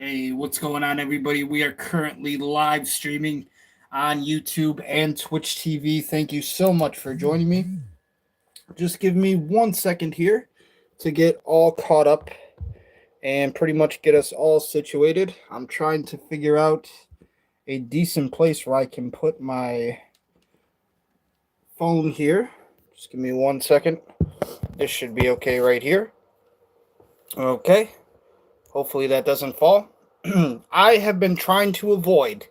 Hey, what's going on, everybody? We are currently live streaming on YouTube and Twitch TV. Thank you so much for joining me. Just give me 1 second here to get all caught up and pretty much get us all situated. I'm trying to figure out a decent place where I can put my phone here. Just give me 1 second. This should be okay right here. Okay. Hopefully that doesn't fall. I have been trying to avoid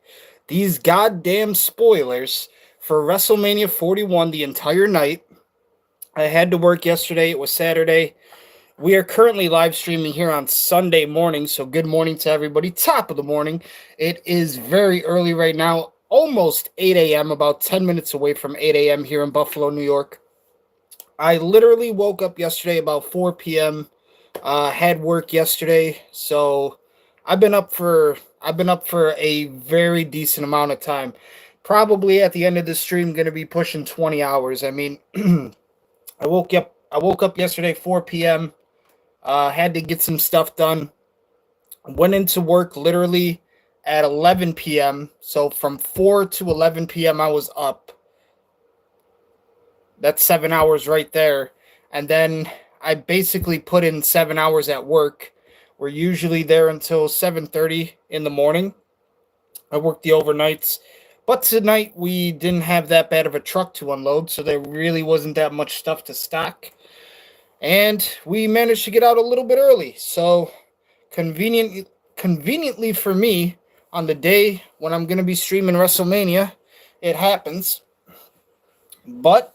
these goddamn spoilers for WrestleMania 41 the entire night. I had to work yesterday. It was Saturday. We are currently live streaming here on Sunday morning, so good morning to everybody. Top of the morning. It is very early right now, almost 8 a.m., about 10 minutes away from 8 a.m. here in Buffalo, New York. I literally woke up yesterday about 4 p.m., had work yesterday, so I've been up for a very decent amount of time. Probably at the end of the stream going to be pushing 20 hours. I mean, I woke up yesterday 4 p.m. Had to get some stuff done. Went into work literally at 11 p.m. So from 4 to 11 p.m. I was up. That's 7 hours right there. And then I basically put in 7 hours at work. We're usually there until 7:30 in the morning. I work the overnights. But tonight we didn't have that bad of a truck to unload, so there really wasn't that much stuff to stock. And we managed to get out a little bit early. So conveniently for me, on the day when I'm going to be streaming WrestleMania, it happens. But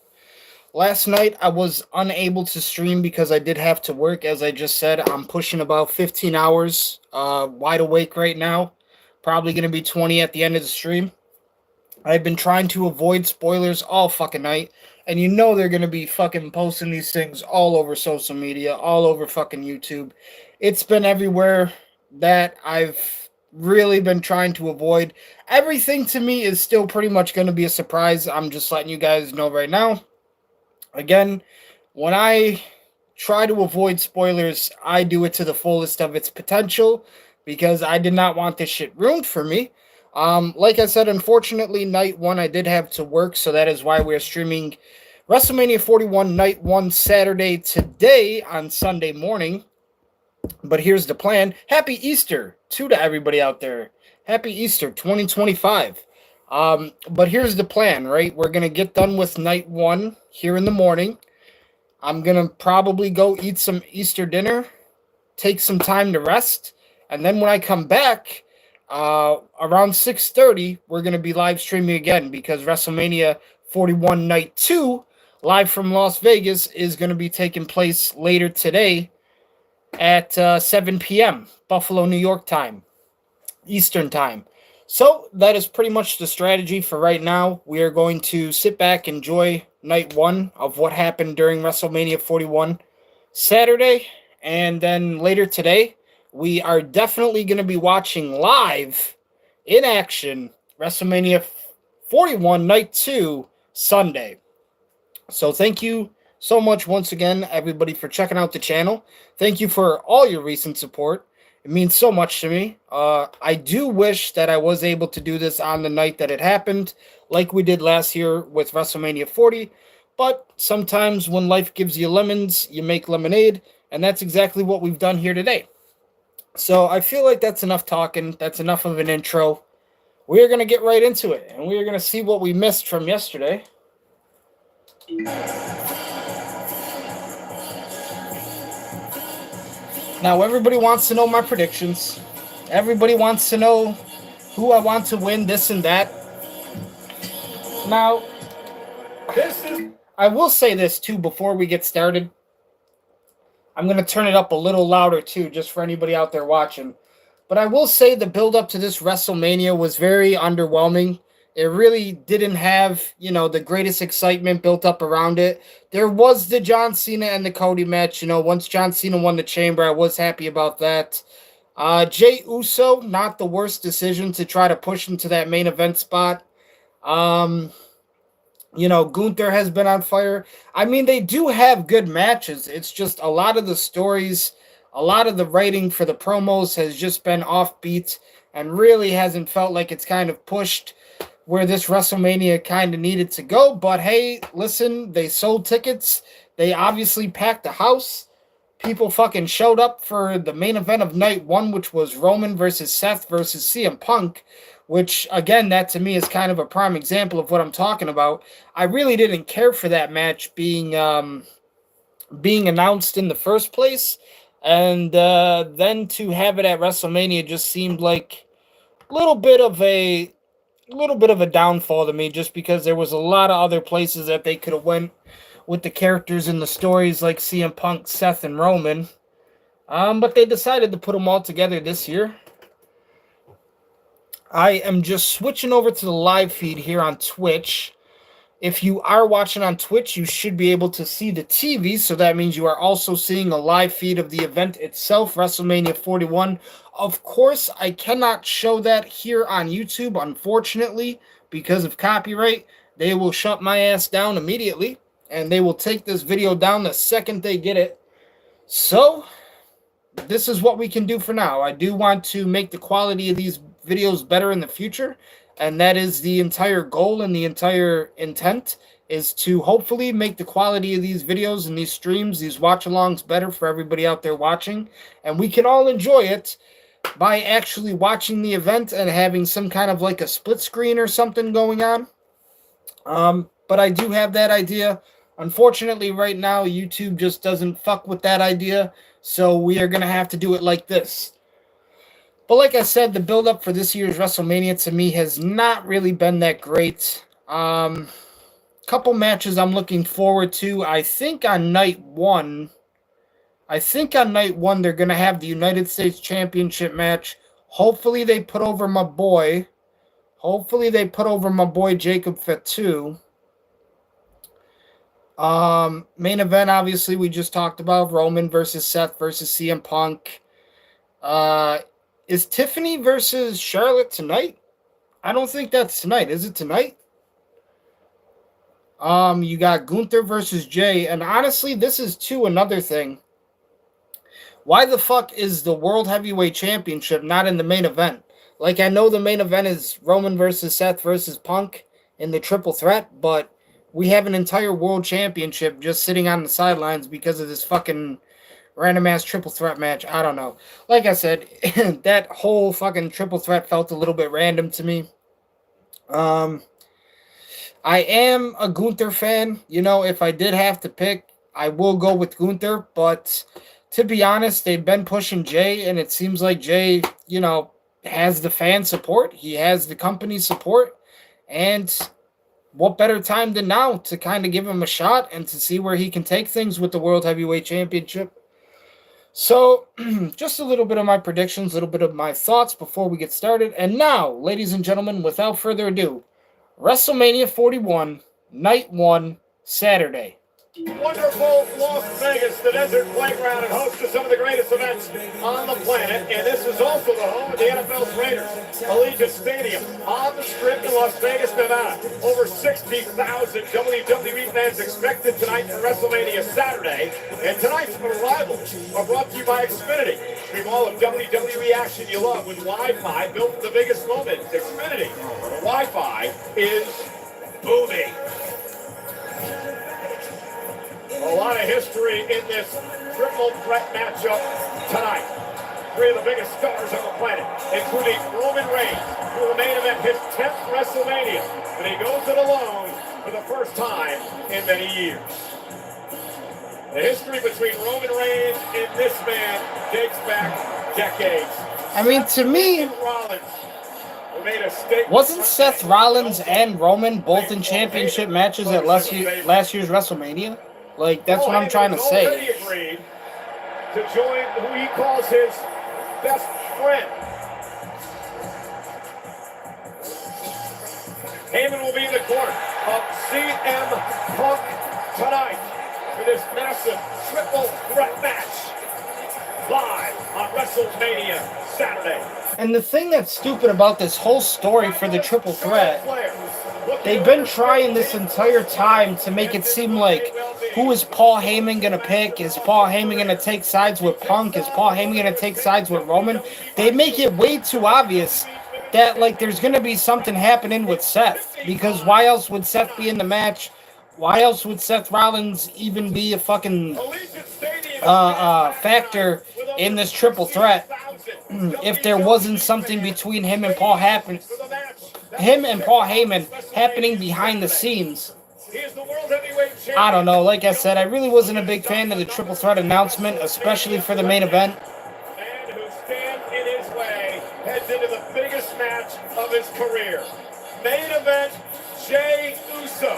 last night, I was unable to stream because I did have to work. As I just said, I'm pushing about 15 hours, wide awake right now. Probably going to be 20 at the end of the stream. I've been trying to avoid spoilers all fucking night. And you know they're going to be fucking posting these things all over social media, all over fucking YouTube. It's been everywhere that I've really been trying to avoid. Everything to me is still pretty much going to be a surprise. I'm just letting you guys know right now. Again, when I try to avoid spoilers, I do it to the fullest of its potential because I did not want this shit ruined for me. Like I said, unfortunately, night one I did have to work, so that is why we're streaming WrestleMania 41 night one Saturday today on Sunday morning. But here's the plan. Happy Easter to everybody out there. Happy Easter 2025. But here's the plan, right? We're going to get done with night one here in the morning. I'm going to probably go eat some Easter dinner, take some time to rest, and then when I come back, around 6:30, we're going to be live streaming again because WrestleMania 41 night 2, live from Las Vegas, is going to be taking place later today at 7 p.m. Buffalo, New York time, Eastern time. So that is pretty much the strategy for right now. We are going to sit back, enjoy night one of what happened during WrestleMania 41 Saturday, and then later today, we are definitely going to be watching live in action WrestleMania 41 night 2 Sunday. So thank you so much once again, everybody, for checking out the channel. Thank you for all your recent support. It means so much to me. I do wish that I was able to do this on the night that it happened, like we did last year with WrestleMania 40. But sometimes when life gives you lemons, you make lemonade, and that's exactly what we've done here today. So I feel like that's enough talking. That's enough of an intro. We are going to get right into it, and we are going to see what we missed from yesterday. Now, everybody wants to know my predictions. Everybody wants to know who I want to win, this and that. Now, I will say this, too, before we get started. I'm going to turn it up a little louder, too, just for anybody out there watching. But I will say the build-up to this WrestleMania was very underwhelming. It really didn't have, the greatest excitement built up around it. There was the John Cena and the Cody match. Once John Cena won the Chamber, I was happy about that. Jey Uso, not the worst decision to try to push into that main event spot. Gunther has been on fire. I mean, they do have good matches. It's just a lot of the stories A lot of the writing for the promos has just been offbeat and really hasn't felt like it's kind of pushed where this WrestleMania kind of needed to go. But hey, listen, they sold tickets. They obviously packed the house. People fucking showed up for the main event of night one, which was Roman versus Seth versus CM Punk, which, again, that to me is kind of a prime example of what I'm talking about. I really didn't care for that match being announced in the first place, and then to have it at WrestleMania just seemed like a little bit of a downfall to me, just because there was a lot of other places that they could have went with the characters and the stories like CM Punk, Seth, and Roman. But they decided to put them all together this year. I am just switching over to the live feed here on Twitch. If you are watching on Twitch, you should be able to see the TV, so that means you are also seeing a live feed of the event itself, WrestleMania 41. Of course, I cannot show that here on YouTube, unfortunately, because of copyright. They will shut my ass down immediately, and they will take this video down the second they get it. So, this is what we can do for now. I do want to make the quality of these videos better in the future, and that is the entire goal and the entire intent, is to hopefully make the quality of these videos and these streams, these watch-alongs, better for everybody out there watching, and we can all enjoy it by actually watching the event and having some kind of like a split screen or something going on. But I do have that idea. Unfortunately, right now, YouTube just doesn't fuck with that idea, so we are going to have to do it like this. But like I said, the build-up for this year's WrestleMania to me has not really been that great. Couple matches I'm looking forward to. I think on night one they're going to have the United States Championship match. Hopefully they put over my boy. Jacob Fatu. Main event, obviously, we just talked about Roman versus Seth versus CM Punk. Is Tiffany versus Charlotte tonight? I don't think that's tonight. Is it tonight? You got Gunther versus Jay, and honestly, this is too another thing. Why the fuck is the World Heavyweight Championship not in the main event? Like, I know the main event is Roman versus Seth versus Punk in the triple threat, but we have an entire World Championship just sitting on the sidelines because of this fucking random ass triple threat match. I don't know. Like I said, that whole fucking triple threat felt a little bit random to me. I am a Gunther fan. You know, if I did have to pick, I will go with Gunther. But to be honest, they've been pushing Jay, and it seems like Jay, you know, has the fan support. He has the company support. And what better time than now to kind of give him a shot and to see where he can take things with the World Heavyweight Championship. So, just a little bit of my predictions, a little bit of my thoughts before we get started. And now, ladies and gentlemen, without further ado, WrestleMania 41, Night 1, Saturday. Wonderful Las Vegas, the desert playground, and host to some of the greatest events on the planet. And this is also the home of the NFL's Raiders, Allegiant Stadium on the Strip in Las Vegas, Nevada. Over 60,000 WWE fans expected tonight for WrestleMania Saturday. And tonight's arrivals are brought to you by Xfinity. Stream all of WWE action you love with Wi-Fi built for the biggest moments. Xfinity, the Wi-Fi is booming. A lot of history in this triple threat matchup tonight. Three of the biggest stars on the planet, including Roman Reigns, who will main event his 10th WrestleMania, and he goes it alone for the first time in many years. The history between Roman Reigns and this man dates back decades. I mean, to me, wasn't Seth Rollins and Roman both in championship matches at last year's WrestleMania? Like, that's what I'm trying to say. He agreed to join who he calls his best friend. Heyman will be in the court of CM Punk tonight for this massive triple threat match live on WrestleMania Saturday. And the thing that's stupid about this whole story for the triple threat they've been trying this entire time to make it seem like, who is Paul Heyman going to pick? Is Paul Heyman going to take sides with Punk? Is Paul Heyman going to take sides with Roman? They make it way too obvious that, like, there's going to be something happening with Seth. Because why else would Seth be in the match? Why else would Seth Rollins even be a fucking factor in this triple threat if there wasn't something between him and Paul Heyman happening behind the scenes? I don't know. Like I said, I really wasn't a big fan of the triple threat announcement, especially for the main event. Man who stands in his way heads into the biggest match of his career. Main event, Jey Uso.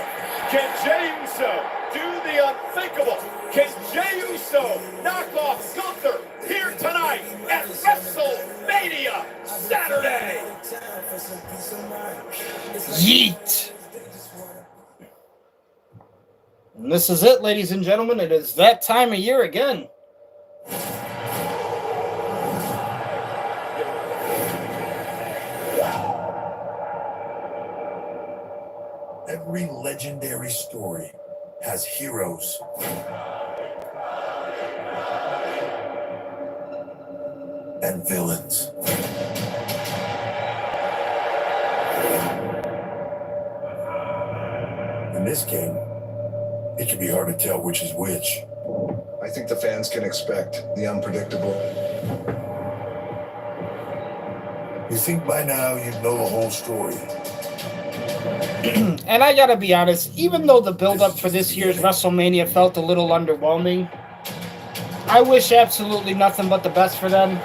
Can Jey Uso do the unthinkable? Can Jey Uso knock off Gunther here tonight at WrestleMania Saturday? Yeet! And this is it, ladies and gentlemen. It is that time of year again. Every legendary story has heroes and villains. In this game, it can be hard to tell which is which. I think the fans can expect the unpredictable. You think by now you'd know the whole story. And I gotta be honest, even though the build-up for this year's WrestleMania felt a little underwhelming, I wish absolutely nothing but the best for them.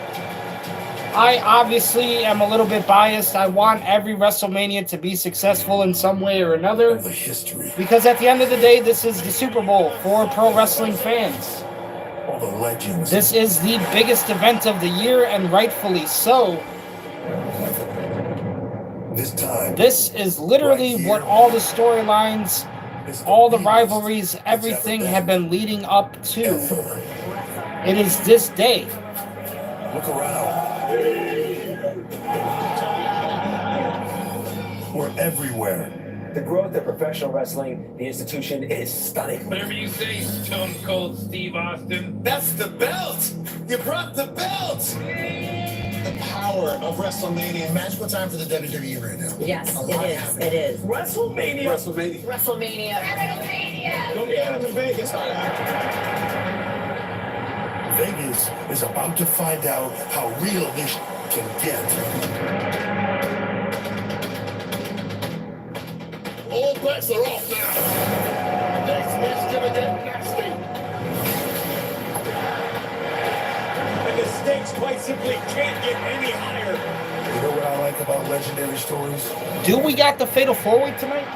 I obviously am a little bit biased. I want every WrestleMania to be successful in some way or another. The history. Because at the end of the day, this is the Super Bowl for pro wrestling fans. All the legends. This is the biggest event of the year, and rightfully so. This time. This is literally what all the storylines, all the rivalries, everything have been leading up to. It is this day. Look around. We're everywhere. The growth of professional wrestling, the institution, is stunning. Whatever you say, Stone Cold Steve Austin. That's the belt! You brought the belt! The power of WrestleMania. Magical time for the WWE right now. Yes, it is. It is. WrestleMania. WrestleMania. WrestleMania. Don't be out of Vegas. Vegas is about to find out how real this can get. All bets are off now. Next gonna get nasty. And the stakes quite simply can't get any higher. You know what I like about legendary stories? Do we got the Fatal 4-Way tonight?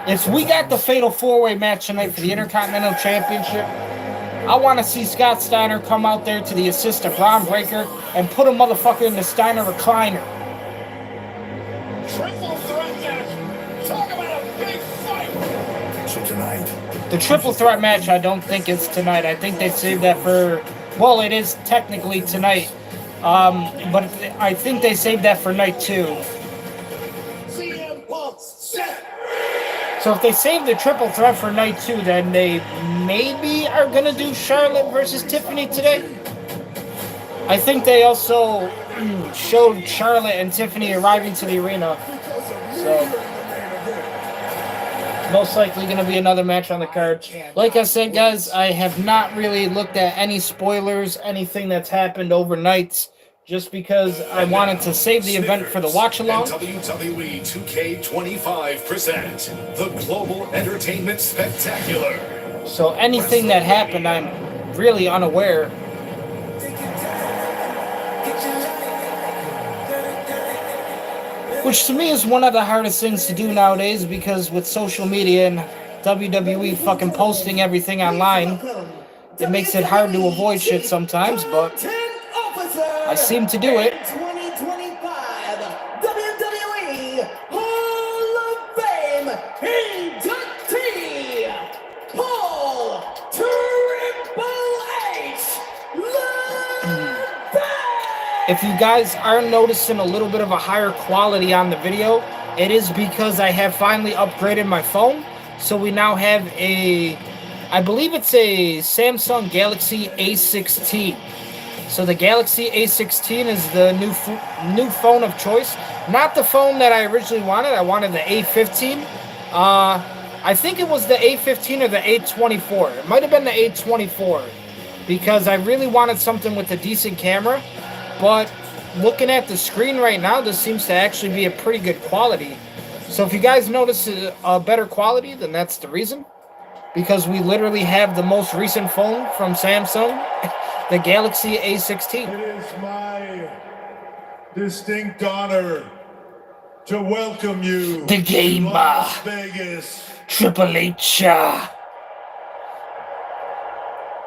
If we got the Fatal 4-Way match tonight for the Intercontinental Championship, I want to see Scott Steiner come out there to the assist of Braun Breaker and put a motherfucker in the Steiner recliner. Triple threat match. Talk about a big fight. So tonight, The triple threat match, I don't think it's tonight. I think they saved that for, well, it is technically tonight. But I think they saved that for night 2. CM Punk set. So if they save the triple threat for night 2, then they maybe are going to do Charlotte versus Tiffany today. I think they also showed Charlotte and Tiffany arriving to the arena. So most likely going to be another match on the card. Like I said, guys, I have not really looked at any spoilers, anything that's happened overnight, just because I wanted to save the event for the watch-along. WWE 2K25 present the Global Entertainment Spectacular. So anything that happened, I'm really unaware. Which to me is one of the hardest things to do nowadays, because with social media and WWE fucking posting everything online, it makes it hard to avoid shit sometimes, but I seem to do it. 2025 WWE Hall of Fame inductee, Paul Triple H Levesque. If you guys are noticing a little bit of a higher quality on the video, It is because I have finally upgraded my phone. So we now have I believe it's a Samsung Galaxy A16. So the Galaxy A16 is the new phone of choice. Not the phone that I originally wanted. I wanted the A15. I think it was the A15 or the A24. It might have been the A24 because I really wanted something with a decent camera. But looking at the screen right now, this seems to actually be a pretty good quality. So if you guys notice a better quality, then that's the reason. Because we literally have the most recent phone from Samsung, the Galaxy A16. It is my distinct honor to welcome you The game, to Las Vegas, Triple H.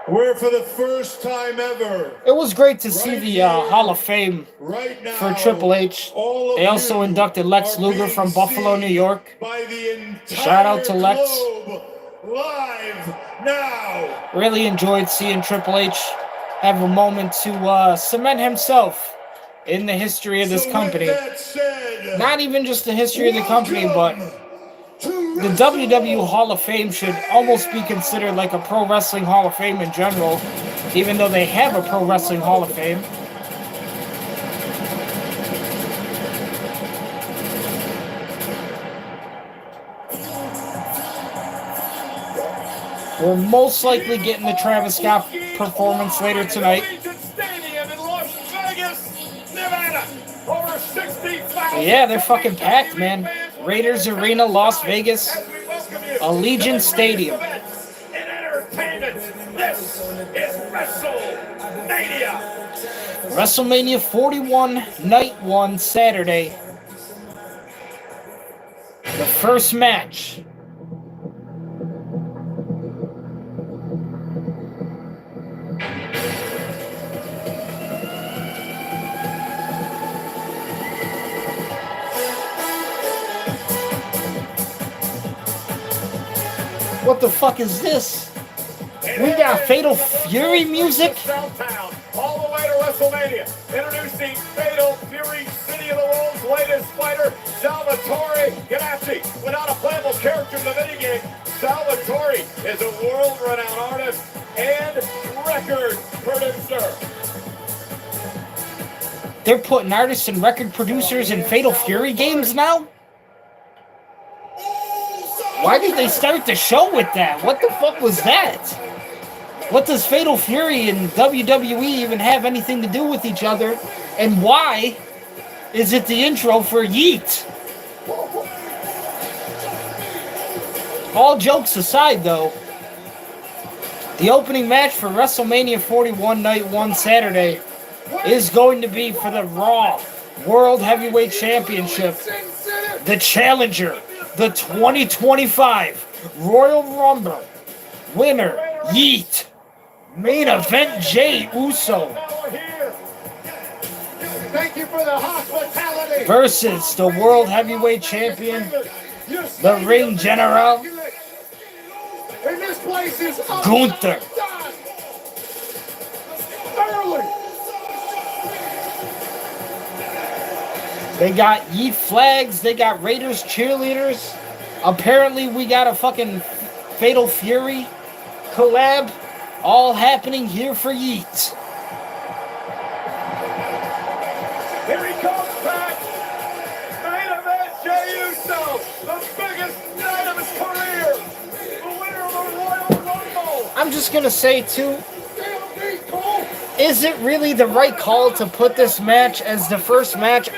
where for the first time ever, It was great to see the Hall of Fame right now, for Triple H. all of They also you inducted Lex are Luger being from Buffalo, New seen York. by the entire Shout out to Lex. globe, live now. Really enjoyed seeing Triple H have a moment to cement himself in the history of this So company. with that said, Not even just the history of the company, but welcome the WWE Hall of Fame should almost be considered like a Pro Wrestling Hall of Fame in general, even though they have a Pro Wrestling Hall of Fame. We're most likely getting the Travis Scott performance later tonight. Stadium in Las Vegas, Nevada. Over 60,000 Yeah, they're fucking packed, man. Raiders Arena, Las Vegas, Allegiant Stadium. In entertainment, this is WrestleMania. WrestleMania 41, Night 1, Saturday. The first match. What the fuck is this? We got Fatal Fury music? Southtown, all the way to WrestleMania. Introducing Fatal Fury, City of the World's latest fighter, Salvatore Ganassi. Without a playable character in the minigame, Salvatore is a world-renowned artist and record producer. They're putting artists and record producers in Fatal Fury games now? Why did they start the show with that? What the fuck was that? What does Fatal Fury and WWE even have anything to do with each other? And why is it the intro for Yeet? All jokes aside, though, the opening match for WrestleMania 41 Night 1 Saturday is going to be for the Raw World Heavyweight Championship. The challenger, the 2025 Royal Rumble winner, Yeet. Main event, Jey Uso Thank you for the hospitality. versus the World Heavyweight Champion, the Ring General, And this place is Gunther. early. They got Yeet flags, they got Raiders cheerleaders. Apparently we got a fucking Fatal Fury collab all happening here for Yeet. Here he comes back. Main event, Jey Uso, the biggest night of his career. The winner of the Royal Rumble. I'm just gonna say too, is it really the right call to put this match as the first match?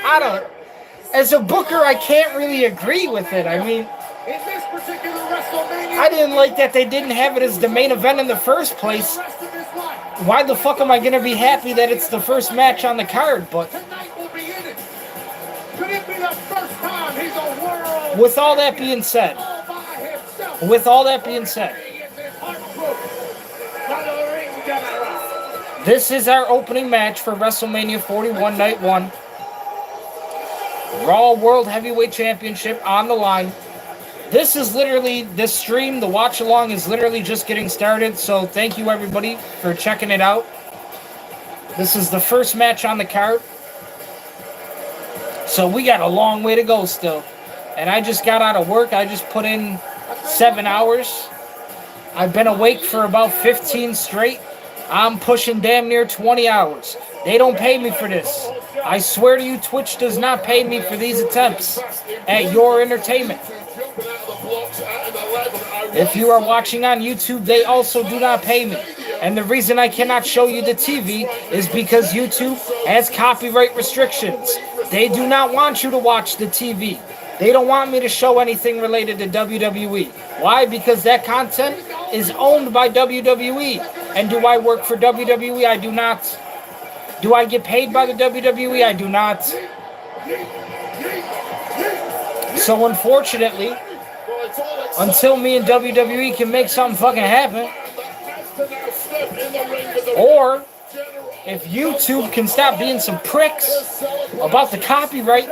As a booker, I can't really agree with it. I mean, In this particular WrestleMania, I didn't like that they didn't have it as the main event in the first place. the rest of his life. Why the fuck am I gonna be happy that it's the first match on the card? But Tonight will be in it. Could it be the first time he's a world with all that being said, all by himself? with all that being said, He gets his heart broken by the Ring General. this is our opening match for WrestleMania 41 Night 1. Raw World Heavyweight Championship on the line. This is literally, this stream, the watch along is literally just getting started, so thank you everybody for checking it out. This is the first match on the card. So we got a long way to go still. and I just got out of work. I just put in 7 hours. I've been awake for about 15 straight. I'm pushing damn near 20 hours. They don't pay me for this. I swear to you, Twitch does not pay me for these attempts at your entertainment. If you are watching on YouTube, they also do not pay me. And the reason I cannot show you the TV is because YouTube has copyright restrictions. They do not want you to watch the TV. They don't want me to show anything related to WWE. Why? Because that content is owned by WWE. And do I work for WWE? I do not. Do I get paid by the WWE? I do not. So unfortunately, until me and WWE can make something fucking happen, or if YouTube can stop being some pricks about the copyright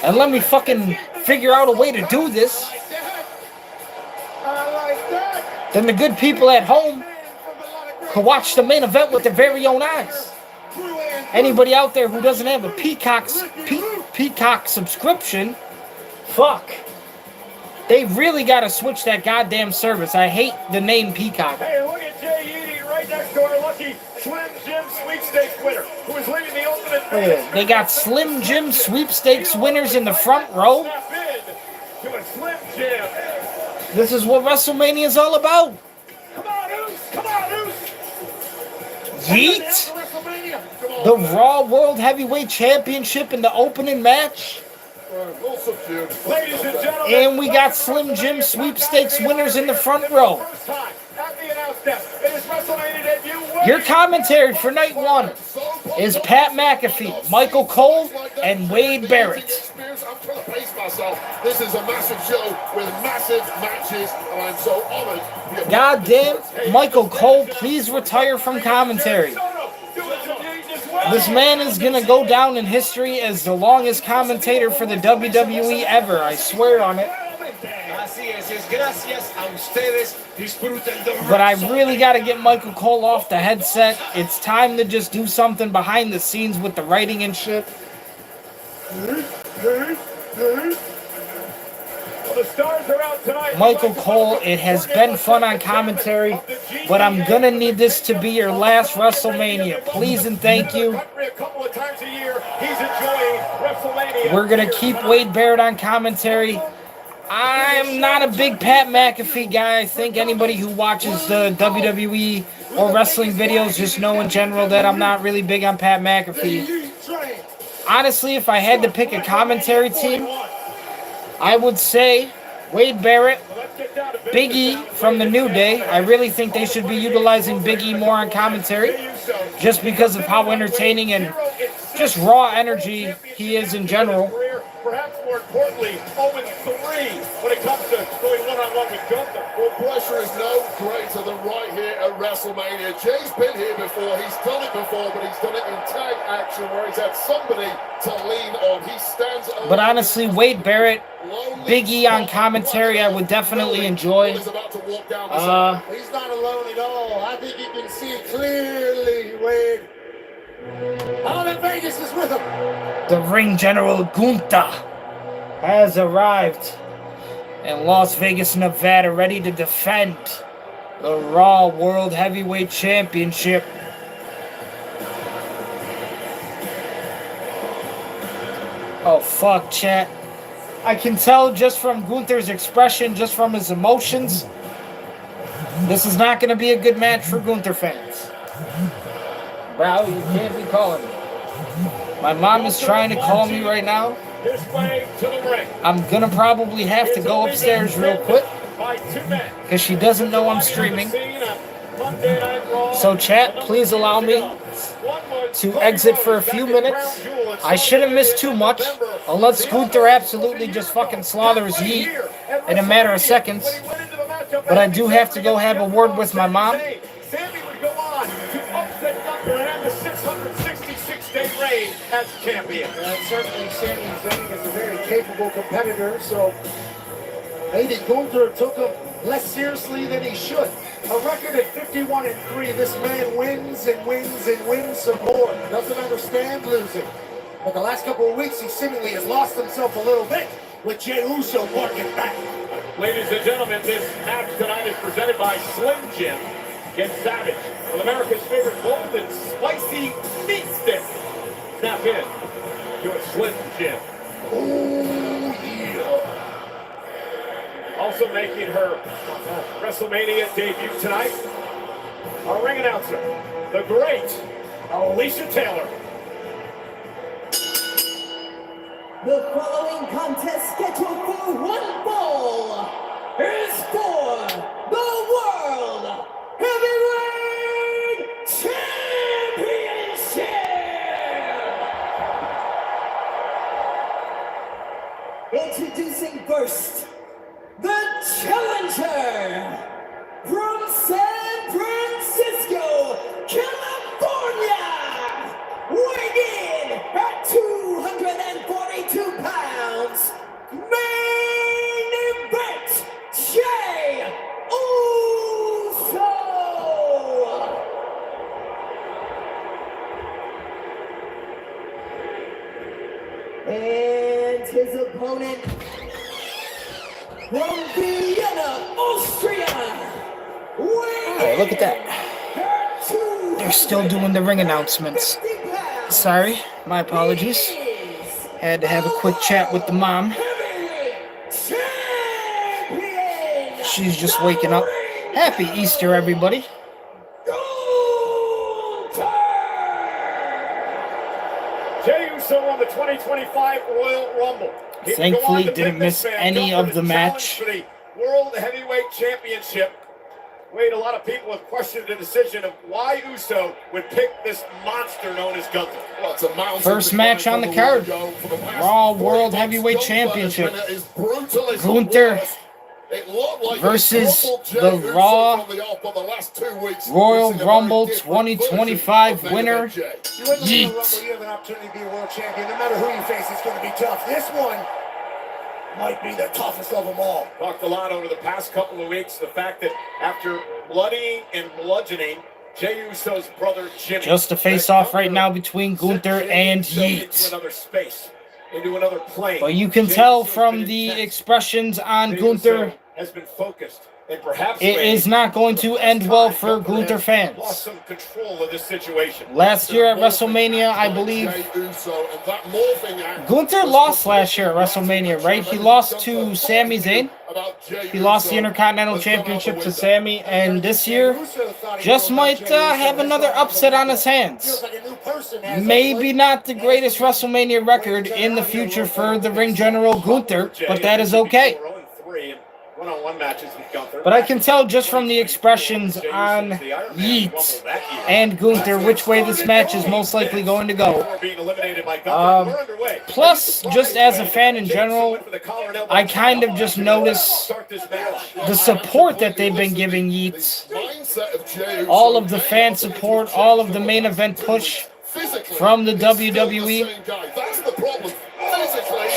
and let me fucking figure out a way to do this, then the good people at home could watch the main event with their very own eyes. Anybody out there who doesn't have a Peacock subscription, fuck. They really got to switch that goddamn service. I hate the name Peacock. Hey, look at Jay Eady right next to our lucky Slim Jim sweepstakes winner, who is leading the ultimate. They got Slim Jim sweepstakes winners in the front row. This is what WrestleMania is all about. Come on, Oos! Come on, Oos! Yeet! The Raw World Heavyweight Championship in the opening match. Ladies and gentlemen, and we got Slim Jim sweepstakes winners in the front row. Your commentary for night one is Pat McAfee, Michael Cole, and Wade Barrett. This is a massive show with massive matches, and I'm so honored. Goddamn, Michael Cole, please retire from commentary. This man is going to go down in history as the longest commentator for the WWE ever. I swear on it. But I really got to get Michael Cole off the headset. It's time to just do something behind the scenes with the writing and shit. Michael Cole, it has been fun on commentary, but I'm going to need this to be your last WrestleMania. Please and thank you. We're going to keep Wade Barrett on commentary. I'm not a big Pat McAfee guy. I think anybody who watches the WWE or wrestling videos just know in general that I'm not really big on Pat McAfee. Honestly, if I had to pick a commentary team, I would say Wade Barrett, Big E from the New Day. I really think they should be utilizing Big E more on commentary just because of how entertaining and just raw energy he is in general. Perhaps more importantly, 0-3 when it comes to going one-on-one with Gunther. Well, pressure is no greater than right here at WrestleMania. Jay's been here before, he's done it before, but he's done it in tag action where he's had somebody to lean on. He stands alone. But honestly, Wade Barrett, Big E on commentary, I would definitely enjoy. He's not alone at all. I think you can see it clearly, Wade. All in Vegas is with him. The ring general Gunther has arrived in Las Vegas, Nevada, ready to defend the Raw World Heavyweight Championship. Oh, fuck, chat. I can tell just from Gunther's expression, just from his emotions, this is not going to be a good match for Gunther fans. Bro, you can't be calling me. My mom is trying to call me right now. I'm gonna probably have to go upstairs real quick because she doesn't know I'm streaming. So chat, please allow me to exit for a few minutes. I shouldn't miss too much unless Gunther absolutely just fucking slaughters Yeet in a matter of seconds. But I do have to go have a word with my mom. As champion. Certainly Sami Zayn is a very capable competitor, so maybe Gunther took him less seriously than he should. A record at 51-3, this man wins and wins and wins some more. Doesn't understand losing. But the last couple of weeks, he seemingly has lost himself a little bit with Jey Uso barking back. Ladies and gentlemen, this match tonight is presented by Slim Jim against Savage with America's favorite bold and spicy meat stick. Snap in your Slim Jim. Oh, yeah. Also making her WrestleMania debut tonight, our ring announcer, the great Alicia Taylor. The following contest scheduled for one fall is for the World Heavyweight Championship! Introducing first, the challenger from San Francisco, California, weighing in at 242 pounds, main event, Jey Uso! And his opponent from Vienna, Austria. Oh, look at that. They're still doing the ring announcements. Sorry, my apologies. Had to have a quick chat with the mom. She's just waking up. Happy Easter, everybody. Jey Uso won the 2025 Royal Rumble. He Thankfully, would go on to didn't pick miss this man any up of for the challenge match. for the World Heavyweight Championship. Wait, a lot of people have questioned the decision of why Uso would pick this monster known as Gunther. Well, it's a mountain First to match climb on the from card. window for the past Raw 40 World months. Heavyweight Gunther Championship. is as brutal as Gunther the worst. It looked like versus he crumbled Jey the Uso Raw from the off, but the last 2 weeks, Royal we've seen a Rumble very different 2025 version of winner. Main Event Jey. You win the Royal Yeet. Rumble, you have an opportunity to be a world champion. No matter who you face, it's going to be tough. This one might be the toughest of them all. Talked a lot over the past couple of weeks, the fact that after bloodying and bludgeoning Jey Uso's brother Jimmy, Just a face-off right now between Gunther and Uso Yeet. into another space, into another plane. But you can Jey tell Uso's from been the intense. expressions on Jey Gunther, Uso has been focused and perhaps it is not going to end well for Gunther lost fans. some control of this situation. Last year at WrestleMania, I believe, Jey Uso and that morphing act Gunther was lost last year at completely WrestleMania, right? He lost to Sami Zayn. about Jey He lost the Uso Intercontinental has gone out the Championship to window. Sami, and this year just might have another upset on his hands. Maybe not the greatest WrestleMania record in the future for the ring general Gunther, but that is okay. One-on-one matches with Gunther. But I can tell just from the expressions on Yeet and Gunther which way this match is most likely going to go. Plus, just as a fan in general, I kind of just notice the support that they've been giving Yeets. All of the fan support, all of the main event push from the WWE.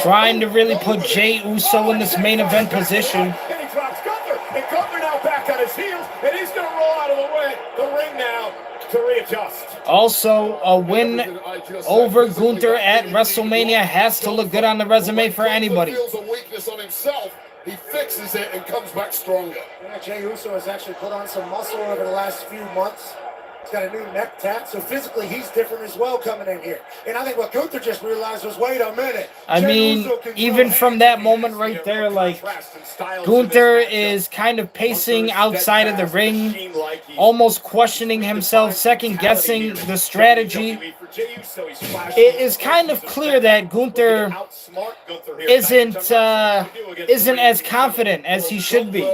Trying to really put Jey Uso in this main event position. And he drops Gunther. And Gunther now back on his heels. And he's going to roll out of the way. The ring now to readjust. Also, a win over Gunther at WrestleMania has to look good on the resume for anybody. Feels a weakness on himself. He fixes it and comes back stronger. Yeah, Jey Uso has actually put on some muscle over the last few months. He's got a new neck tap, so physically he's different as well coming in here. And I think what Gunther just realized was, wait a minute. I mean, even from that moment right there, like, Gunther is kind of pacing outside of the ring, almost questioning himself, second-guessing the strategy. It is kind of clear that Gunther isn't as confident as he should be.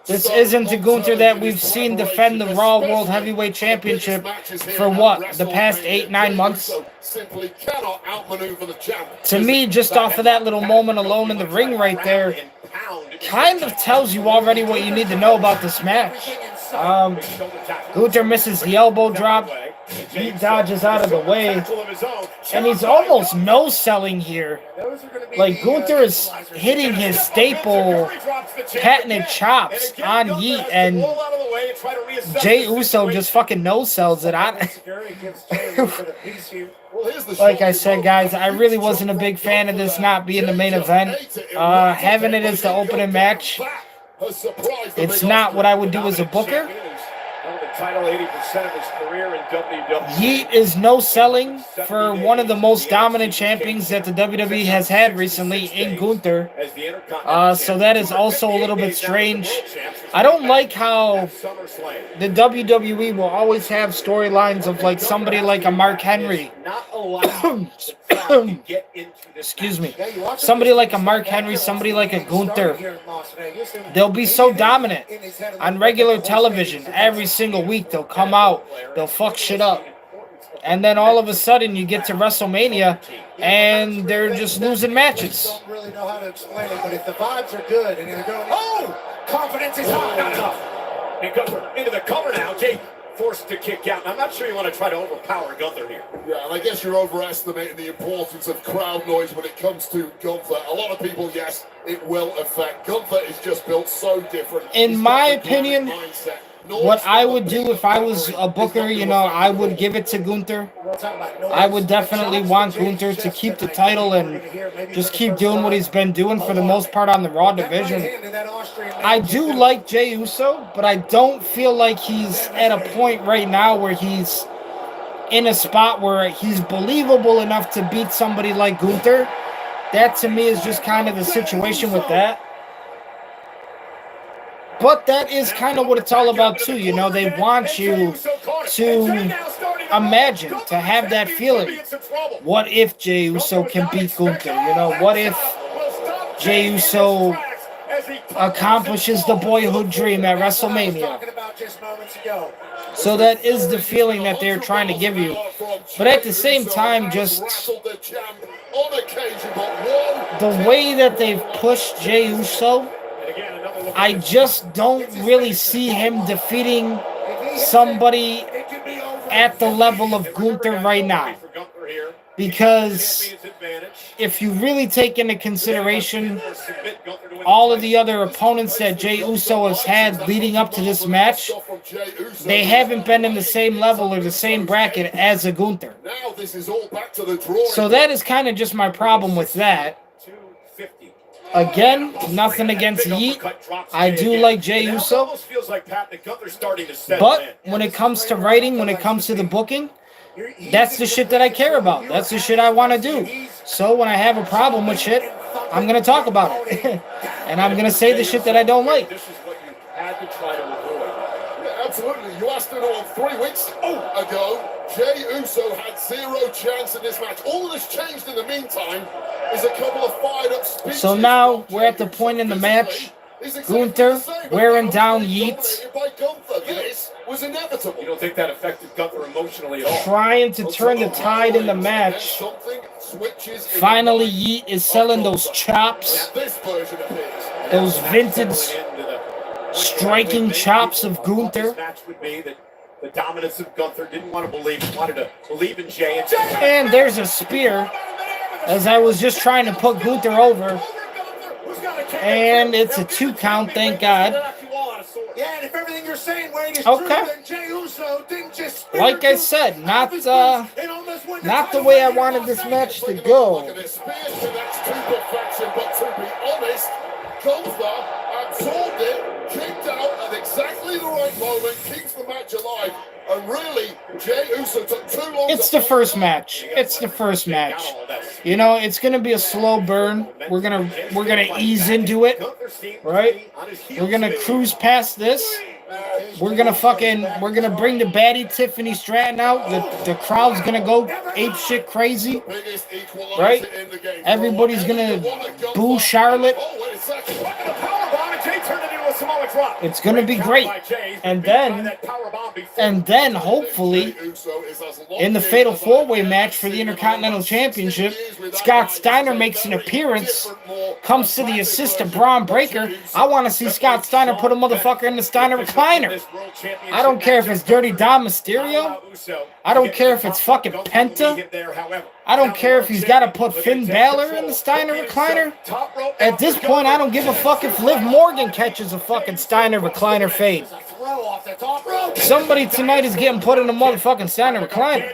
This isn't the Gunther that we've seen defend the Raw World Heavyweight Championship for what, the past 8-9 months? To me, just off of that little moment alone in the ring right there, kind of tells you already what you need to know about this match. Gunther misses the elbow drop. He dodges out of the way. And he's almost no-selling here. Like, Gunther is hitting his staple patented chops on Yeet, and Jey Uso just fucking no-sells it. Like I said, guys, I really wasn't a big fan of this not being the main event. Having it as the opening match, it's not what I would do as a booker. Yeet is no selling for one of the most dominant champions that the WWE has had recently in Gunther. So that is also a little bit strange. I don't like how the WWE will always have storylines of like somebody like a Mark Henry. Excuse me. Somebody like a Mark Henry, somebody like a Gunther. They'll be so dominant on regular television every single week. They'll come out, they'll fuck shit up. And then all of a sudden you get to WrestleMania and they're just losing matches. I don't really know how to explain it, but if the vibes are good and they're going, oh, confidence is high, not enough. And Gunther into the cover now. Jey forced to kick out. And I'm not sure you want to try to overpower Gunther here. Yeah, and I guess you're overestimating the importance of crowd noise when it comes to Gunther. A lot of people, yes, it will affect. Gunther is just built so different. In my opinion, what I would do if I was a booker, you know, I would give it to Gunther. I would definitely want Gunther to keep the title and just keep doing what he's been doing for the most part on the Raw division. I do like Jey Uso, but I don't feel like he's at a point right now where he's in a spot where he's believable enough to beat somebody like Gunther. That to me is just kind of the situation with that. But that is kind of what it's all about too, you know. They want you to imagine, to have that feeling. What if Jey Uso can beat Gunther? You know, what if Jey Uso accomplishes the boyhood dream at WrestleMania? So that is the feeling that they're trying to give you. But at the same time, just the way that they've pushed Jey Uso, I just don't really see him defeating somebody at the level of Gunther right now. Because if you really take into consideration all of the other opponents that Jey Uso has had leading up to this match, they haven't been in the same level or the same bracket as a Gunther. So that is kind of just my problem with that. Again, nothing against Yeet. I do like Jey Uso. But when it comes to writing, when it comes to the booking, that's the shit that I care about. That's the shit I want to do. So when I have a problem with shit, I'm going to talk about it. And I'm going to say the shit that I don't like. This is what you had to try to avoid. Yeah, absolutely. You asked it on 3 weeks ago. Jey Uso had zero chance in this match. All that has changed in the meantime is a couple of fired-up speeches. So now we're at the point in the match. Gunther wearing down Yeet. Was inevitable. You don't think that affected Gunther emotionally at all? Trying to turn the tide in the match. Finally, Yeet is selling those chops. Those vintage striking chops of Gunther. The dominance of Gunther didn't want to believe, wanted to believe in Jey. And there's a spear, as I was just trying to put Gunther over. And it's a 2 count, thank God. Yeah, and if everything you're saying, Wade, is okay. true, then Jey Uso didn't just like I said, not the way I wanted this match to go. But to be honest, Gunther absorbed it, kicked out at exactly the right moment, keeps the match alive. And really, Jey Uso took too long. It's the first match. It's the first match. You know, it's gonna be a slow burn. We're gonna ease into it, right? We're gonna cruise past this. We're gonna bring the baddie Tiffany Stratton out. The crowd's gonna go ape shit crazy, right? Everybody's gonna boo Charlotte. Samoa drop. It's going to be great. And then hopefully in the Fatal 4-Way match for the Intercontinental Championship, Scott Steiner makes an appearance, comes to the assist of Braun Breaker. I want to see Scott Steiner put a motherfucker in the Steiner recliner. I don't care if it's Dirty Dom Mysterio. I don't care if it's fucking Penta. I don't care if he's got to put Finn Balor in the Steiner recliner. At this point, I don't give a fuck if Liv Morgan catches a fucking Steiner recliner fade. Somebody tonight is getting put in a motherfucking Steiner recliner.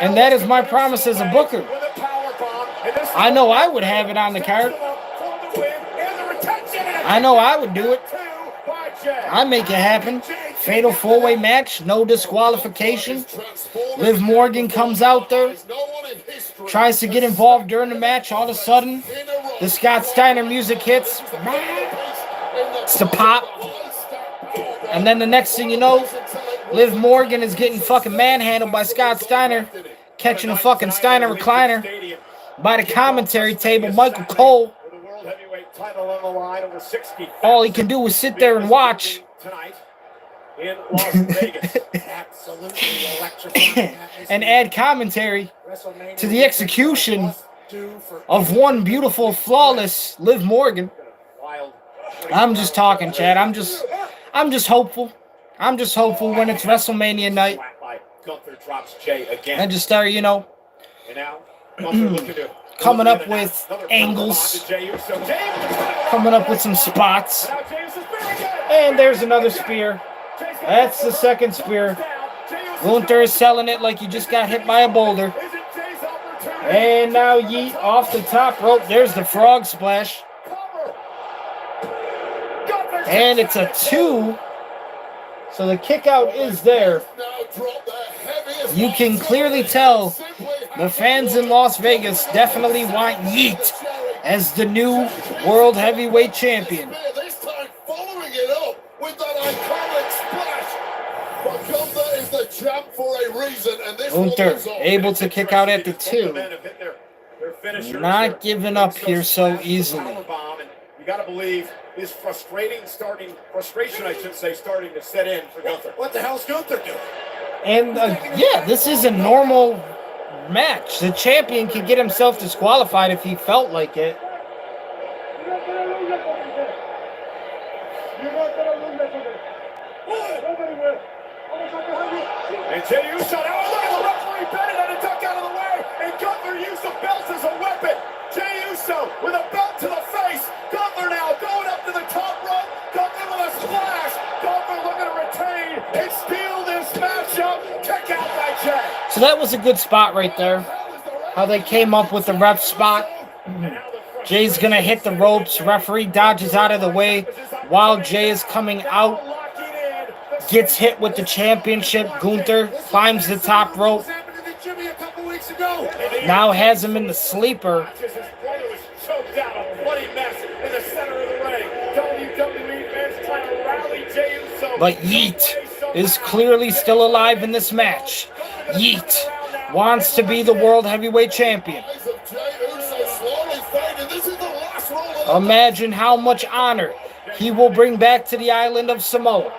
And that is my promise as a booker. I know I would have it on the card. I know I would do it. I make it happen. Fatal 4-Way match, no disqualification. Liv Morgan comes out there, tries to get involved during the match. All of a sudden, the Scott Steiner music hits. It's the pop. And then the next thing you know, Liv Morgan is getting fucking manhandled by Scott Steiner, catching a fucking Steiner recliner by the commentary table, Michael Cole. All he can do is sit there and watch. In Las Vegas. And add commentary to the execution of one beautiful, flawless Liv Morgan. I'm just talking, Chad. I'm just hopeful. I'm just hopeful when it's WrestleMania night. And just start, coming up with angles, coming up with some spots. And there's another spear. That's the second spear. Gunther is selling it like he just got hit by a boulder. And now Yeet off the top rope. There's the frog splash. And it's a 2. So the kick out is there. You can clearly tell the fans in Las Vegas definitely want Yeet as the new World Heavyweight Champion. This time following it up with that iconic splash. But Gunther is the champ for a reason, and this Gunther able to kick out at the 2. Not giving up here so easily. You got to believe his frustration, starting to set in for Gunther. What the hell's Gunther doing? And yeah, this is a normal match. The champion can get himself disqualified if he felt like it. And Jey Uso, look at the referee Bennett and a duck out of the way, and Gunther used the belt as a weapon. Jey Uso with a belt to the face. Gunther now going up to the top rope. Gunther with a splash. Gunther looking to retain and steal this matchup. Kick out by Jey. So that was a good spot right there. How they came up with the ref spot. Jay's gonna hit the ropes. Referee dodges out of the way while Jey is coming out. Gets hit with the championship. Gunther climbs the top rope. Now has him in the sleeper. But Yeet is clearly still alive in this match. Yeet wants to be the World Heavyweight Champion. Imagine how much honor he will bring back to the island of Samoa.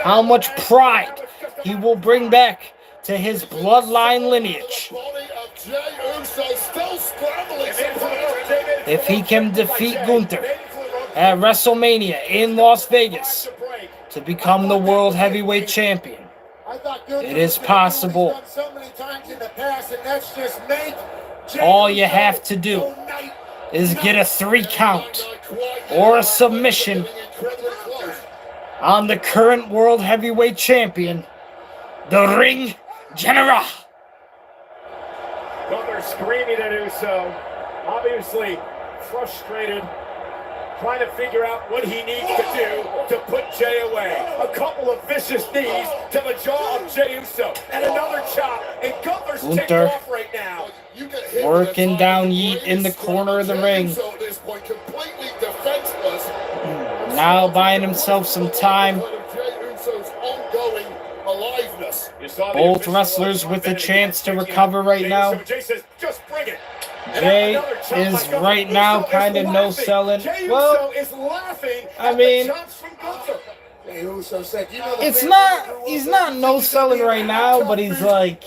How much pride he will bring back to his bloodline lineage. If he can defeat Gunther at WrestleMania in Las Vegas to become the World Heavyweight Champion, it is possible. All you have to do is get a 3 count or a submission on the current World Heavyweight Champion, the Ring General. Gunther screaming at Uso, obviously frustrated, trying to figure out what he needs to do to put Jey away. A couple of vicious knees to the jaw of Jey Uso, and another chop, and Gunther's ticked off right now. Working down Yeet in the corner of the ring. Now buying himself some time. Both wrestlers with a chance to recover right now. Jay is right now kind of no-selling. Well, I mean, it's not, he's not no-selling right now, but he's like,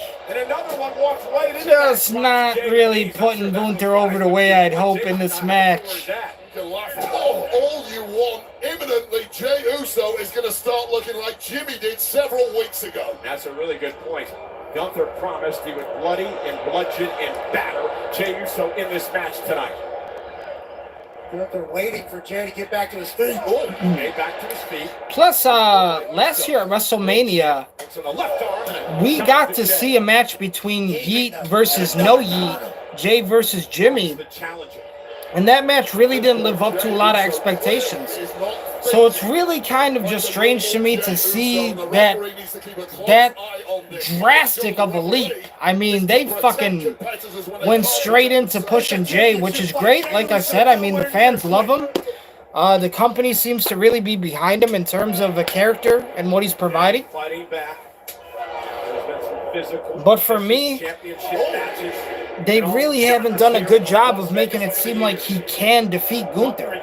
just not really putting Gunther over the way I'd hope in this match. All you want, imminently, Jey Uso is going to start looking like Jimmy did several weeks ago. That's a really good point. Gunther promised he would bloody and bludgeon and batter Jey Uso in this match tonight. Gunther waiting for Jey to get back to his feet. Jey back to his feet. Plus, last year at WrestleMania, we got to see a match between Yeet versus No Yeet, Jey versus Jimmy. And that match really didn't live up to a lot of expectations. So it's really kind of just strange to me to see that drastic of a leap. I mean, they fucking went straight into pushing Jey, which is great. Like I said, I mean, the fans love him. The company seems to really be behind him in terms of a character and what he's providing. But for me, they really haven't done a good job of making it seem like he can defeat Gunther.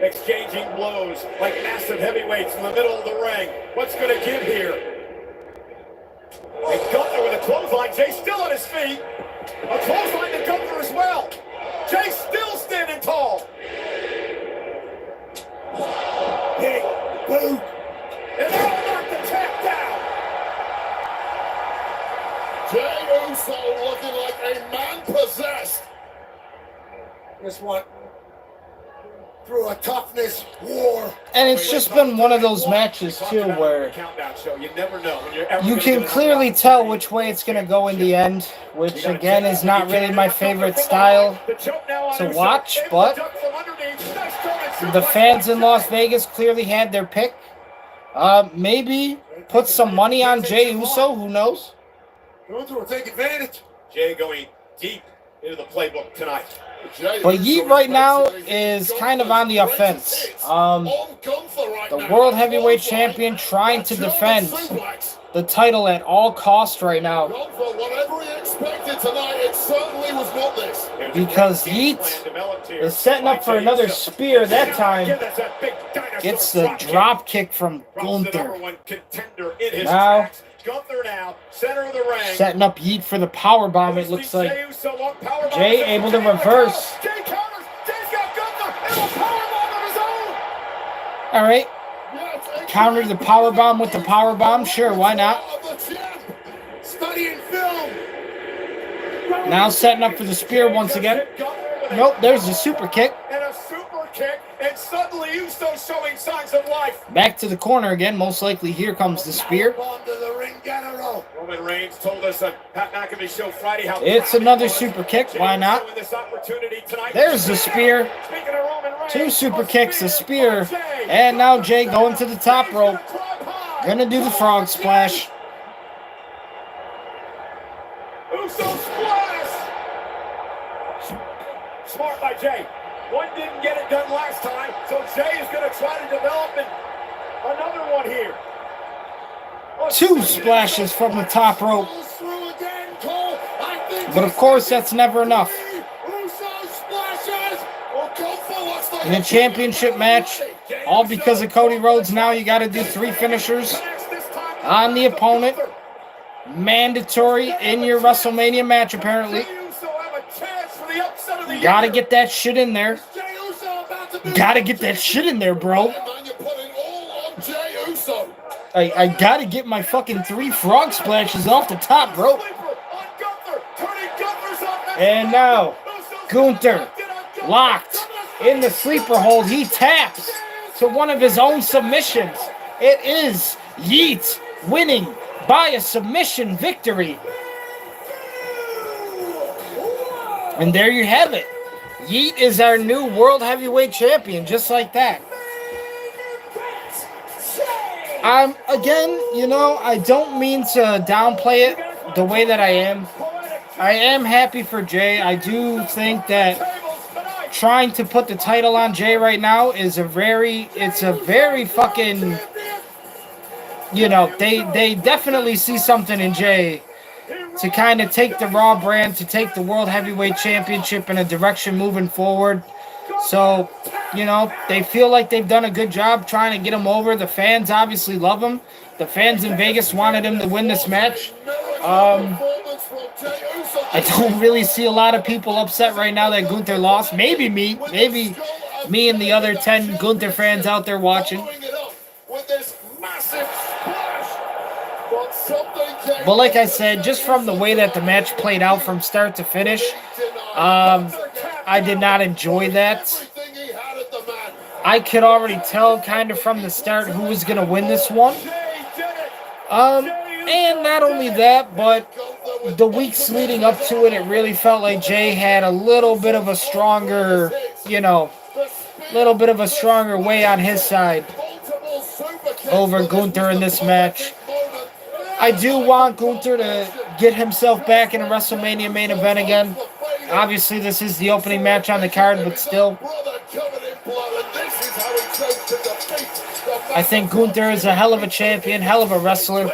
Exchanging blows like massive heavyweights in the middle of the ring. What's going to give here? And Gunther with a clothesline. Jey still on his feet. A clothesline to Gunther as well. Jey still standing tall. Big boot. And they'll knock the tap down. Jey Uso looking like a man possessed. This one through a toughness war. And it's just been one of those matches, too, where you can clearly tell which way it's going to go in the end, which, again, is not really my favorite style to watch, but the fans in Las Vegas clearly had their pick. Maybe put some money on Jey Uso, who knows? Gunther will take advantage. Jey going deep into the playbook tonight. But Yeet right now is kind of on the offense. The World Heavyweight Champion trying to defend the title at all costs right now. Because Yeet is setting up for another spear that time. Gets the drop kick from Gunther. Now, center of the ring. Setting up Yeet for the power bomb. It looks like Jey able to reverse. All right, counter the power bomb with the power bomb. Sure, why not? Studying film. Now setting up for the spear once again. Nope, there's the super kick. And a super kick, and suddenly Uso showing signs of life. Back to the corner again. Most likely here comes the spear. Roman Reigns told us on Pat McAfee show Friday how it's another super kick. Why not? There's the spear. Two super kicks, a spear, and now Jey going to the top rope. Gonna do the frog splash. Uso splash. Smart by Jey. One didn't get it done last time, so Jey is going to try to develop another one here. Two splashes from the top rope. But of course, that's never enough. In a championship match, all because of Cody Rhodes, now you got to do 3 finishers on the opponent. Mandatory in your WrestleMania match, apparently. Gotta get that shit in there. Gotta get that shit in there, bro. I gotta get my fucking 3 frog splashes off the top, bro. And now, Gunther, locked in the sleeper hold. He taps to one of his own submissions. It is Yeet winning by a submission victory. And there you have it. Yeet is our new World Heavyweight Champion, just like that. Again, you know, I don't mean to downplay it the way that I am. I am happy for Jey. I do think that trying to put the title on Jey right now is a very fucking, you know, they definitely see something in Jey to kind of take the Raw brand, to take the World Heavyweight Championship in a direction moving forward. So, you know, they feel like they've done a good job trying to get him over. The fans obviously love him. The fans in Vegas wanted him to win this match. I don't really see a lot of people upset right now that Gunther lost. Maybe me and the other 10 Gunther fans out there watching. But like I said, just from the way that the match played out from start to finish, I did not enjoy that. I could already tell kind of from the start who was going to win this one. And not only that, but the weeks leading up to it, it really felt like Jay had a little bit of a stronger, way on his side over Gunther in this match. I do want Gunther to get himself back in a WrestleMania main event again. Obviously, this is the opening match on the card, but still. I think Gunther is a hell of a champion, hell of a wrestler.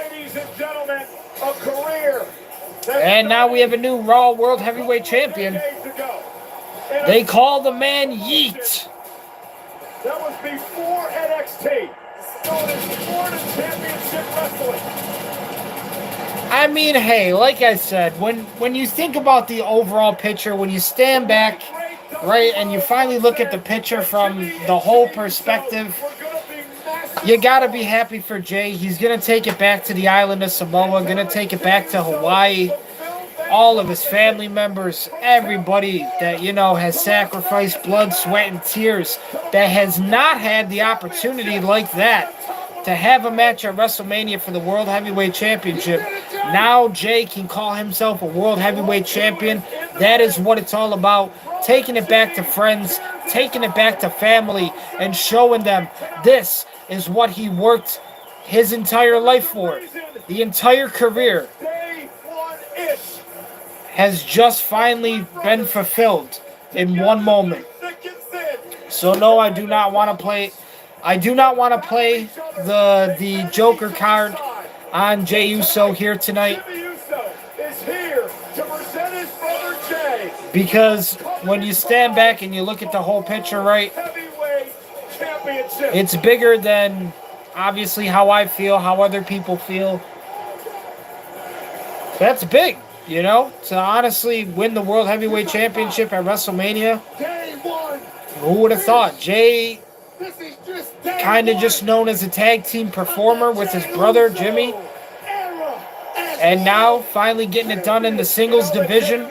And now we have a new Raw World Heavyweight Champion. They call the man Yeet. That was before NXT. So it is Florida Championship Wrestling. I mean, hey, like I said, when you think about the overall picture, when you stand back, right, and you finally look at the picture from the whole perspective, you gotta be happy for Jay. He's gonna take it back to the island of Samoa, gonna take it back to Hawaii. All of his family members, everybody that, has sacrificed blood, sweat, and tears, that has not had the opportunity like that to have a match at WrestleMania for the World Heavyweight Championship. Now Jay can call himself a World Heavyweight Champion. That is what it's all about. Taking it back to friends, taking it back to family, and showing them this is what he worked his entire life for. The entire career has just finally been fulfilled in one moment. So no, I do not want to play the Joker card on Jey Uso here tonight. Because when you stand back and you look at the whole picture, right, it's bigger than obviously how I feel, how other people feel. That's big, to honestly win the World Heavyweight Championship at WrestleMania. Who would have thought? Jay, kind of just known as a tag team performer with his brother, Jimmy. And now, finally getting it done in the singles division.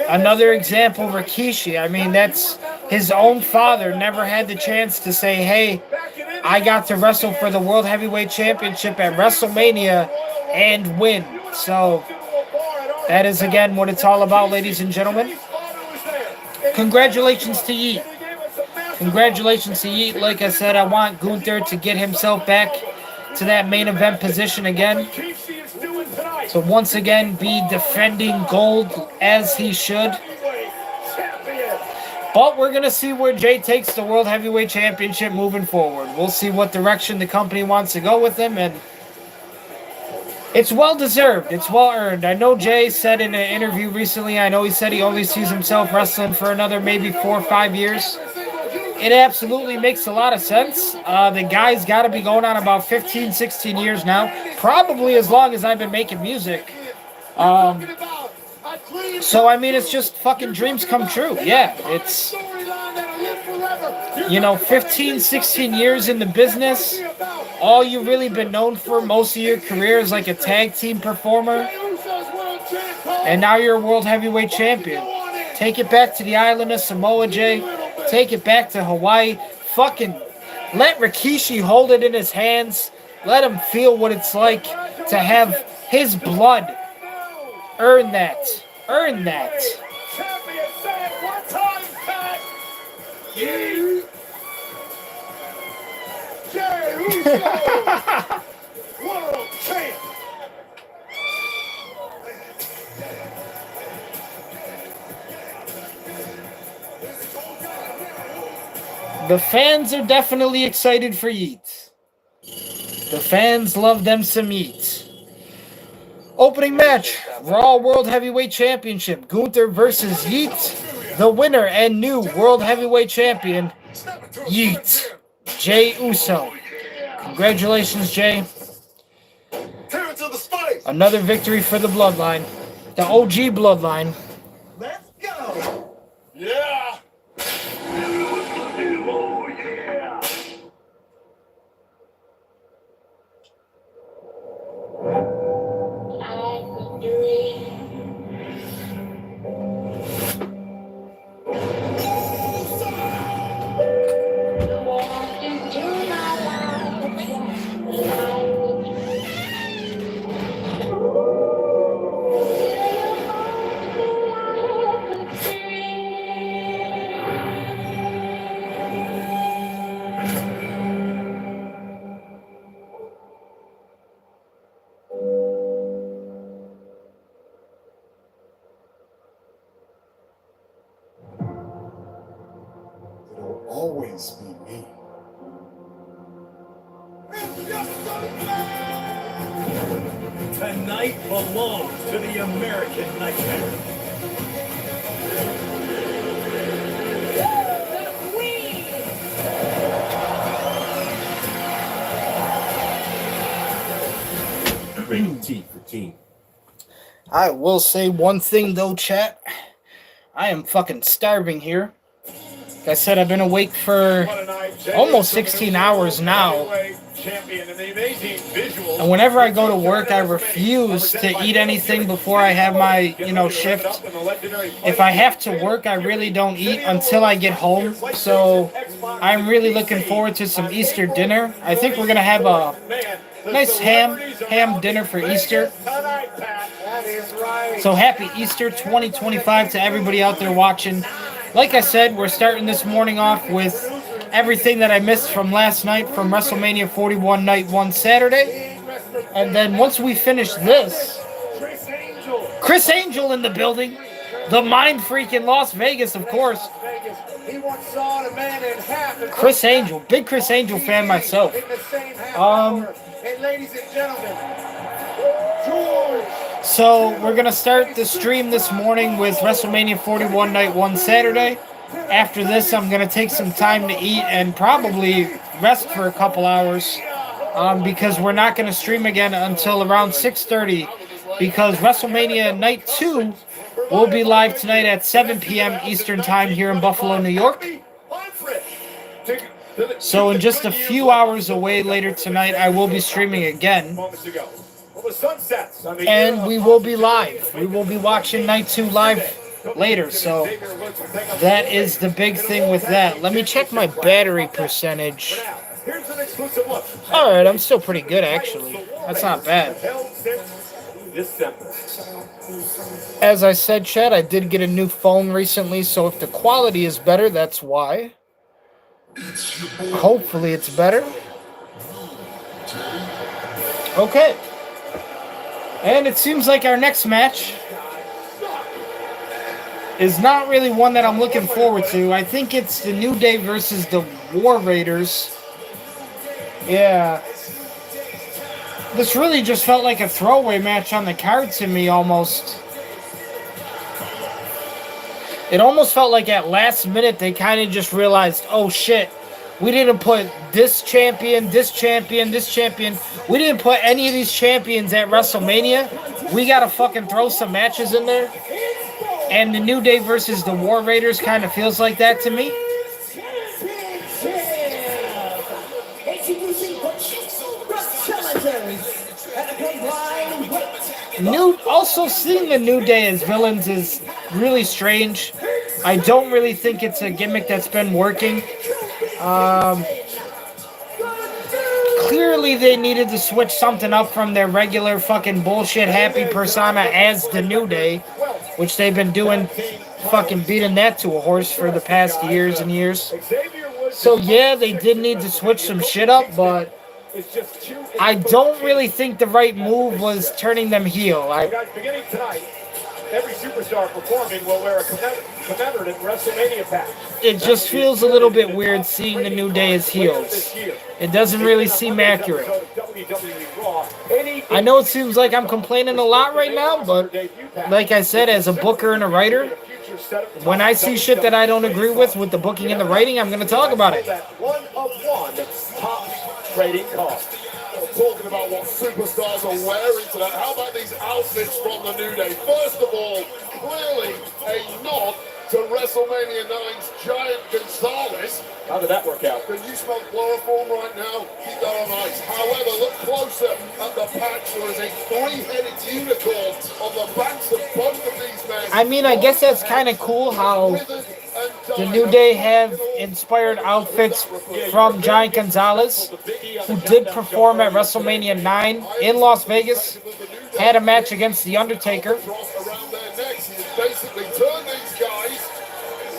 Another example, Rikishi. I mean, that's his own father never had the chance to say, hey, I got to wrestle for the World Heavyweight Championship at WrestleMania and win. So, that is, again, what it's all about, ladies and gentlemen. Congratulations to Yeet. Congratulations to Yeet. Like I said, I want Gunther to get himself back to that main event position again. So once again, be defending gold as he should. But we're going to see where Jay takes the World Heavyweight Championship moving forward. We'll see what direction the company wants to go with him, and it's well-deserved. It's well-earned. I know Jay said in an interview recently, he said he only sees himself wrestling for another maybe 4 or 5 years. It absolutely makes a lot of sense. The guy's got to be going on about 15, 16 years now. Probably as long as I've been making music. So, I mean, it's just fucking dreams come true. Yeah, it's, 15, 16 years in the business. All you've really been known for most of your career is like a tag team performer. And now you're a World Heavyweight Champion. Take it back to the island of Samoa, Jay. Take it back to Hawaii. Fucking let Rikishi hold it in his hands. Let him feel what it's like to have his blood. Earn that. Earn that. World champ. The fans are definitely excited for Yeet. The fans love them some meat. Opening match, Raw World Heavyweight Championship, Gunther versus Yeet. The winner and new World Heavyweight Champion, Yeet, Jey Uso. Congratulations, Jey. Another victory for the Bloodline. The OG Bloodline. Let's go. Yeah. Oh, yeah. It'll always be me. Tonight belongs to the American Nightmare. T for team. I will say one thing though, chat. I am fucking starving here. Like I said, I've been awake for almost 16 hours now. And whenever I go to work, I refuse to eat anything before I have my, shift. If I have to work, I really don't eat until I get home. So I'm really looking forward to some Easter dinner. I think we're going to have a nice ham dinner for Easter. So happy Easter 2025 to everybody out there watching. Like I said, we're starting this morning off with everything that I missed from last night from WrestleMania 41 Night 1 Saturday. And then once we finish this, Chris Angel in the building. The Mind Freak in Las Vegas, of course. Chris Angel. Big Chris Angel fan myself. So we're going to start the stream this morning with WrestleMania 41 Night 1 Saturday. After this, I'm going to take some time to eat and probably rest for a couple hours because we're not going to stream again until around 6:30 because WrestleMania Night 2 will be live tonight at 7 p.m. Eastern Time here in Buffalo, New York. So in just a few hours away later tonight, I will be streaming again. And we will be live. We will be watching Night 2 live later. So that is the big thing with that. Let me check my battery percentage. Alright, I'm still pretty good actually. That's not bad. As I said, Chad, I did get a new phone recently, so if the quality is better, that's why. Hopefully it's better. Okay. And it seems like our next match is not really one that I'm looking forward to. I think it's the New Day versus the War Raiders. Yeah. This really just felt like a throwaway match on the card to me almost. It almost felt like at last minute they kind of just realized, oh shit, we didn't put this champion, this champion, this champion. We didn't put any of these champions at WrestleMania. We got to fucking throw some matches in there. And the New Day versus the War Raiders kind of feels like that to me. Also seeing the New Day as villains is really strange. I don't really think it's a gimmick that's been working. Clearly they needed to switch something up from their regular fucking bullshit happy persona as the New Day, which they've been doing, fucking beating that to a horse for the past years and years. So yeah, they did need to switch some shit up, but I don't really think the right move was turning them heel. every superstar performing will wear a commemorative WrestleMania patch. It just feels a little bit weird seeing the New Day as heels. It doesn't really seem accurate. I know it seems like I'm complaining a lot right now, but like I said, as a booker and a writer, when I see shit that I don't agree with the booking and the writing, I'm going to talk about it. One of one top trading cost. Talking about what superstars are wearing today, how about these outfits from the New Day? First of all, clearly a nod to WrestleMania 9's Giant Gonzalez. How did that work out? Can you smell chloroform right now? Keep that on ice. However, look closer at the patch. There is a three-headed unicorn on the backs of both of these men. I mean, I guess that's kind of cool how the New Day have inspired outfits from Giant Gonzalez, who did perform at WrestleMania 9 in Las Vegas, had a match against The Undertaker. Around their necks, he's basically turned these guys.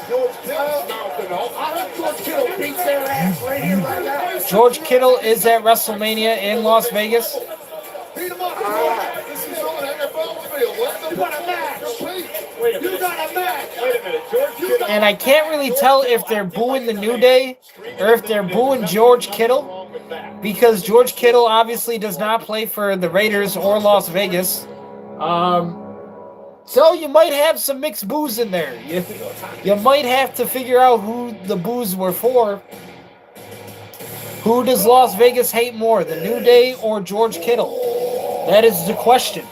George Kittle's mouthing off. I hope George Kittle beats their ass right here, right now. George Kittle is at WrestleMania in Las Vegas. Beat him up. This is not an NFL field. Let them You got a match. compete. Wait a You minute. got a match. Wait a minute. George Kittle. And I can't really tell if they're booing the New Day or if they're booing George Kittle, because George Kittle obviously does not play for the Raiders or Las Vegas. So you might have some mixed boos in there. You might have to figure out who the boos were for. Who does Las Vegas hate more, the New Day or George Kittle? That is the question.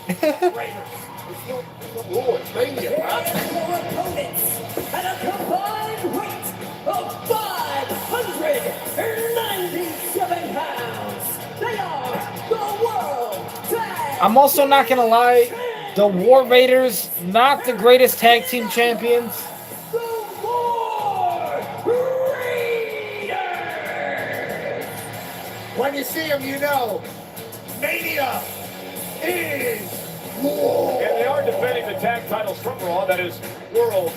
Oh, it's mania, man. Their opponents at a combined weight of 597 pounds. They are the World Tag. I'm also not going to lie. The War Raiders, not the greatest tag team champions. The War Raiders. When you see him, you know. Mania is war. And they are defending the tag titles from Raw. That is World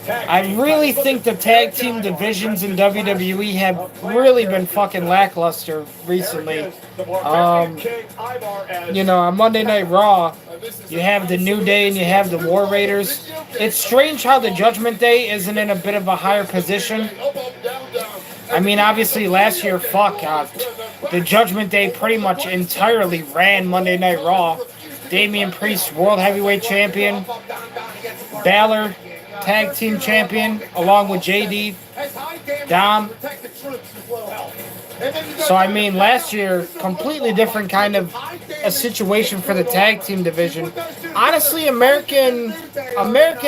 Tag I Team really titles. think the tag team divisions in WWE have really been fucking lackluster recently. You know, on Monday Night Raw, you have the New Day and you have the War Raiders. It's strange how the Judgment Day isn't in a bit of a higher position. I mean, obviously last year, the Judgment Day pretty much entirely ran Monday Night Raw. Damian Priest, World Heavyweight Champion. Balor, Tag Team Champion, along with JD, Dom. So, I mean, last year, completely different kind of a situation for the tag team division. Honestly, American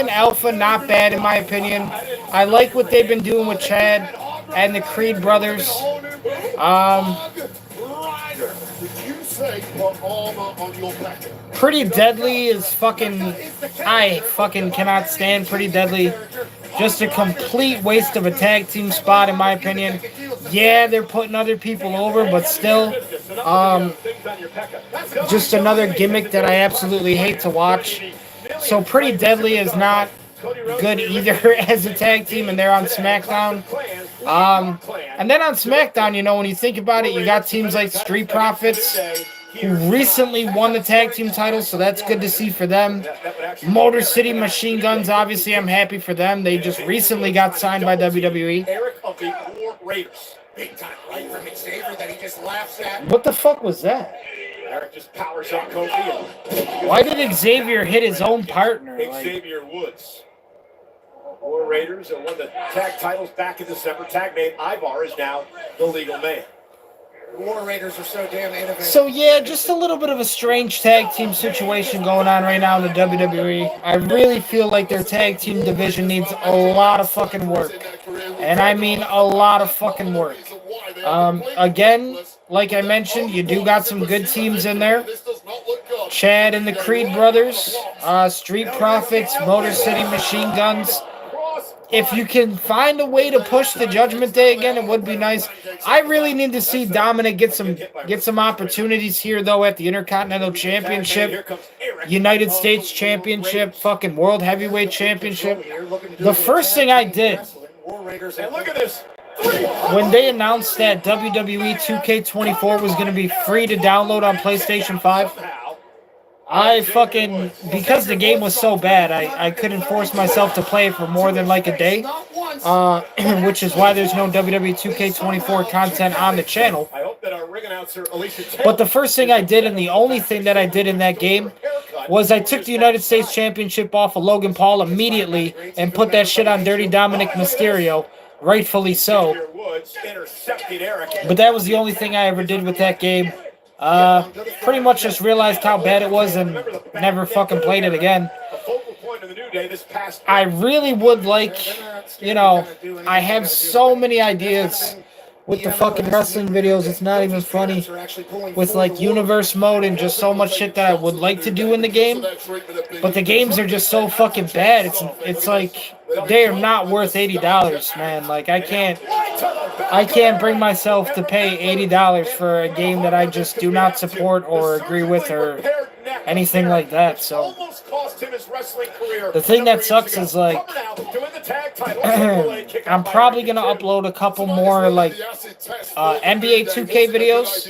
Alpha, not bad in my opinion. I like what they've been doing with Chad and the Creed brothers. Pretty Deadly is I fucking cannot stand Pretty Deadly. Just a complete waste of a tag team spot, in my opinion. Yeah, they're putting other people over, but still, just another gimmick that I absolutely hate to watch. So Pretty Deadly is not good either as a tag team, and they're on SmackDown. And then on SmackDown, you know, when you think about it, you got teams like Street Profits, who recently won the tag team titles, so that's good to see for them. Motor City Machine Guns, obviously, I'm happy for them. They just recently got signed by WWE. Eric of the War Raiders. Big time right from Xavier that he just laughs at. What the fuck was that? Eric just powers up Kofi. Why did Xavier hit his own partner? Xavier Woods. War Raiders have won the tag titles back in December. Tag mate Ivar is now the legal man. War Raiders are so damn innovative. So yeah, just a little bit of a strange tag team situation going on right now in the WWE. I really feel like their tag team division needs a lot of fucking work. And I mean a lot of fucking work. Again, like I mentioned, you do got some good teams in there. Chad and the Creed brothers, Street Profits, Motor City Machine Guns. If you can find a way to push the Judgment Day again, it would be nice. I really need to see Dominic get some opportunities here, though, at the Intercontinental Championship, United States Championship, fucking World Heavyweight Championship. The first thing I did when they announced that WWE 2K24 was going to be free to download on PlayStation 5, I fucking, because the game was so bad, I couldn't force myself to play it for more than like a day, which is why there's no WWE 2K24 content on the channel. But the first thing I did, and the only thing that I did in that game, was I took the United States Championship off of Logan Paul immediately and put that shit on Dirty Dominic Mysterio, rightfully so. But that was the only thing I ever did with that game. Pretty much just realized how bad it was and never fucking played it again. I really would like, I have so many ideas with the fucking wrestling videos. It's not even funny. With like universe mode and just so much shit that I would like to do in the game. But the games are just so fucking bad. It's like they are not worth $80, man. Like I can't bring myself to pay $80 for a game that I just do not support or agree with or anything like that. So the thing that sucks is like I'm probably gonna upload a couple more like NBA 2K videos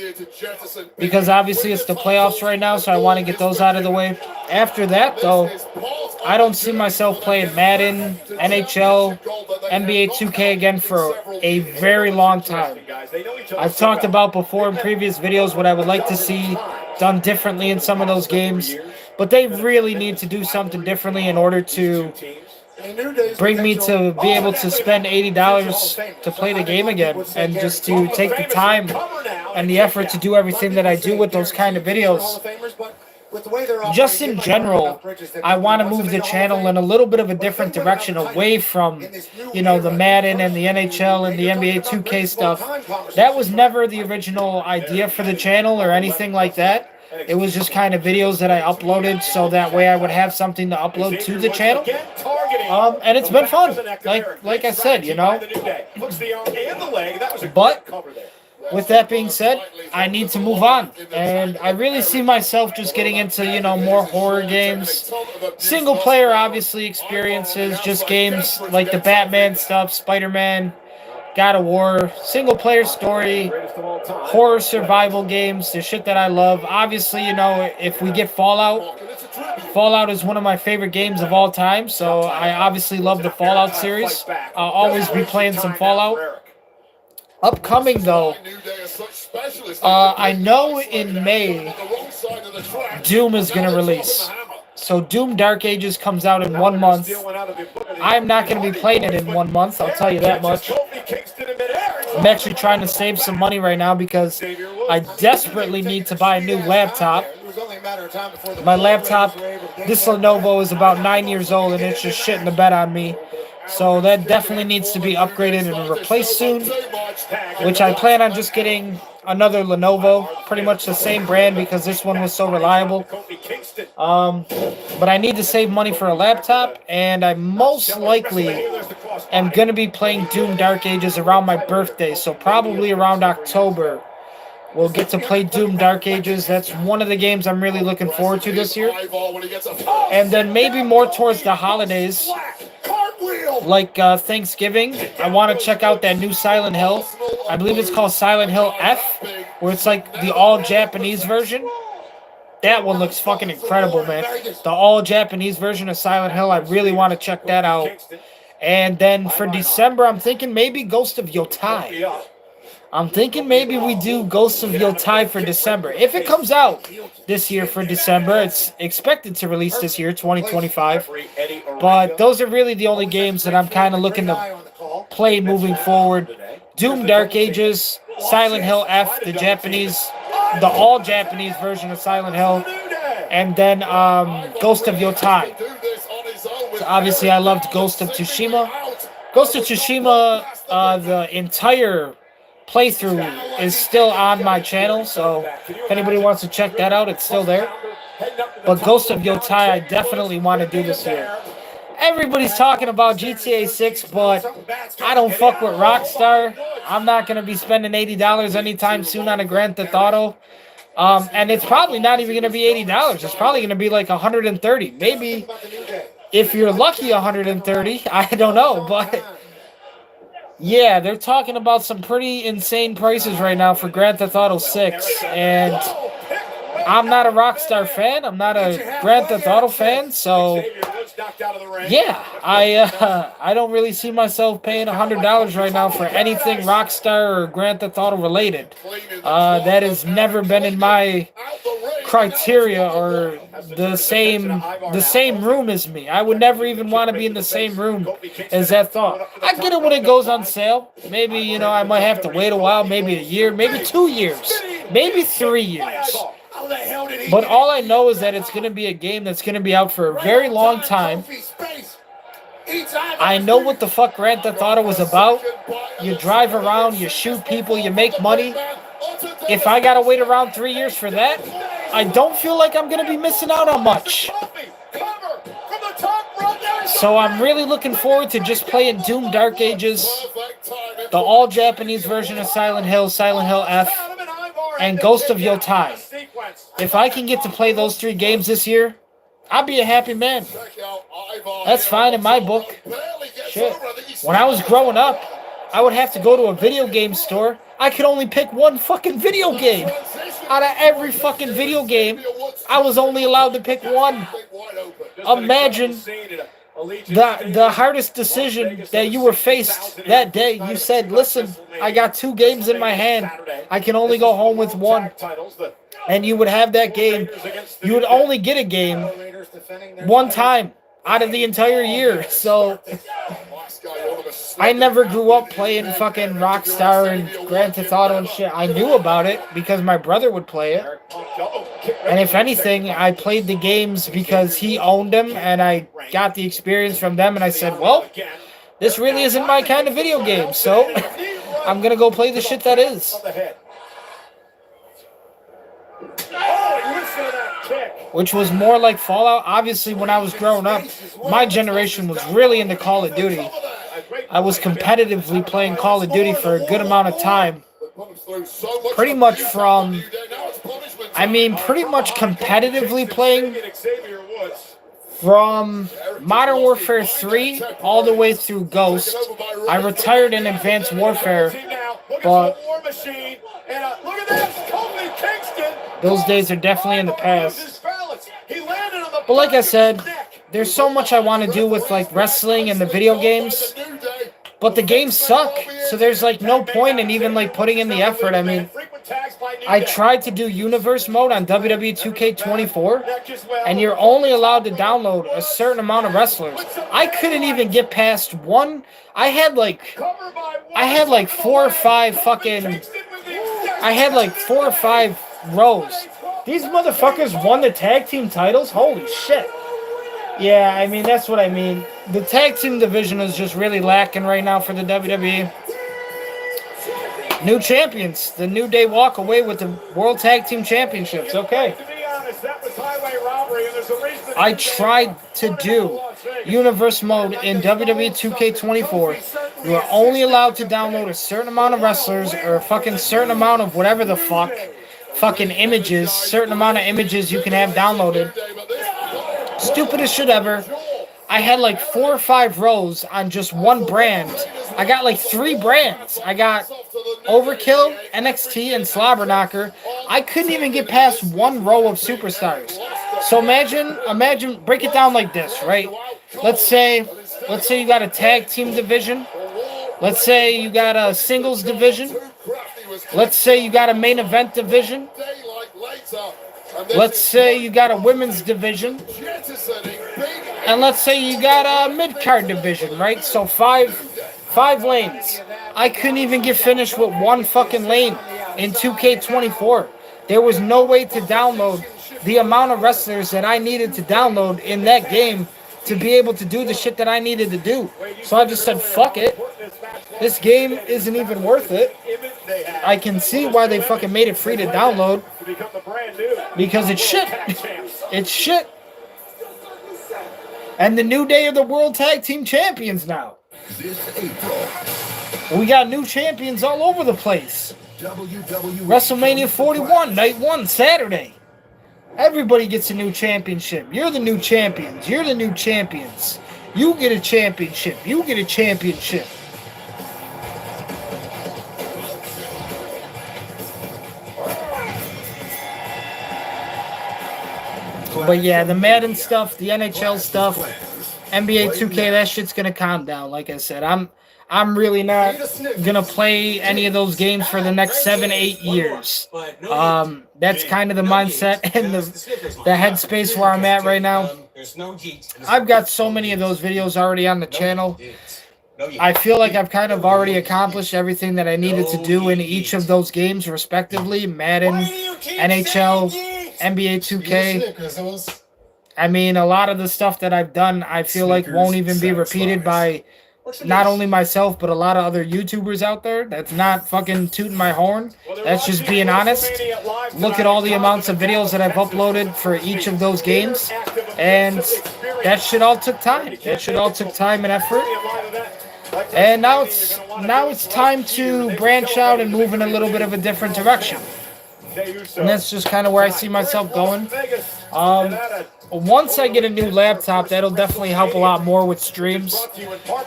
because obviously it's the playoffs right now, so I want to get those out of the way. After that, though, I don't see myself playing Madden, NHL, NBA 2K again for a very long time. I've talked about before in previous videos what I would like to see done differently in some of those games, but they really need to do something differently in order to bring me to be able to spend $80 to play the game again and just to take the time and the effort to do everything that I do with those kind of videos. Just in general, I want to move the channel in a little bit of a different direction away from, the Madden and the NHL and the NBA 2K stuff. That was never the original idea for the channel or anything like that. It was just kind of videos that I uploaded so that way I would have something to upload to the channel. And it's been fun. Like I said, But with that being said, I need to move on. And I really see myself just getting into, more horror games. Single player, obviously, experiences, just games like the Batman stuff, Spider-Man, God of War, single player story, horror survival games, the shit that I love. Obviously, if we get Fallout is one of my favorite games of all time, so I obviously love the Fallout series. I'll always be playing some Fallout. Upcoming, though, I know in May, Doom is going to release. So Doom Dark Ages comes out in 1 month. I'm not going to be playing it in 1 month, I'll tell you that much. I'm actually trying to save some money right now because I desperately need to buy a new laptop. My laptop, this Lenovo, is about 9 years old and it's just shitting the bed on me. So that definitely needs to be upgraded and replaced soon, which I plan on just getting another Lenovo, pretty much the same brand because this one was so reliable. But I need to save money for a laptop, and I most likely am going to be playing Doom Dark Ages around my birthday, so probably around October. We'll get to play Doom Dark Ages. That's one of the games I'm really looking forward to this year. And then maybe more towards the holidays, like Thanksgiving, I want to check out that new Silent Hill. I believe it's called Silent Hill F, where it's like the all-Japanese version. That one looks fucking incredible, man. The all-Japanese version of Silent Hill, I really want to check that out. And then for December, I'm thinking maybe Ghost of Yotai. I'm thinking maybe we do Ghost of Yotai for December. If it comes out this year for December, it's expected to release this year, 2025. But those are really the only games that I'm kind of looking to play moving forward. Doom Dark Ages, Silent Hill F, the all-Japanese version of Silent Hill, and then Ghost of Yotai. So obviously, I loved Ghost of Tsushima. Ghost of Tsushima, the entire playthrough is still on my channel, so if anybody wants to check that out, it's still there. But Ghost of Yotai, I definitely want to do this year. Everybody's talking about GTA 6, but I don't fuck with Rockstar. I'm not going to be spending $80 anytime soon on a Grand Theft Auto. And it's probably not even going to be $80. It's probably going to be like $130. Maybe, if you're lucky, $130. I don't know, but yeah, they're talking about some pretty insane prices right now for Grand Theft Auto 6. And I'm not a Rockstar fan. I'm not a Grand Theft Auto fan. So, yeah, I don't really see myself paying $100 right now for anything Rockstar or Grand Theft Auto related. That has never been in my criteria or the same room as me. I would never even want to be in the same room as that thought. I get it when it goes on sale. Maybe, you know, I might have to wait a while, maybe a year, maybe 2 years, maybe 3 years. But all I know is that it's going to be a game that's going to be out for a very long time. I know what the fuck Grand Theft Auto was about. You drive around, you shoot people, you make money. If I gotta wait around 3 years for that, I don't feel like I'm gonna be missing out on much. So I'm really looking forward to just playing Doom Dark Ages, the all-Japanese version of Silent Hill, Silent Hill F, and Ghost of Yotai. If I can get to play those 3 games this year, I'll be a happy man. That's fine in my book. Shit. When I was growing up, I would have to go to a video game store. I could only pick one fucking video game. Out of every fucking video game, I was only allowed to pick one. Imagine the hardest decision that you were faced that day. You said, listen, I got 2 games in my hand. I can only go home with one. And you would have that game. You would only get a game one time out of the entire year. So I never grew up playing fucking Rockstar and Grand Theft Auto and shit. I knew about it because my brother would play it. And if anything, I played the games because he owned them and I got the experience from them. And I said, well, this really isn't my kind of video game. So I'm going to go play the shit that is. Which was more like Fallout. Obviously, when I was growing up, my generation was really into Call of Duty. I was competitively playing Call of Duty for a good amount of time. Pretty much competitively playing from Modern Warfare 3 all the way through Ghost. I retired in Advanced Warfare, but those days are definitely in the past. But like I said, there's so much I want to do with like wrestling and the video games, but the games suck. So there's like no point in even like putting in the effort. I mean, I tried to do Universe mode on WWE 2K24, and you're only allowed to download a certain amount of wrestlers. I couldn't even get past one. I had like 4 or 5 rows. These motherfuckers won the tag team titles? Holy shit. Yeah, I mean, that's what I mean. The tag team division is just really lacking right now for the WWE. New champions. The New Day walk away with the World Tag Team Championships. Okay. I tried to do Universe mode in WWE 2K24. You are only allowed to download a certain amount of wrestlers or a fucking certain amount of whatever the fucking images, certain amount of images you can have downloaded. Stupidest shit ever. I had like 4 or 5 rows on just one brand. I got like 3 brands. I got Overkill, NXT, and Slobber Knocker. I couldn't even get past 1 row of superstars. So imagine, break it down like this, right? Let's say you got a tag team division. Let's say you got a singles division. Let's say you got a main event division. Let's say you got a women's division. And let's say you got a mid-card division, right? So 5 lanes. I couldn't even get finished with 1 fucking lane in 2K24. There was no way to download the amount of wrestlers that I needed to download in that game to be able to do the shit that I needed to do. So I just said, fuck it. This game isn't even worth it. I can see why they fucking made it free to download. Because it's shit. It's shit. And the New Day are the World Tag Team Champions now. This April, We got new champions all over the place. WrestleMania 41, Night 1, Saturday. Everybody gets a new championship. You're the new champions. You're the new champions. You get a championship. You get a championship. But yeah, the Madden stuff, the NHL stuff, NBA 2K, that shit's gonna calm down. Like I said, I'm really not gonna play any of those games for the next 7-8 years. That's kind of the mindset and the headspace where I'm at right now. I've got so many of those videos already on the channel. I feel like I've kind of already accomplished everything that I needed to do in each of those games, respectively. Madden, NHL, NBA 2K. I mean, a lot of the stuff that I've done, I feel like won't even be repeated by not only myself, but a lot of other YouTubers out there. That's not fucking tooting my horn. That's just being honest. Look at all the amounts of videos that I've uploaded for each of those games. And that shit all took time. That shit all took time and effort. And now it's time to branch out and move in a little bit of a different direction. And that's just kind of where I see myself going. Once I get a new laptop, that'll definitely help a lot more with streams.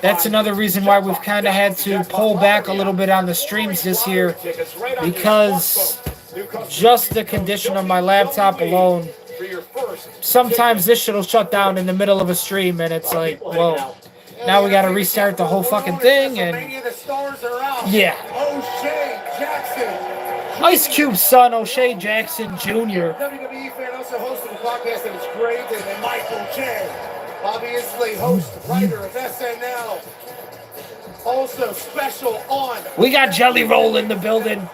That's another reason why we've kind of had to pull back a little bit on the streams this year, because just the condition of my laptop alone, sometimes this shit will shut down in the middle of a stream, and it's like, whoa. Now we got to restart the whole fucking thing, and yeah. Ice Cube's son, O'Shea Jackson Jr. WWE fan also hosting a podcast that is great, and Michael J. Obviously, host, writer of SNL. Also special on. We got Jelly Roll in the building.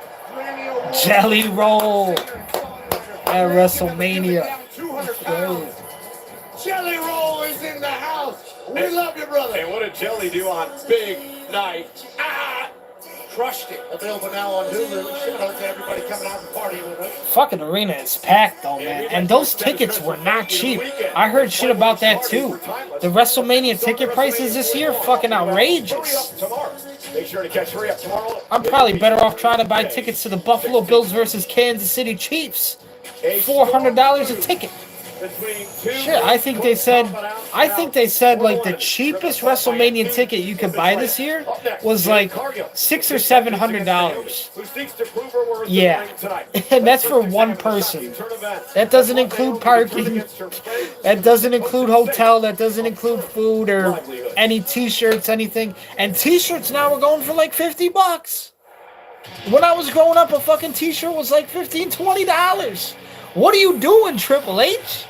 Jelly Roll at WrestleMania. Jelly Roll is in the house. We love you, brother. And what did Jelly do on Big Night? Crushed it. Available now on Hulu. Shout out to everybody coming out and partying with us. Fucking arena is packed though, man. And those tickets were not cheap. I heard shit about that too. The WrestleMania ticket prices this year, fucking outrageous. I'm probably better off trying to buy tickets to the Buffalo Bills versus Kansas City Chiefs. $400 a ticket. Shit, I think they said like the cheapest WrestleMania ticket you could buy this year was like $600 or $700. Yeah, and that's for one person. That doesn't include parking. That doesn't include hotel. That doesn't include food or any T-shirts, anything. And T-shirts now are going for like $50. When I was growing up, a fucking T-shirt was like $15, $20. What are you doing, Triple H?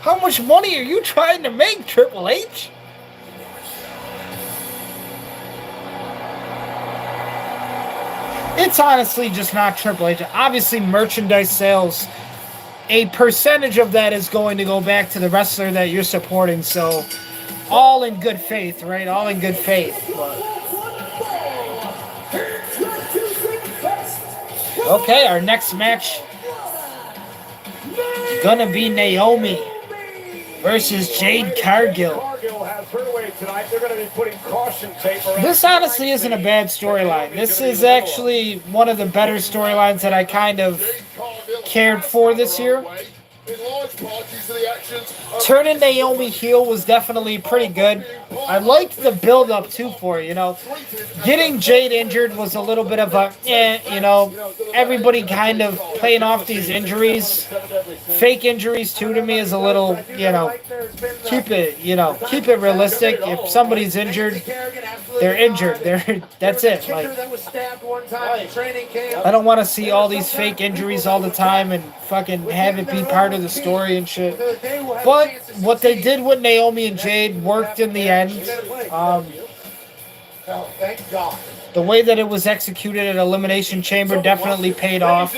How much money are you trying to make, Triple H? It's honestly just not Triple H. Obviously, merchandise sales, a percentage of that is going to go back to the wrestler that you're supporting. So, all in good faith, right? All in good faith. Okay, our next match gonna be Naomi versus Jade Cargill. This honestly isn't a bad storyline. This is actually one of the better storylines that I kind of cared for this year. Turning Naomi heel was definitely pretty good. I liked the build-up too for it, you know. Getting Jade injured was a little bit of a, you know, everybody kind of playing off these injuries. Fake injuries too to me is a little, you know, keep it realistic. If somebody's injured, they're injured. That's it. Like, I don't want to see all these fake injuries all the time and fucking have it be part of the story and shit. But what they did with Naomi and Jade worked in the end. Thank God. The way that it was executed at Elimination Chamber definitely paid off.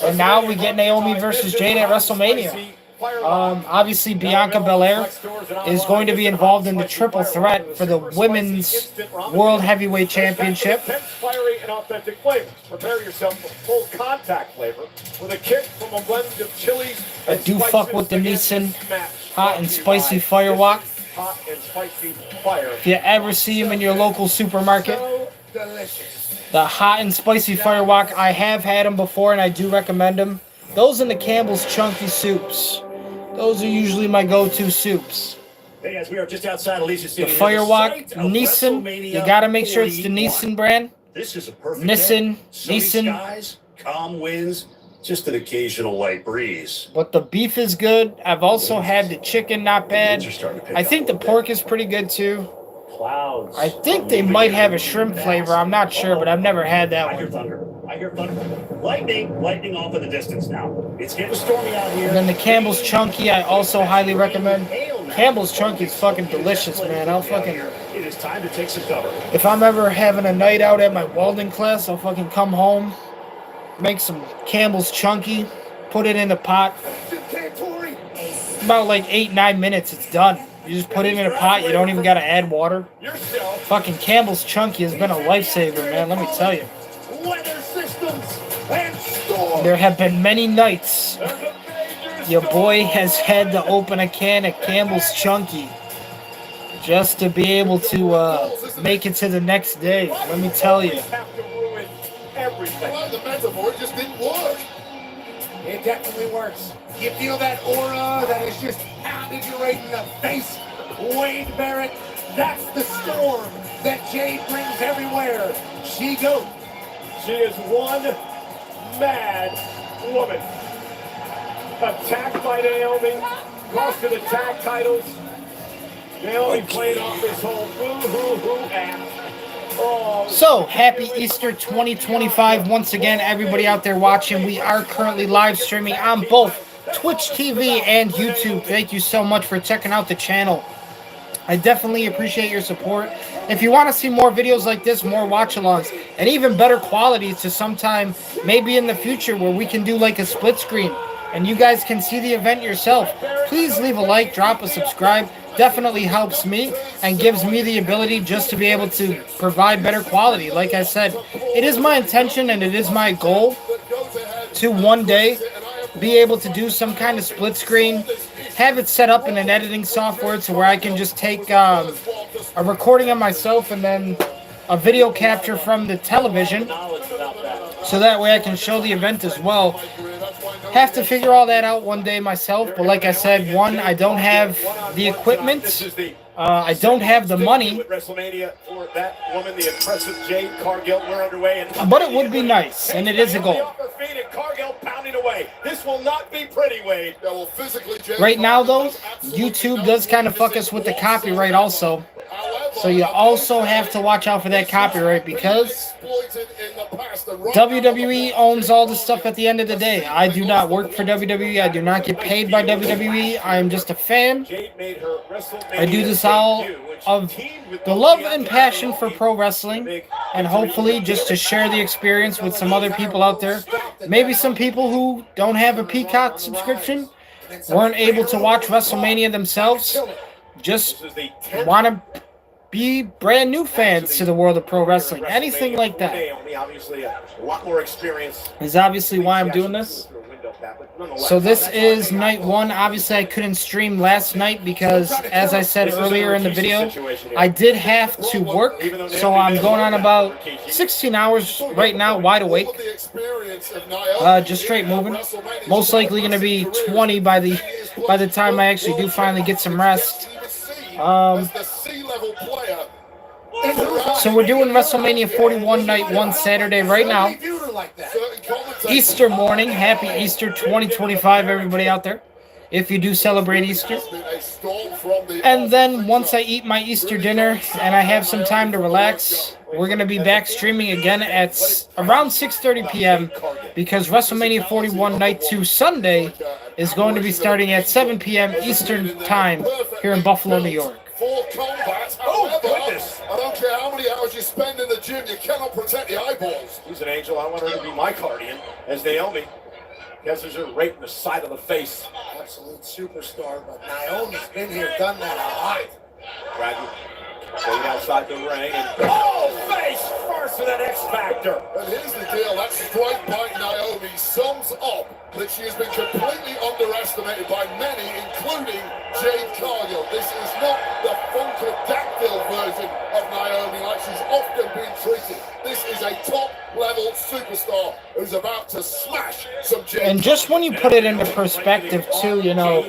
And now we get Naomi versus Jade at WrestleMania. Obviously, Bianca Belair is going to be involved in the triple threat for the Women's World Heavyweight Championship. Fiery and authentic flavors. Prepare yourself for full contact flavor with a kick from a blend of chilies. I do fuck with the Nissan Hot and Spicy Firewalk. Hot and spicy fire. If you ever see them in your local supermarket, the Hot and Spicy Firewalk, I have had them before and I do recommend them. Those and the Campbell's Chunky Soups. Those are usually my go-to soups. Hey guys, we are just outside Alicia The Stadium. Firewalk, Nissan. You gotta make sure it's the Nissan brand. This is a perfect Nissan, day. Sunny Nissan. skies, calm winds, Just an occasional light breeze. But the beef is good. I've also had the chicken, not bad. I think the pork is pretty good too. Clouds. I think they might have a shrimp flavor. I'm not sure, but I've never had that I hear one. thunder. I hear thunder. Lightning off in the distance now. It's getting stormy out here. And then the Campbell's Chunky, I also highly recommend. Campbell's Chunky is fucking delicious, man. It is time to take some cover. If I'm ever having a night out at my welding class, I'll fucking come home, make some Campbell's Chunky, put it in a pot. About like 8-9 minutes, it's done. You just put it in a pot. You don't even gotta add water. Fucking Campbell's Chunky has been a lifesaver, man. Let me tell you. Weather systems and storms. There have been many nights your boy has had to open a can of Campbell's Chunky just to be able to make it to the next day. Let me tell you. Well, the metaphor just didn't work. It definitely works. You feel that aura that is just pounding you right in the face. Wade Barrett, that's the storm that Jade brings everywhere she goes. She is one mad woman. Attacked by Naomi, cost her the tag titles. Naomi played off this whole boo-hoo-hoo act. Oh, So, happy Easter 2025 once again, everybody out there watching. We are currently live streaming on both Twitch TV and YouTube. Thank you so much for checking out the channel. I definitely appreciate your support. If you want to see more videos like this, more watch-alongs, and even better quality to sometime, maybe in the future, where we can do like a split screen, and you guys can see the event yourself, please leave a like, drop a subscribe. Definitely helps me and gives me the ability just to be able to provide better quality. Like I said, it is my intention and it is my goal to one day be able to do some kind of split screen, have it set up in an editing software to where I can just take a recording of myself and then a video capture from the television, so that way I can show the event as well. Have to figure all that out one day myself, but like I said, one, I don't have the equipment, I don't have the money, WrestleMania for that woman, the impressive Jade Cargill. We're underway, and but it would be nice, and it is a goal. Cargill pounding away. This will not be pretty, Wade. Right now, though, YouTube does kind of fuck us with the copyright also. So you also have to watch out for that copyright, because WWE owns all the stuff at the end of the day. I do not work for WWE. I do not get paid by WWE. I am just a fan. I do this all of the love and passion for pro wrestling, and hopefully just to share the experience with some other people out there. Maybe some people who don't have a Peacock subscription, weren't able to watch WrestleMania themselves, just want to be brand new fans to the world of pro wrestling. Anything like that is obviously why I'm doing this. So this is night one. Obviously, I couldn't stream last night because, as I said earlier in the video, I did have to work. So I'm going on about 16 hours right now, wide awake. Just straight moving. Most likely going to be 20 by the time I actually do finally get some rest. So we're doing WrestleMania 41 Night 1 Saturday right now. Easter morning. Happy Easter 2025, everybody out there, if you do celebrate Easter. And then once I eat my Easter dinner and I have some time to relax, we're going to be back streaming again at around 6:30 p.m. because WrestleMania 41 Night 2 Sunday is going to be starting at 7 p.m. Eastern Time here in Buffalo, New York. For combat, goodness! I don't care how many hours you spend in the gym, you cannot protect the eyeballs. She's an angel. I want her to be my guardian, as Naomi catches her right in the side of the face. Absolute superstar, but Naomi's been here, done that a lot. Dragon staying outside the ring, and face first to that X Factor. And here's the deal, that strike by Naomi sums up that she has been completely underestimated by many, including Jade Cargill. This is not the Funkadactyl version of Naomi like she's often been treated. This is a top-level superstar who's about to smash some Jade. And just when you put it into perspective, too, you know,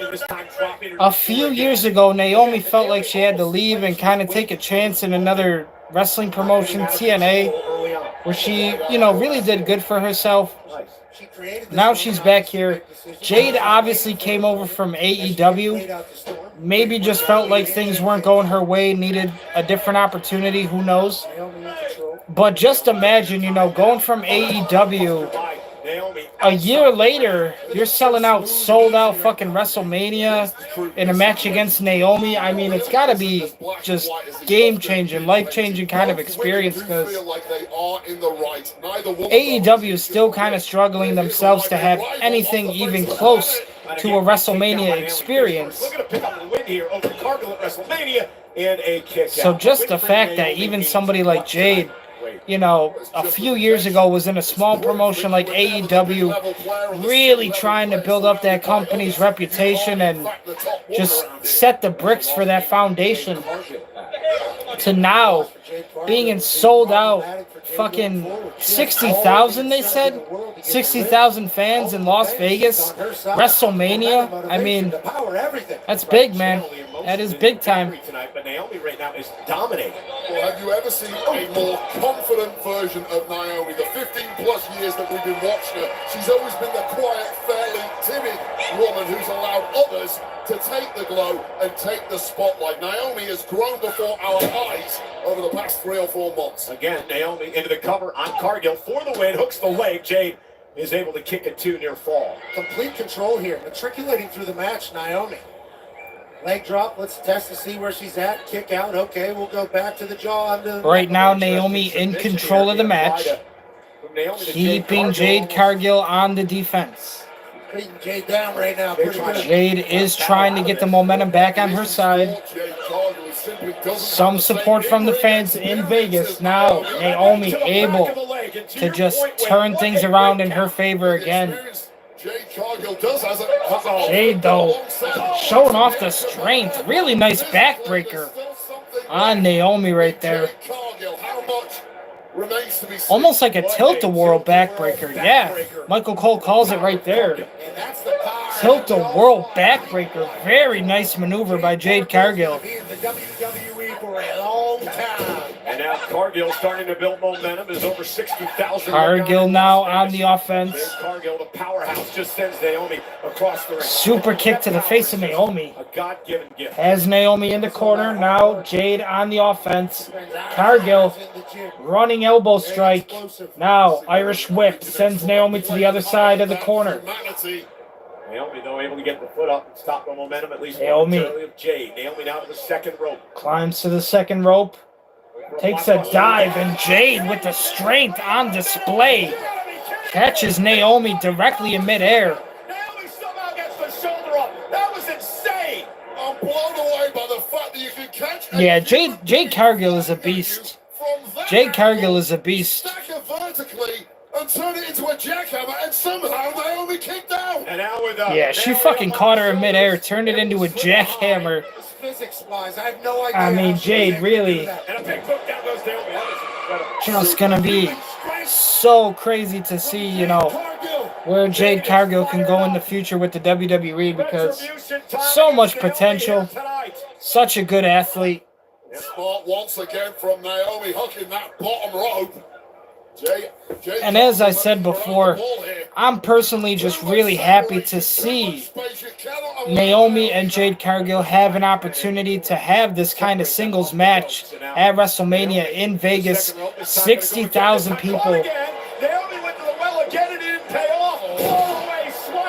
a few years ago, Naomi felt like she had to leave and kind of take a chance in another wrestling promotion, TNA, where she, you know, really did good for herself. Now she's back here. Jade obviously came over from AEW. Maybe just felt like things weren't going her way, needed a different opportunity, who knows. But just imagine, you know, going from AEW, a year later, you're selling out, sold out fucking WrestleMania in a match against Naomi. I mean, it's got to be just game-changing, life-changing kind of experience, because AEW is still kind of struggling themselves to have anything even close to a WrestleMania experience. So just the fact that even somebody like Jade, you know, a few years ago was in a small promotion like AEW, really trying to build up that company's reputation and just set the bricks for that foundation, to now being in sold out fucking 60,000, they said? 60,000 fans in Las Vegas, WrestleMania. I mean, that's big, man. That is big time. But Naomi right now is dominating. Well, have you ever seen a more confident version of Naomi? The 15-plus years that we've been watching her, she's always been the quiet, fairly timid woman who's allowed others to take the glow and take the spotlight. Naomi has grown before our eyes over the past 3 or 4 months. Again, Naomi into the cover on Cargill for the win, hooks the leg. Jade is able to kick it to near fall. Complete control here, matriculating through the match, Naomi. Leg drop, let's test to see where she's at. Kick out, okay, we'll go back to the jaw. Right now, Naomi in control of the match, keeping Jade Cargill on the defense. Beating Jade down right now. Jade is trying to get the momentum back on her side. Some support from the fans in Vegas. Now, Naomi able to just turn things around in her favor again. Jade, though, showing off the strength. Really nice backbreaker on Naomi right there. Almost like a tilt-a-whirl backbreaker. Yeah, Michael Cole calls it right there. Tilt-a-whirl backbreaker. Very nice maneuver by Jade Cargill. And now Cargill starting to build momentum. Is over 60,000. Cargill now on the offense. Cargill, the powerhouse, just sends Naomi across the ring. Super kick to the face of Naomi. A God-given gift. Has Naomi in the corner. Now Jade on the offense. Cargill running elbow strike. Now Irish whip sends Naomi to the other side of the corner. Naomi, though, able to get the foot up and stop the momentum, at least Naomi. of Jade. Naomi now to the second rope. Climbs to the second rope. Takes a dive, and Jade with the strength on display. Catches Naomi directly in midair. Naomi somehow gets the shoulder up. That was insane. I'm blown away by the fact that you can catch. Yeah, Jade Cargill is a beast. Jade Cargill is a beast. Stack her vertically and turn it into a jackhammer, and somehow Naomi kicked out. And now with Yeah, she fucking caught her in midair, turned it into a jackhammer. Physics-wise, I have no idea. I mean, Jade really and a big hook down goes Naomi. That was incredible. just gonna be so crazy to see, you know, where Jade Cargill can go in the future with the WWE, because so much potential, such a good athlete. Smart once again from Naomi, hooking that bottom rope. And as I said before, I'm personally just really happy to see Naomi and Jade Cargill have an opportunity to have this kind of singles match at WrestleMania in Vegas. 60,000 people.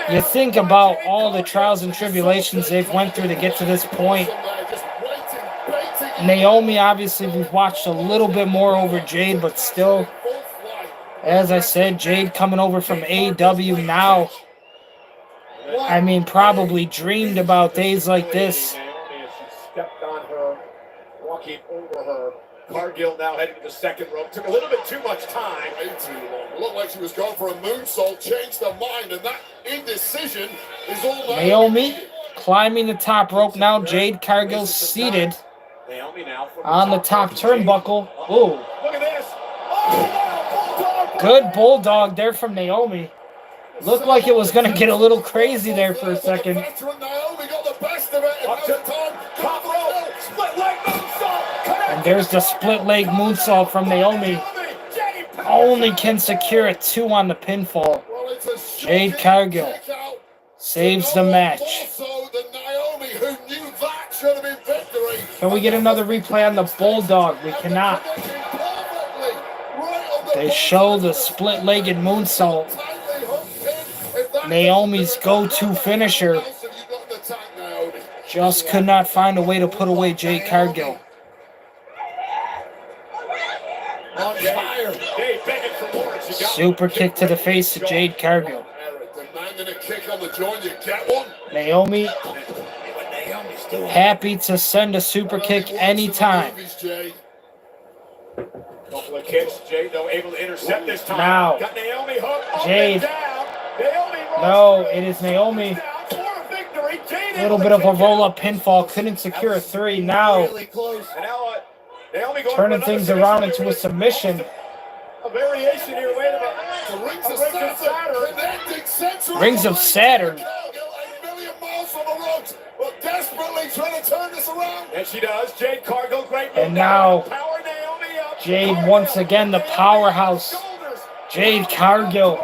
You think about all the trials and tribulations they've went through to get to this point. Naomi, obviously, we've watched a little bit more over Jade, but still, as I said, Jade coming over from AEW now. I mean, probably dreamed about days like this. Naomi, as she stepped on her, walking over her. Cargill now heading to the second rope. Took a little bit too much time. Way too long. Looked like she was going for a moonsault, changed her mind, and that indecision is all Naomi climbing the top rope now. Jade Cargill seated on the top turnbuckle. Ooh. Look at this. Oh, good bulldog there from Naomi. Looked like it was going to get a little crazy there for a second. Naomi got the best of it. Up to time. Top rope. Split leg moonsault. And there's the split leg moonsault from Naomi. Only can secure a 2 on the pinfall. Well, it's a Jade Cargill saves the match. Also, the Naomi who knew that should have been victory. Can we get another replay on the Bulldog? We cannot. They show the split-legged moonsault. Naomi's go-to finisher. Just could not find a way to put away Jade Cargill. Super kick to the face of Jade Cargill. Naomi happy to send a super kick anytime. Couple of kicks, Jade though able to intercept this time. Now, got Naomi hooked. Jade. Naomi No, it is Naomi. A little bit of a roll-up pinfall. Couldn't secure a 3. Now, turning things around into a submission. A variation here. Wait a minute. Rings of Saturn. Desperately trying to turn this around. And she does. Jade Cargill, great. And now, Jade once again, the powerhouse. Jade Cargill.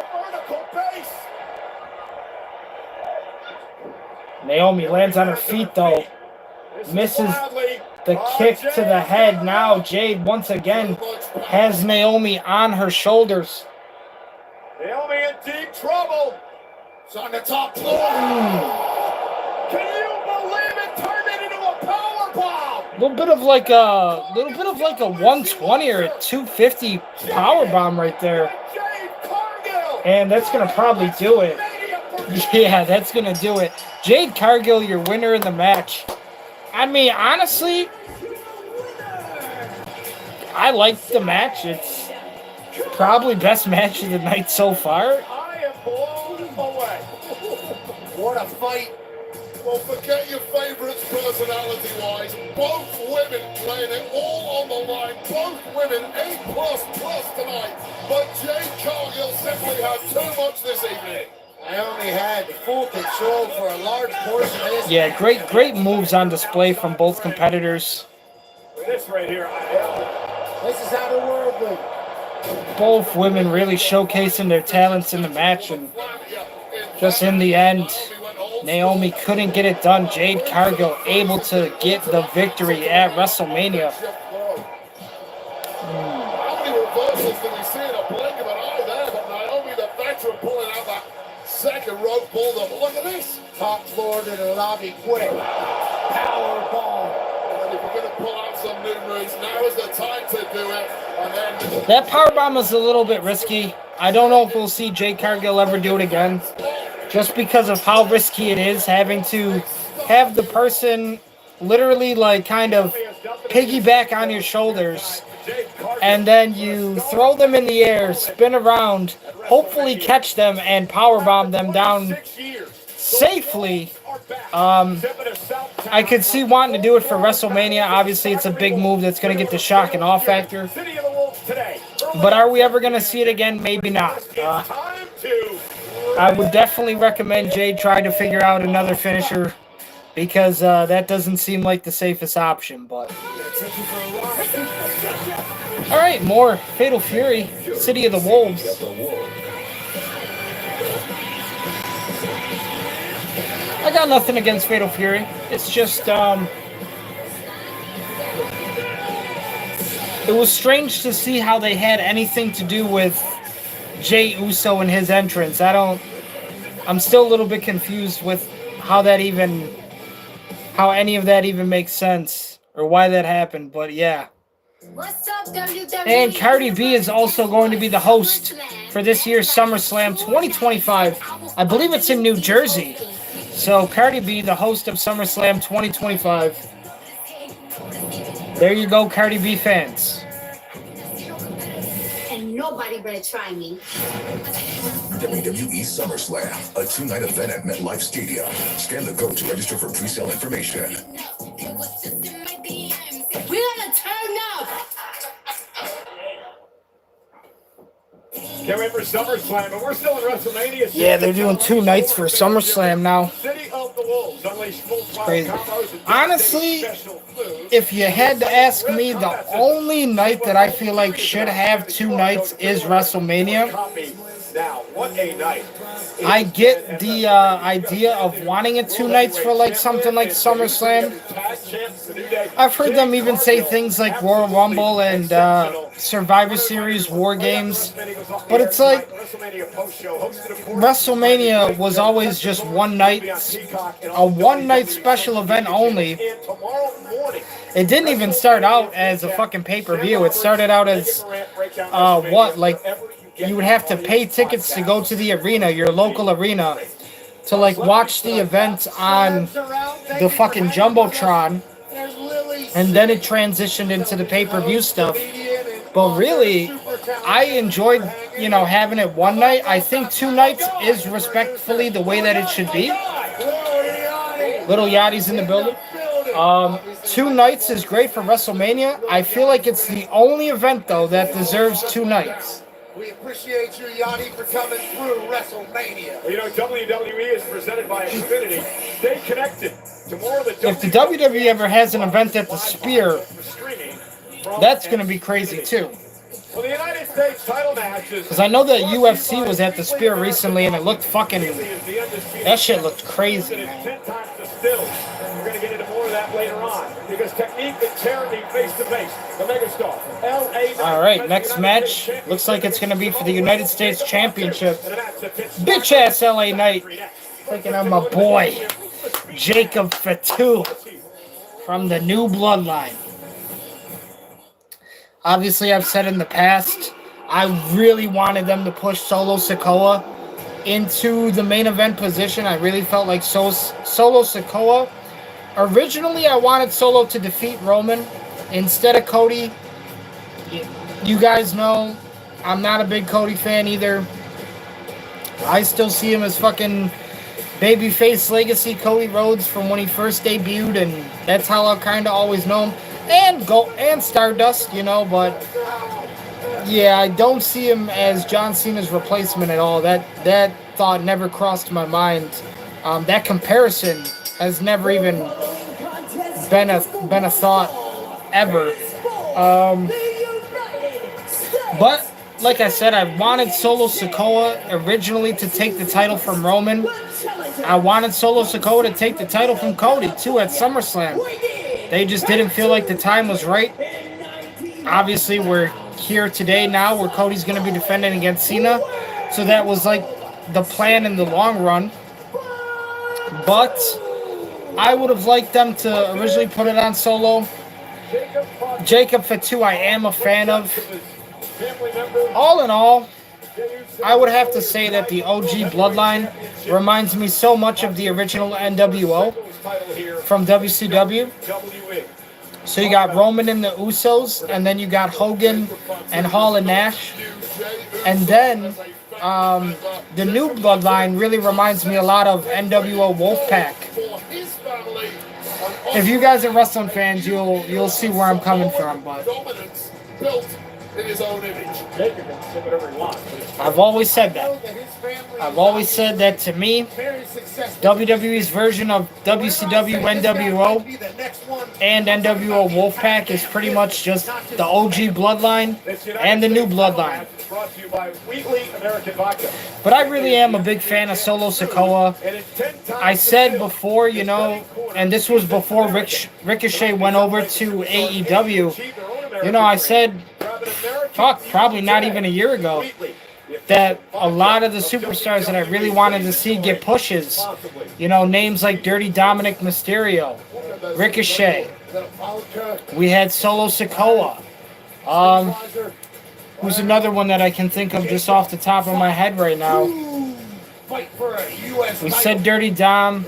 Naomi lands on her feet though. Misses the kick to the head. Now Jade once again has Naomi on her shoulders. Naomi in deep trouble. It's on the top floor. Can you believe it? Turned it into a power bomb. A little bit of like a 120 or a 250 power bomb right there. And that's gonna probably do it. Yeah, that's gonna do it. Jade Cargill, your winner in the match. I mean, honestly, I liked the match. It's probably best match of the night so far. I am blown away. What a fight. Well, forget your favorites personality-wise. Both women playing it all on the line. Both women A++ tonight. But Jade Cargill simply had too much this evening. Naomi had full control for a large portion of this. Yeah, great moves on display from both competitors. This right here. This is how the world looks. Both women really showcasing their talents in the match, and just in the end, Naomi couldn't get it done. Jade Cargill able to get the victory at WrestleMania. How many reversals did we see in a blink of an eye there? But Naomi, the veteran, pulling out that second rope bulldog. Look at this. Top floor to the lobby quick. Power bomb. And if we're going to pull out some new moves, now is the time to do it. And then That powerbomb was a little bit risky. I don't know if we'll see Jade Cargill ever do it again. Just because of how risky it is, having to have the person literally like kind of piggyback on your shoulders, and then you throw them in the air, spin around, hopefully catch them and powerbomb them down safely. I could see wanting to do it for WrestleMania. Obviously, it's a big move that's going to get the shock and awe factor. But are we ever going to see it again? Maybe not. I would definitely recommend Jade try to figure out another finisher, because that doesn't seem like the safest option. But all right, more Fatal Fury, City of the Wolves. I got nothing against Fatal Fury. It's just it was strange to see how they had anything to do with Jey Uso and his entrance. I'm still a little bit confused with how any of that even makes sense, or why that happened, but yeah. And Cardi B is also going to be the host for this year's SummerSlam 2025. I believe it's in New Jersey. So Cardi B, the host of SummerSlam 2025. There you go, Cardi B fans. And nobody better try me. WWE SummerSlam, a 2-night event at MetLife Stadium. Scan the code to register for pre-sale information. We gotta turn up. Can't wait for SummerSlam, but we're still in WrestleMania. Yeah, they're doing 2 nights for SummerSlam now. City of the Wolves unleash full Crazy. Honestly, if you had to ask me, the only night that I feel like should have 2 nights is WrestleMania. Now, what a night. I get the idea of wanting it 2 nights for like something like SummerSlam. I've heard them even say things like Royal Rumble and Survivor Series War Games. But it's like WrestleMania was always just one night, a one-night special event only. It didn't even start out as a fucking pay-per-view. It started out as you would have to pay tickets to go to the arena, your local arena, to like watch the event on the fucking Jumbotron, and then it transitioned into the pay-per-view stuff. But really, I enjoyed, having it one night. I think 2 nights is respectfully the way that it should be. Little Yachty's in the building. 2 nights is great for WrestleMania. I feel like it's the only event, though, that deserves 2 nights. We appreciate you, Yachty, for coming through WrestleMania. Well, WWE is presented by Xfinity. Stay connected to more of the If the WWE ever has an event at the Sphere, that's going to be crazy, too. Well, the United States title matches. Because I know that UFC was at the Sphere recently, and it looked fucking... That shit looked crazy, man. 10 times the stills. We're going to get into more of that later on. Because technique and charity face-to-face. The megastar, L.A. All right, next match. Looks like it's going to be for the United States Championship. Bitch-ass L.A. Knight. Taking on my boy, Jacob Fatu, from the New Bloodline. Obviously, I've said in the past, I really wanted them to push Solo Sikoa into the main event position. I really felt like Solo Sikoa. Originally, I wanted Solo to defeat Roman instead of Cody. You guys know I'm not a big Cody fan either. I still see him as fucking babyface legacy Cody Rhodes from when he first debuted, and that's how I'll kind of always know him. And Stardust, but yeah, I don't see him as John Cena's replacement at all. That thought never crossed my mind. That comparison has never even been a thought ever. But like I said, I wanted Solo Sikoa originally to take the title from Roman. I wanted Solo Sikoa to take the title from Cody too at SummerSlam. They just didn't feel like the time was right. Obviously, we're here today now where Cody's going to be defending against Cena. So that was like the plan in the long run. But I would have liked them to originally put it on Solo. Jacob Fatu, I am a fan of. All in all, I would have to say that the OG Bloodline reminds me so much of the original NWO from WCW. So you got Roman and the Usos, and then you got Hogan and Hall and Nash. And then the new Bloodline really reminds me a lot of NWO Wolfpack. If you guys are wrestling fans, you'll see where I'm coming from. But in his own image. I've always said that. I've always said that to me, WWE's version of WCW NWO and NWO Wolfpack is pretty much just the OG Bloodline and the new Bloodline. But I really am a big fan of Solo Sikoa. I said before, and this was before Ricochet went over to AEW, I said, probably not even a year ago, that a lot of the superstars that I really wanted to see get pushes, names like Dirty Dominic Mysterio, Ricochet, we had Solo Sikoa, who's another one that I can think of just off the top of my head right now. We said Dirty Dom,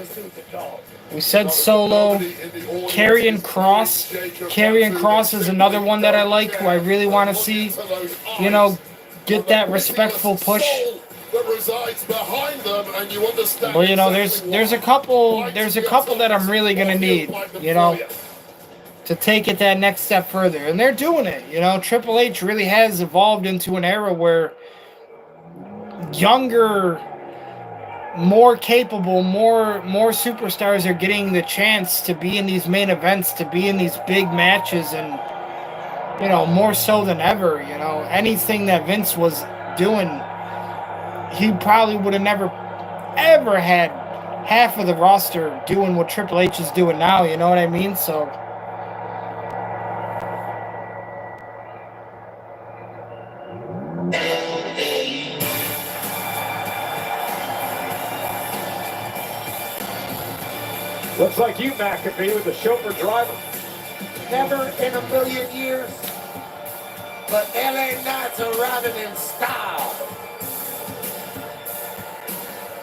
we said Solo, Karrion Kross. Karrion Kross is another one that I like, who I really want to see, get that respectful push. Well, there's a couple that I'm really gonna need, to take it that next step further, and they're doing it. Triple H really has evolved into an era where younger, more capable, more superstars are getting the chance to be in these main events, to be in these big matches, and more so than ever. Anything that Vince was doing he probably would have never, ever had half of the roster doing what Triple H is doing now, you know what I mean? So, Looks like you, McAfee, with the chauffeur driver. Never in a million years. But LA Knight's arriving in style.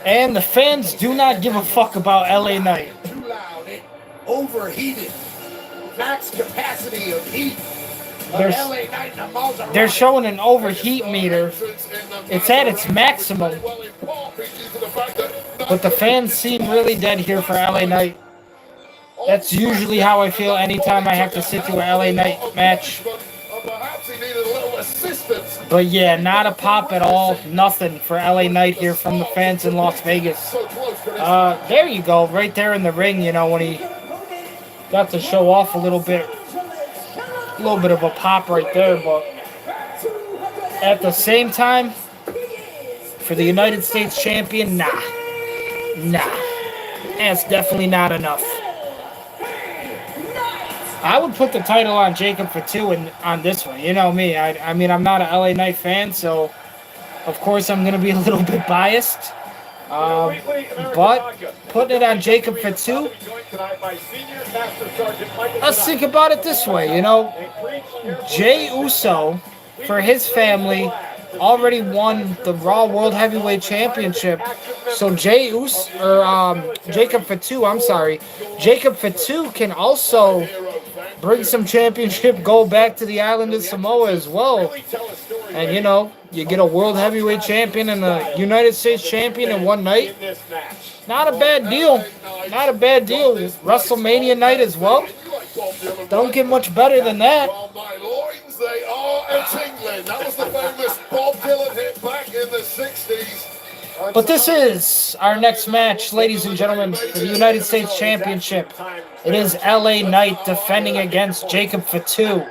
and the fans do not give a fuck about LA Knight. Too loud. It overheated. Max capacity of heat. They're, LA Knight and the Malls are they're showing an overheat meter. It's at its maximum. But the fans seem really dead here for LA Knight. That's usually how I feel anytime I have to sit through a LA Knight match. But yeah, not a pop at all. Nothing for LA Knight here from the fans in Las Vegas. There you go, right there in the ring, you know, when he got to show off a little bit. A little bit of a pop right there, but at the same time, for the United States champion, nah. That's definitely not enough. I would put the title on Jacob Fatu on this one. You know me. I mean, I'm not an LA Knight fan, so of course I'm going to be a little bit biased. But putting it on Jacob Fatu, let's think about it this way. You know, Jey Uso, for his family, already won the Raw World Heavyweight Championship. So Jacob Fatu can also bring some championship gold back to the island of Samoa as well. And, you know, you get a World Heavyweight Champion and a United States Champion in one night. Not a bad deal. Not a bad deal. WrestleMania night as well. Don't get much better than that. They are a-tingling. That was the famous Bob Dylan hit back in the 60s. But this is our next match, ladies and gentlemen, for the United States Championship. It is LA Knight defending against Jacob Fatu.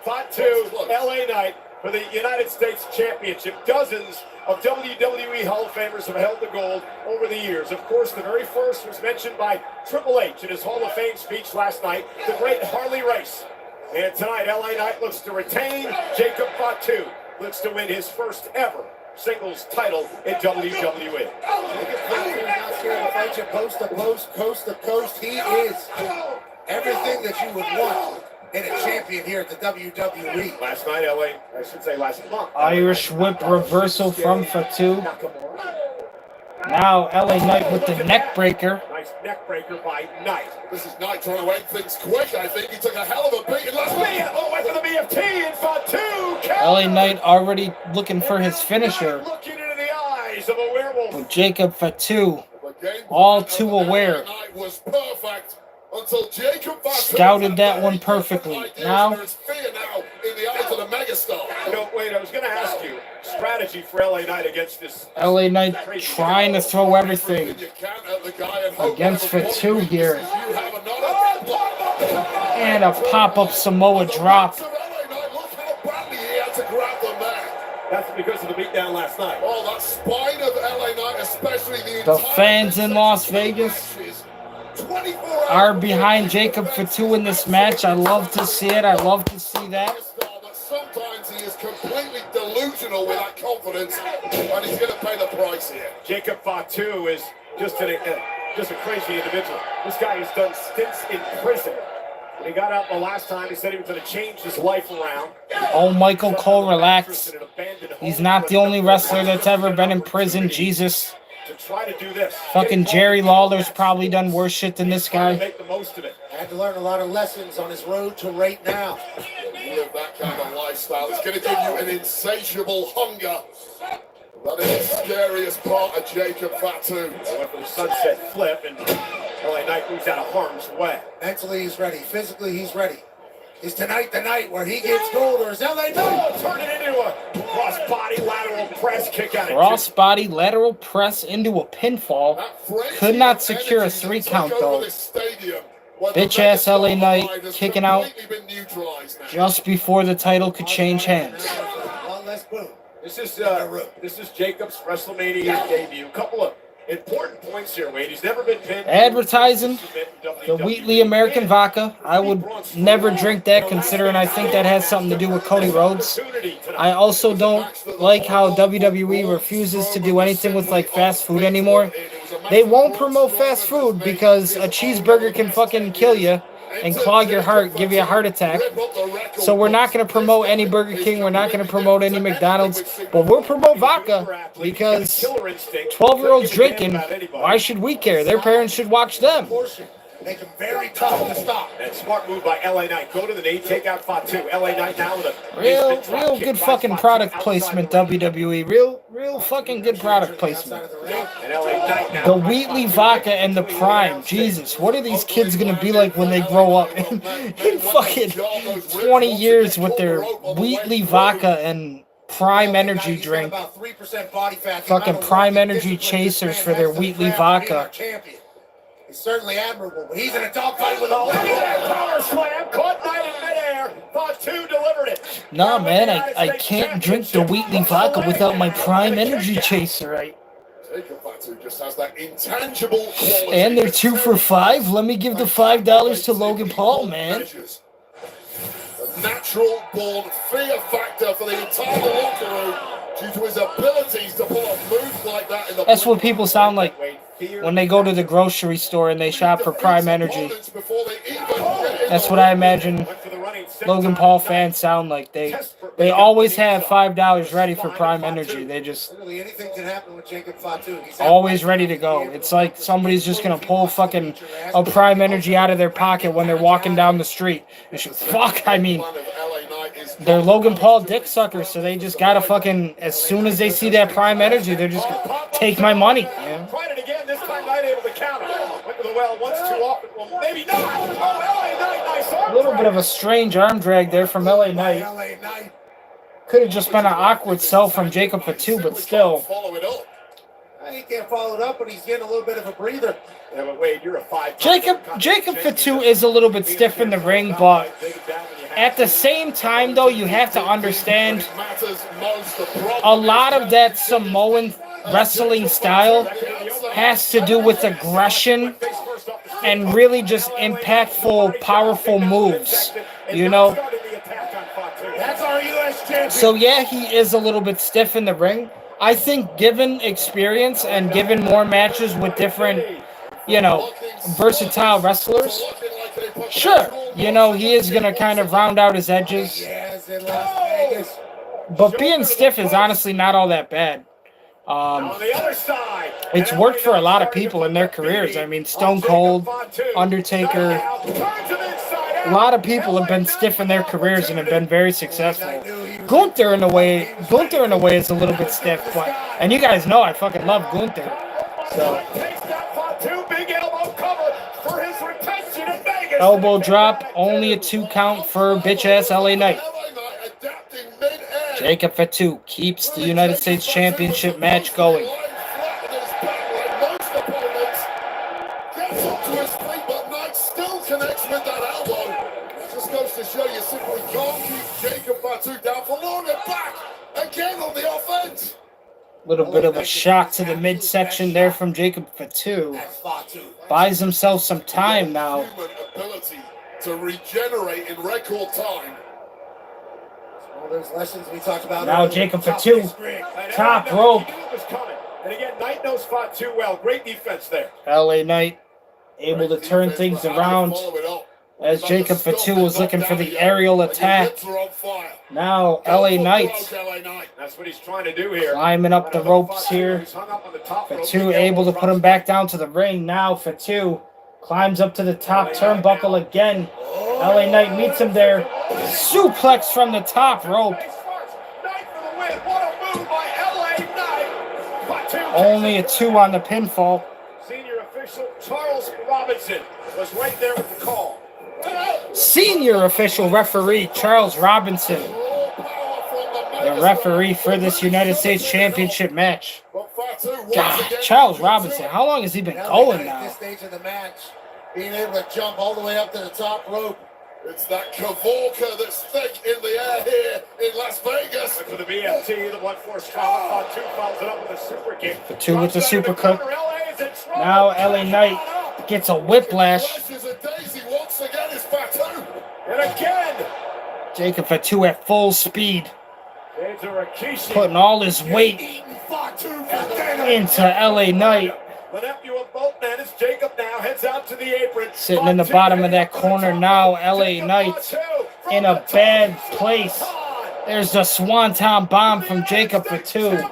Fatu, LA Knight for the United States Championship. Dozens of WWE Hall of Famers have held the gold over the years. Of course, the very first was mentioned by Triple H in his Hall of Fame speech last night, the great Harley Race. And tonight, LA Knight looks to retain. Jacob Fatu looks to win his first ever singles title in WWE. Jacob Fatu not scared to fight you post to post, coast to coast. He is everything that you would want in a champion here at the WWE. Last night, last month. Irish whip reversal from Fatu. Now LA Knight with the neck breaker. Nice neck breaker by Knight. This is Knight trying to end things quick. I think he took a hell of a beating last night. Oh, went for the BFT and Fatu. LA Knight already looking for his finisher. Looking into the eyes of a werewolf. With Jacob Fatu all too aware. Knight was perfect until Jacob Fatu Scouted that one perfectly. Now, there's fear now in the eyes of the megastar. No, wait, I was going to ask you, strategy for LA Knight against this. LA Knight trying to throw everything against Fatu here. And a pop-up Samoa drop. That's because of the beatdown last night. Oh, that spine of LA Knight, especially the fans in Las Vegas are behind Jacob Fatu in this match. I love to see it. I love to see that. Sometimes he is completely delusional with that confidence, and he's going to pay the price here. Jacob Fatu is just a crazy individual. This guy has done stints in prison. When he got out the last time, he said he was going to change his life around. Oh, Michael Cole, relax. He's not the only wrestler that's ever been in prison. Jesus. To try to do this. Fucking Jerry Lawler's probably done worse shit than this guy. Make the most of it. Had to learn a lot of lessons on his road to right now. Live that kind of lifestyle. It's going to give you an insatiable hunger. That is the scariest part of Jacob Fatu. Went for the sunset flip, and LA Knight moves out of harm's way. Mentally, he's ready. Physically, he's ready. Is tonight the night where he gets gold, or is LA Knight? Turn it into a cross-body lateral press kick out of cross-body lateral press into a pinfall. Could not secure a 3 count, though. Bitch-ass LA Knight kicking out just before the title could change hands. One less boom. This is Jacob's WrestleMania debut. A couple of important points here, Wade. He's never been pinned. Advertising the Wheatley American Vodka. I would never drink that, considering I think that has something to do with Cody Rhodes. I also don't like how WWE refuses to do anything with like fast food anymore. They won't promote fast food because a cheeseburger can fucking kill you and clog your heart, give you a heart attack. So we're not going to promote any Burger King. We're not going to promote any McDonald's. But we'll promote vodka because 12-year-olds drinking, why should we care? Their parents should watch them. Make him very tough to stop. And smart move by LA Knight. Go to the knee, take out Fatu. LA Knight now with a real good fucking product placement, WWE. Real fucking good product placement. The Wheatley Vodka and the Prime. Jesus, what are these kids gonna be like when they grow up in fucking 20 years with their Wheatley Vodka and Prime Energy drink? Fucking Prime Energy chasers for their Wheatley Vodka. He's certainly admirable, but he's in a dogfight with all. Power slam, caught Knight in midair. Fatu delivered it. Nah, man, I can't drink the Wheatley Vodka without my Prime Energy chaser. Jacob Fatu just has that intangible quality. And they're 2 for $5. Let me give the $5 to Logan Paul, man. A natural born fear factor for the entire locker room due to his abilities to pull off moves like that in the. That's what people sound like when they go to the grocery store and they shop for Prime Energy. That's what I imagine Logan Paul fans sound like. They always have $5 ready for Prime Energy. They just always ready to go. It's like somebody's just gonna pull fucking a Prime Energy out of their pocket when they're walking down the street. They're Logan Paul dick suckers, so they just gotta fucking, as soon as they see that Prime Energy, they're just gonna take my money. Yeah. Tried it again, this time Knight able to counter. Went to the well once too often. Well, maybe not. Oh, LA Knight, nice arm. A little bit of a strange arm drag there from LA Knight. Could have just been an awkward sell from Jacob Fatu, but still. He can't follow it up, but he's getting a little bit of a breather. Yeah, but Wade, you're a 5. Jacob Fatu is a little bit stiff in the ring, but at the same time, though, you have to understand a lot of that Samoan wrestling style has to do with aggression and really just impactful, powerful moves, you know? That's our U.S. champion. So, yeah, he is a little bit stiff in the ring. I think given experience and given more matches with different, versatile wrestlers, sure, he is going to kind of round out his edges. But being stiff is honestly not all that bad. It's worked for a lot of people in their careers. I mean, Stone Cold, Undertaker, a lot of people have been stiff in their careers and have been very successful. Gunther in a way is a little bit stiff, and you guys know I fucking love Gunther. So. Elbow drop, only a 2 count for bitch ass LA Knight. Jacob Fatu keeps the United States Championship match going. To show you simply can't keep Jacob Fatu down for long and back again on the offense. Little bit of a shot to the midsection there from Jacob Fatu. Buys himself some time now. Ability to regenerate in record time. All those lessons we talked about. Now Jacob Fatu, top rope. And again, Knight knows Fatu well. Great defense there. LA Knight able to turn things around. As Jacob Fatu was looking for the aerial attack. Now LA Knight. That's what he's trying to do here. Climbing up the ropes here. Fatu able to put him back down to the ring. Now Fatu climbs up to the top turnbuckle again. LA Knight meets him there. Suplex from the top rope. Only a 2 on the pinfall. Senior official Charles Robinson was right there with the call. Senior official referee Charles Robinson, the referee for this United States Championship match. God, Charles Robinson, how long has he been going now? At this stage of the match, being able to jump all the way up to the top rope It's that Kavorka that's thick in the air here in Las Vegas. For the BFT, the Blood Force Collar. Fatu follows it up with a super kick. Fatu with the super kick. Now LA Knight gets a whiplash. Once again is Fatu. And again. Jacob Fatu at full speed. Putting all his weight into LA Knight. The nephew of both men is Jacob now heads out to the apron. Sitting in the bottom of that corner now, LA Knight in a bad place. There's the Swanton bomb from Jacob Fatu.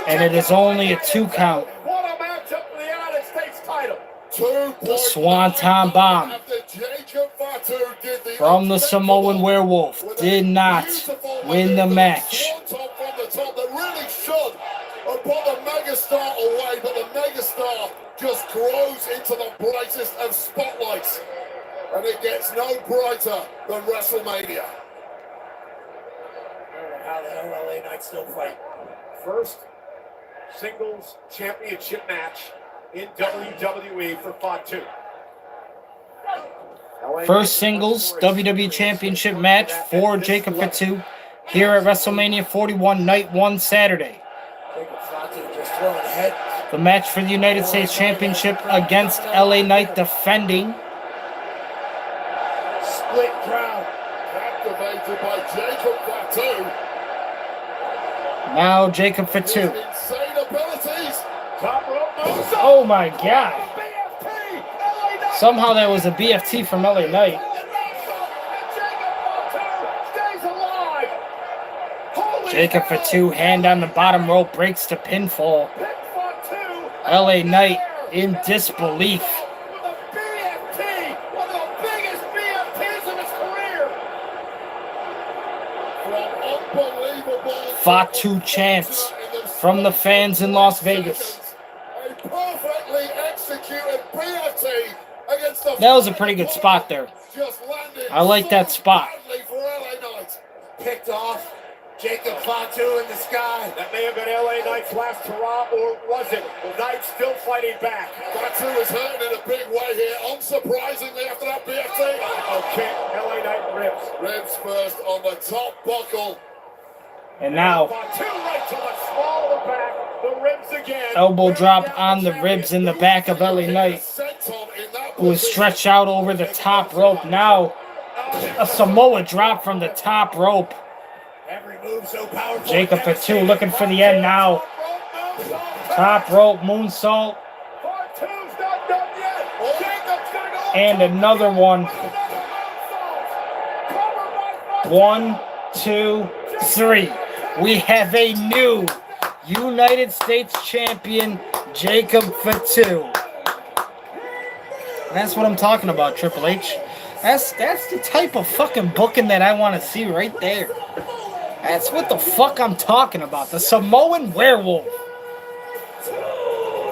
And it is only a 2 count. What a matchup for the United States title. The Swanton bomb from the Samoan Werewolf did not win the match. Put the megastar away, but the megastar just grows into the brightest of spotlights, and it gets no brighter than WrestleMania. How the hell LA Knight still fight? First singles championship match in WWE for Fatu. First singles WWE championship match for Jacob Fatu here at WrestleMania 41, Night 1, Saturday. The match for the United States Championship against LA Knight defending. Split crowd. Captivated by Jacob Fatu. Now Jacob Fatu. Insane abilities. Oh my God. Somehow that was a BFT from LA Knight. Jacob Fatu, hand on the bottom rope, breaks to pinfall. LA Knight in disbelief. Fatu chants from the fans in Las Vegas. That was a pretty good spot there. I like that spot. Picked off. Jacob Fatu in the sky. That may have been LA Knight's last hurrah, or was it? The Knight still fighting back. Fatu is hurting in a big way here, unsurprisingly after that BFT. Okay, LA Knight ribs. Ribs first on the top buckle. And now, Fatu right to the small of the back, the ribs again. Elbow drop on the ribs in the back of LA Knight, who is stretched out over the top rope. Now, a Samoa drop from the top rope. So powerful. Jacob Fatu looking for the end now. Top rope moonsault. And another one. 1, 2, 3. We have a new United States champion, Jacob Fatu. That's what I'm talking about, Triple H. That's the type of fucking booking that I want to see right there. That's what the fuck I'm talking about. The Samoan Werewolf.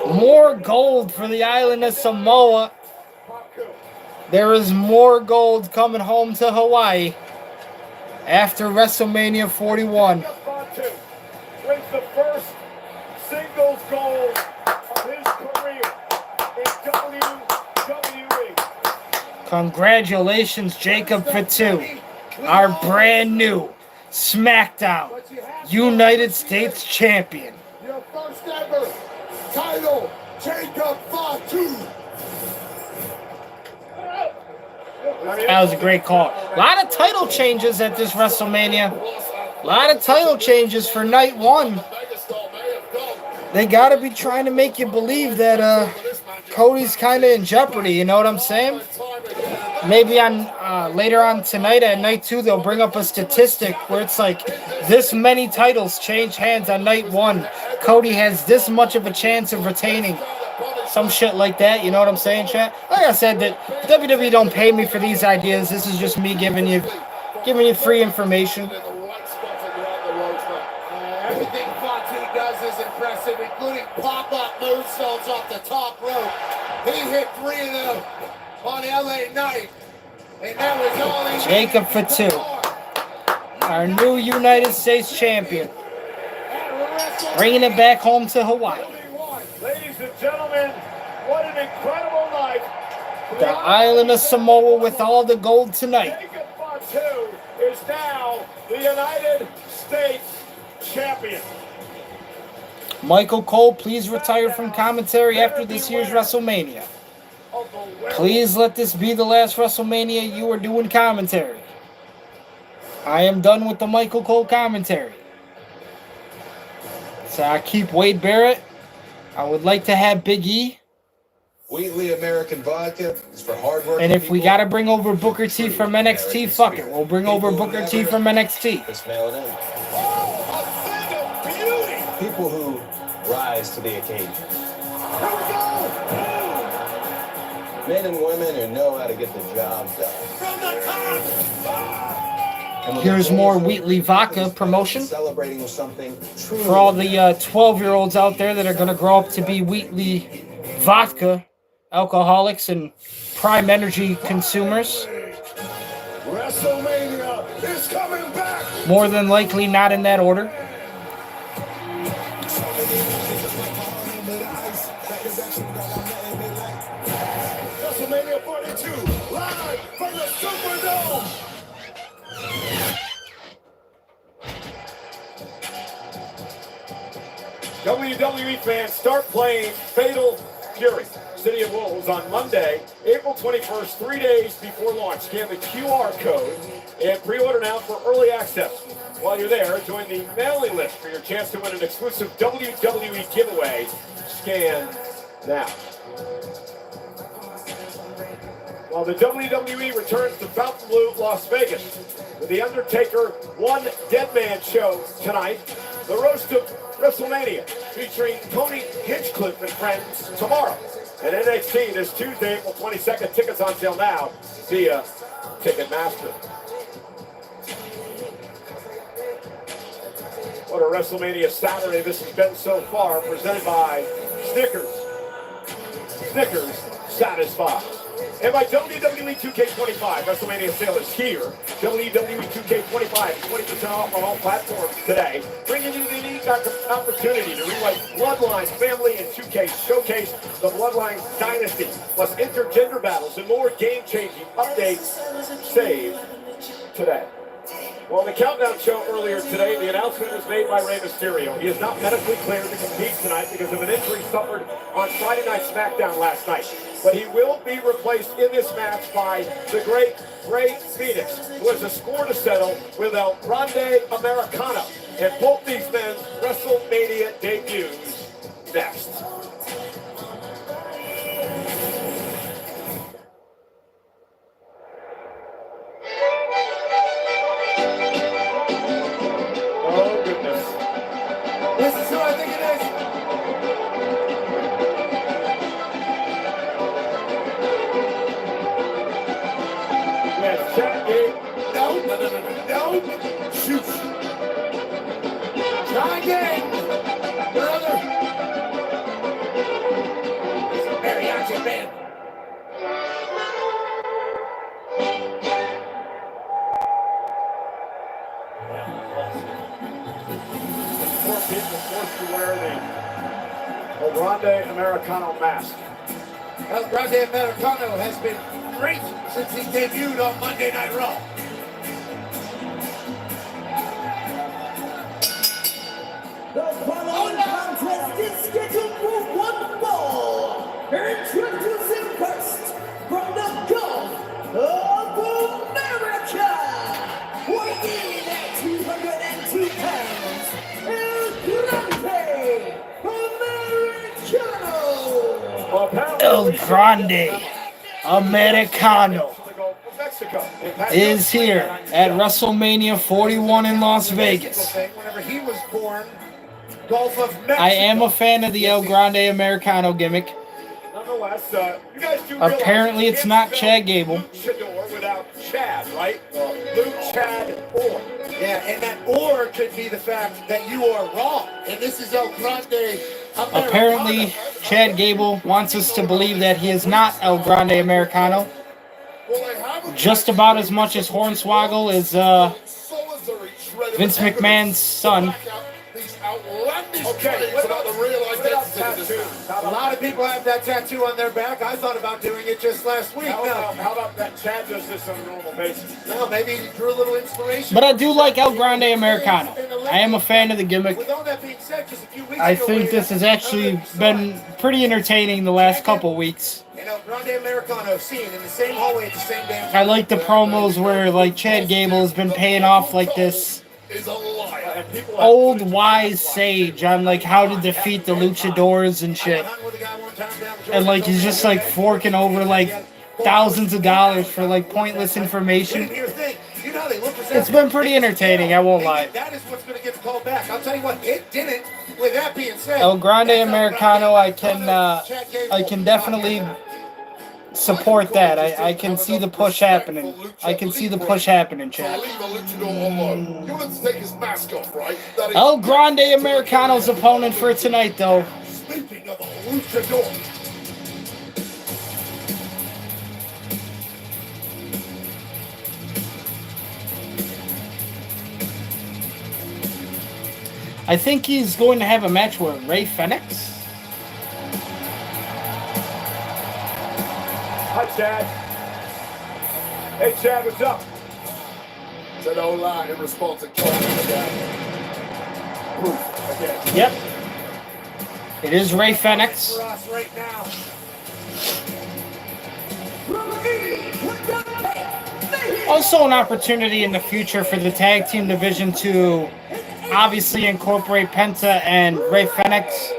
More gold for the island of Samoa. There is more gold coming home to Hawaii after WrestleMania 41. Wins the first singles gold of his career in WWE. Congratulations, Jacob Fatu, our brand new SmackDown United States champion. Your first ever title, Jacob Fatu. That was a great call. A lot of title changes at this WrestleMania. A lot of title changes for Night 1. They got to be trying to make you believe that Cody's kind of in jeopardy, you know what I'm saying? Maybe on later on tonight at Night 2, they'll bring up a statistic where it's like this many titles change hands on Night 1. Cody has this much of a chance of retaining. Some shit like that, you know what I'm saying, chat? Like I said, that WWE don't pay me for these ideas. This is just me giving you free information. Everything Fatu does is impressive, including pop-up moonsaults off the top rope. He hit 3 of them on LA Knight, and that was all he Jacob Fatu, our new United States champion, bringing it back home to Hawaii. Ladies and gentlemen, what an incredible night The island of Samoa with all the gold tonight. Jacob Fatu is now the United States champion. Michael Cole, please retire from commentary after this year's WrestleMania. Please let this be the last WrestleMania you are doing commentary. I am done with the Michael Cole commentary. So I keep Wade Barrett. I would like to have Big E. Wheatley American vodka is for hard work. And if we got to bring over Booker T from NXT, fuck it. We'll bring over Booker T from NXT. Just mail it in. Oh, a thing of beauty. People who rise to the occasion. Here we go. Men and women who know how to get the job done. From the top. Here's more Wheatley vodka promotion Celebrating with something for all the 12-year-olds out there that are going to grow up to be Wheatley vodka alcoholics and prime energy consumers. WrestleMania is coming back. More than likely not in that order. WrestleMania 42, live from the Superdome. WWE fans, start playing Fatal Fury, City of Wolves on Monday, April 21st, 3 days before launch. Scan the QR code and pre-order now for early access. While you're there, join the mailing list for your chance to win an exclusive WWE giveaway. Scan now. While the WWE returns to Fontainebleau, Las Vegas, with The Undertaker One Dead Man show tonight, the roast of WrestleMania featuring Tony Hinchcliffe and friends tomorrow. And NXT this Tuesday, April 22nd. Tickets on sale now via Ticketmaster. What a WrestleMania Saturday this has been so far, presented by Snickers. Snickers satisfies. And by WWE 2K25, WrestleMania sale is here. WWE 2K25 is 20% off on all platforms today, bringing you the unique opportunity to relight Bloodline, Family, and 2K showcase the Bloodline Dynasty, plus intergender battles and more game-changing updates saved today. Well, on the Countdown show earlier today, the announcement was made by Rey Mysterio. He is not medically cleared to compete tonight because of an injury suffered on Friday Night SmackDown last night. But he will be replaced in this match by the great Rey Phoenix, who has a score to settle with El Grande Americano. And both these men's WrestleMania debuts next. Oh, goodness. This is who I think it is. Yes, Jack Gate. No. Shoot. Try again. Brother. Mariachi band. Four people forced to wear the El Grande Americano mask. El Grande Americano has been great since he debuted on Monday Night Raw. The following contest is scheduled for one fall. Introducing first, from the Gulf of America, weighing in at 202 pounds, El Grande Americano. El Grande Americano is here at WrestleMania 41 in Las Vegas. Whenever he was born, Gulf of Mexico. I am a fan of the El Grande Americano gimmick. Nonetheless, you guys do Apparently it's not Chad Gable. Luchador without Chad, right? Luke, Chad, or. Yeah, and that or could be the fact that you are wrong. And this is El Grande Americano. Apparently, Chad Gable wants us to believe that he is not El Grande Americano. Just about as much as Hornswoggle is Vince McMahon's son. Outlandish claims about the real identity of this man. A lot of people have that tattoo on their back. I thought about doing it just last week. How about that Chad does this on a normal basis? No, maybe he drew a little inspiration. But I do like El Grande Americano. I am a fan of the gimmick. With all that being said, just a few weeks I ago, think this has actually been pretty entertaining the last couple weeks. And El Grande Americano seen in the same hallway at the same damn time. I like the promos where like Chad Gable has been paying off like this old wise sage on like how to defeat the luchadors and shit. And like he's just like forking over like thousands of dollars for like pointless information. It's been pretty entertaining, I won't lie. That is what's going to get called back. I'll tell you what, it didn't. With that being said, El Grande Americano, I can definitely support that. I can see the push happening. I can see the push happening, Chad. El Grande Americano's opponent for tonight, though. Speaking of a luchador. I think he's going to have a match with Rey Fenix. Hi, Chad. Hey, Chad, what's up? Said old line in response to again. Yep. It is Rey Fenix. For us right now. Also an opportunity in the future for the tag team division to obviously incorporate Penta and Rey Fenix.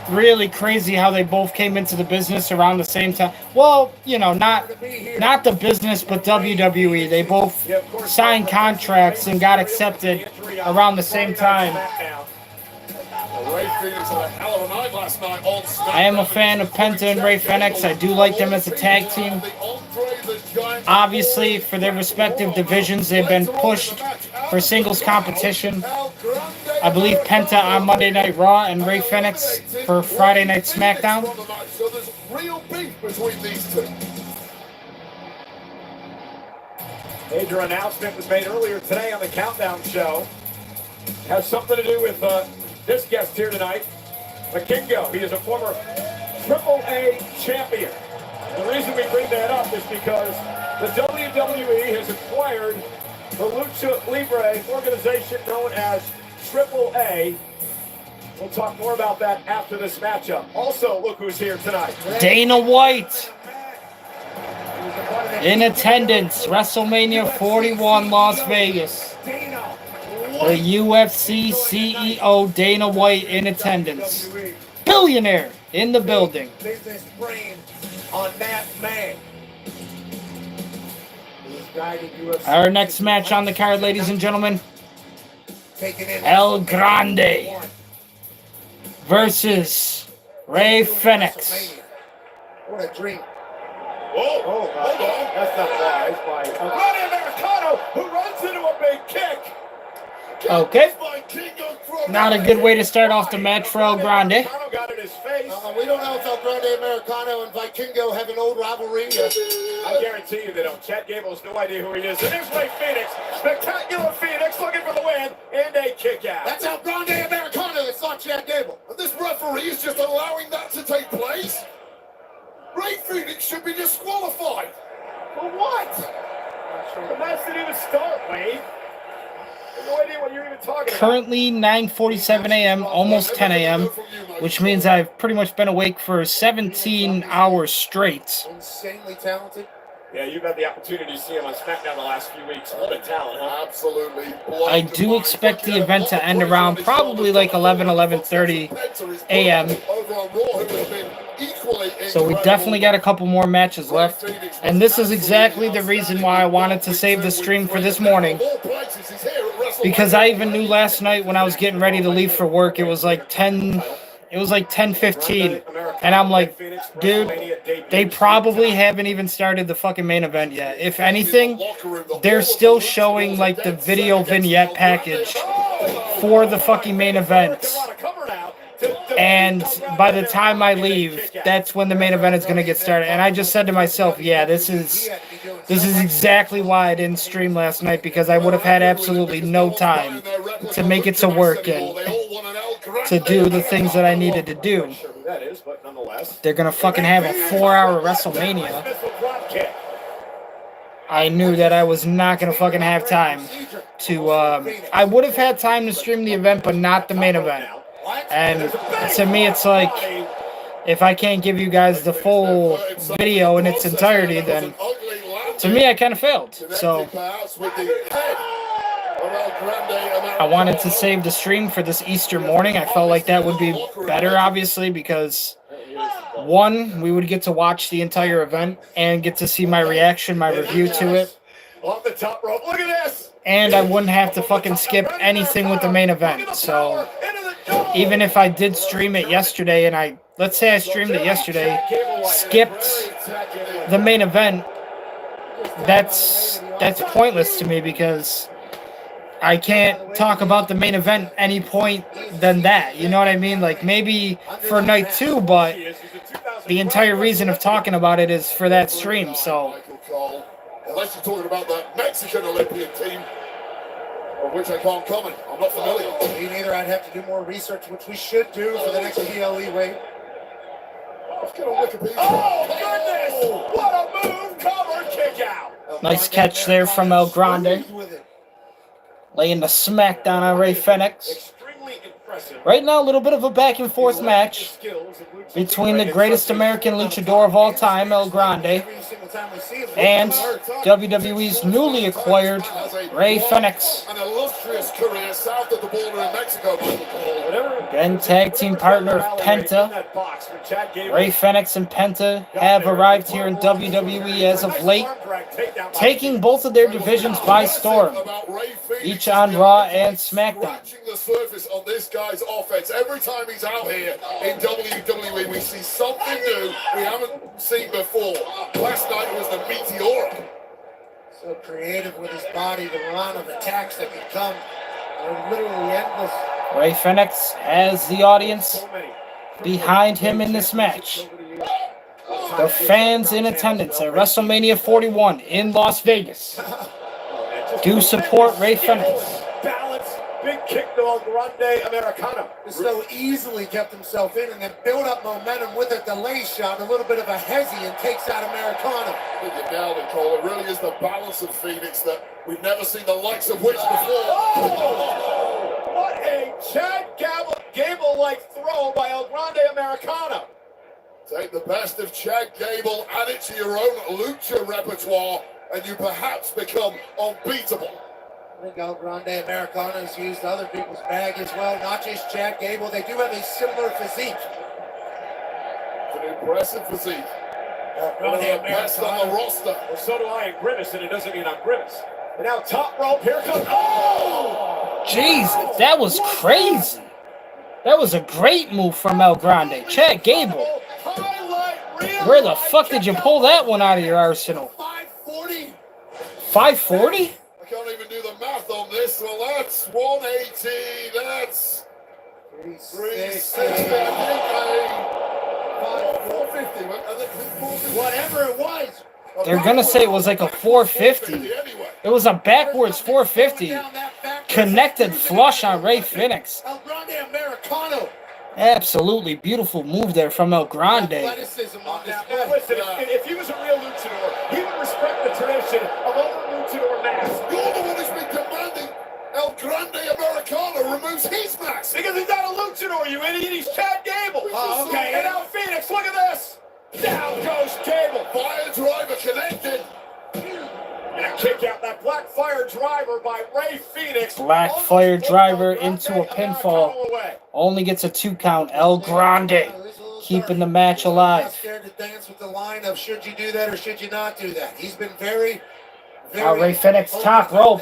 Really crazy how they both came into the business around the same time. Well, you know, not the business, but WWE. They both signed contracts and got accepted around the same time. I am a fan of Penta and Rey Fenix. I do like them as a tag team. Obviously, for their respective divisions, they've been pushed for singles competition. I believe Penta on Monday Night Raw and Rey Fenix for Friday Night SmackDown. So there's real beef between these two. Major announcement was made earlier today on the Countdown Show. Has something to do with this guest here tonight, Vikingo. He is a former AAA champion. The reason we bring that up is because the WWE has acquired the Lucha Libre organization known as AAA. We'll talk more about that after this matchup. Also, look who's here tonight. Dana White in attendance, WrestleMania 41 Las Vegas. The UFC CEO Dana White in attendance. Billionaire in the building. Business brain on that man. Our next match on the card, ladies and gentlemen. El Grande versus Rey Fenix. What a dream. Whoa, hold on. That's not wise. El Grande Americano, who runs into a big kick. Okay. Not a good way to start off the match for El Grande. We don't know if El Grande Americano and Vikingo have an old rivalry. I guarantee you they don't. Chad Gable has no idea who he is. And there's Rey Fenix. Spectacular Phoenix looking for the win. And a kick out. That's El Grande Americano. It's not Chad Gable. And this referee is just allowing that to take place? Rey Fenix should be disqualified. For what? The match didn't even start, Wade. No idea what you're even talking about. Currently 9:47 a.m., almost 10 a.m., which means I've pretty much been awake for 17 hours straight. Insanely talented. Yeah, you've had the opportunity to see him on SmackDown the last few weeks. What a talent, huh? Absolutely. I do expect the event to end around probably like 11:30 a.m. So we definitely got a couple more matches left. And this is exactly the reason why I wanted to save the stream for this morning. Because I even knew last night when I was getting ready to leave for work, it was like 10:15, and I'm like, dude, they probably haven't even started the fucking main event yet. If anything, they're still showing like the video vignette package for the fucking main event. And by the time I leave, that's when the main event is going to get started. And I just said to myself, yeah, this is exactly why I didn't stream last night, because I would have had absolutely no time to make it to work and to do the things that I needed to do. They're going to fucking have a 4-hour WrestleMania. I knew that I was not going to fucking have time to, I would have had time to stream the event, but not the main event. And to me, it's like, if I can't give you guys the full video in its entirety, then to me, I kind of failed. So I wanted to save the stream for this Easter morning. I felt like that would be better, obviously, because one, we would get to watch the entire event and get to see my reaction, my review to it. Off the top rope. Look at this. And I wouldn't have to fucking skip anything with the main event. So even if I did stream it yesterday, and let's say I streamed it yesterday, skipped the main event, that's pointless to me, because I can't talk about the main event any point than that. You know what I mean? Like, maybe for night 2, but the entire reason of talking about it is for that stream. So unless you're talking about the Mexican Olympian team, of which I can't comment. I'm not familiar. Me neither. I'd have to do more research, which we should do for the next PLE weight. Let's get on Wikipedia. Oh, goodness! What a move! Cover, kick out. Nice catch there from El Grande. Laying the smackdown on Rey Fenix. Right now, a little bit of a back and forth match between the greatest American luchador of all time, El Grande, and WWE's newly acquired Rey Fenix. An illustrious career south of the border in Mexico, Again, tag team partner of Penta. Rey Fenix and Penta have arrived here in WWE as of late, taking both of their divisions by storm, each on Raw and SmackDown. The surface on this guy's offense. Every time he's out here in WWE, we see something new we haven't seen before. Last night it was the Meteora. So creative with his body, the run of attacks that can come are literally endless. Rey Fenix has the audience behind him in this match. The fans in attendance at WrestleMania 41 in Las Vegas do support Rey Fenix. Big kick to El Grande Americano. So easily kept himself in and then build up momentum with a delay shot, a little bit of a hezzy, and takes out Americano. I think you nailed it, Cole. It really is the balance of Phoenix that we've never seen the likes of which before. Oh, what a Chad Gable-like throw by El Grande Americano. Take the best of Chad Gable, add it to your own lucha repertoire, and you perhaps become unbeatable. I think El Grande Americano's used other people's bag as well, not just Chad Gable. They do have a similar physique. It's an impressive physique. One of the best on the roster. Well, so do I in Grimace, and it doesn't mean I'm Grimace. And now top rope, here comes... Oh! Jesus, that was crazy. That was a great move from El Grande. Chad Gable. Where the fuck did you pull that one out of your arsenal? 540? 540? I can't even do the math on this. Well, that's 180. That's 360. I think 450. Whatever it was. They're going to say it was like a 450. It was a backwards 450. Connected flush on Rey Fenix. El Grande Americano. Absolutely beautiful move there from El Grande. Athleticism on display. Listen, if he was a real luchador, he would respect the tradition of other luchador masks. You're the one who's been demanding El Grande Americano removes his mask. Because he's not a luchador, you idiot. He's Chad Gable. Oh, okay. And now Phoenix, look at this. Down goes Gable. Fire driver connected. And a kick out, that black fire driver by Rey Phoenix. Black fire driver into a pinfall. Only gets a 2 count. El Grande keeping the match alive. Not scared to dance with the line of should you do that or should you not do that. He's been very Now Rey Fenix top rope.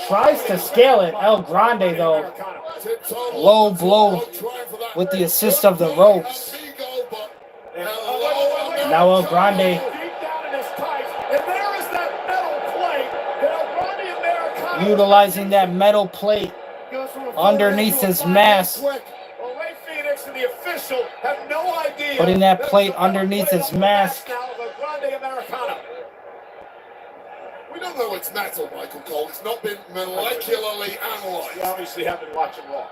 Tries to scale it. El Grande though. Low blow with the assist of the ropes. Now El Grande utilizing that metal plate underneath his mask. official have no idea. Putting that plate underneath his mask. Now of a Grande Americano. We don't know it's metal, Michael Cole. It's not been molecularly analyzed. You obviously have been watching Raw.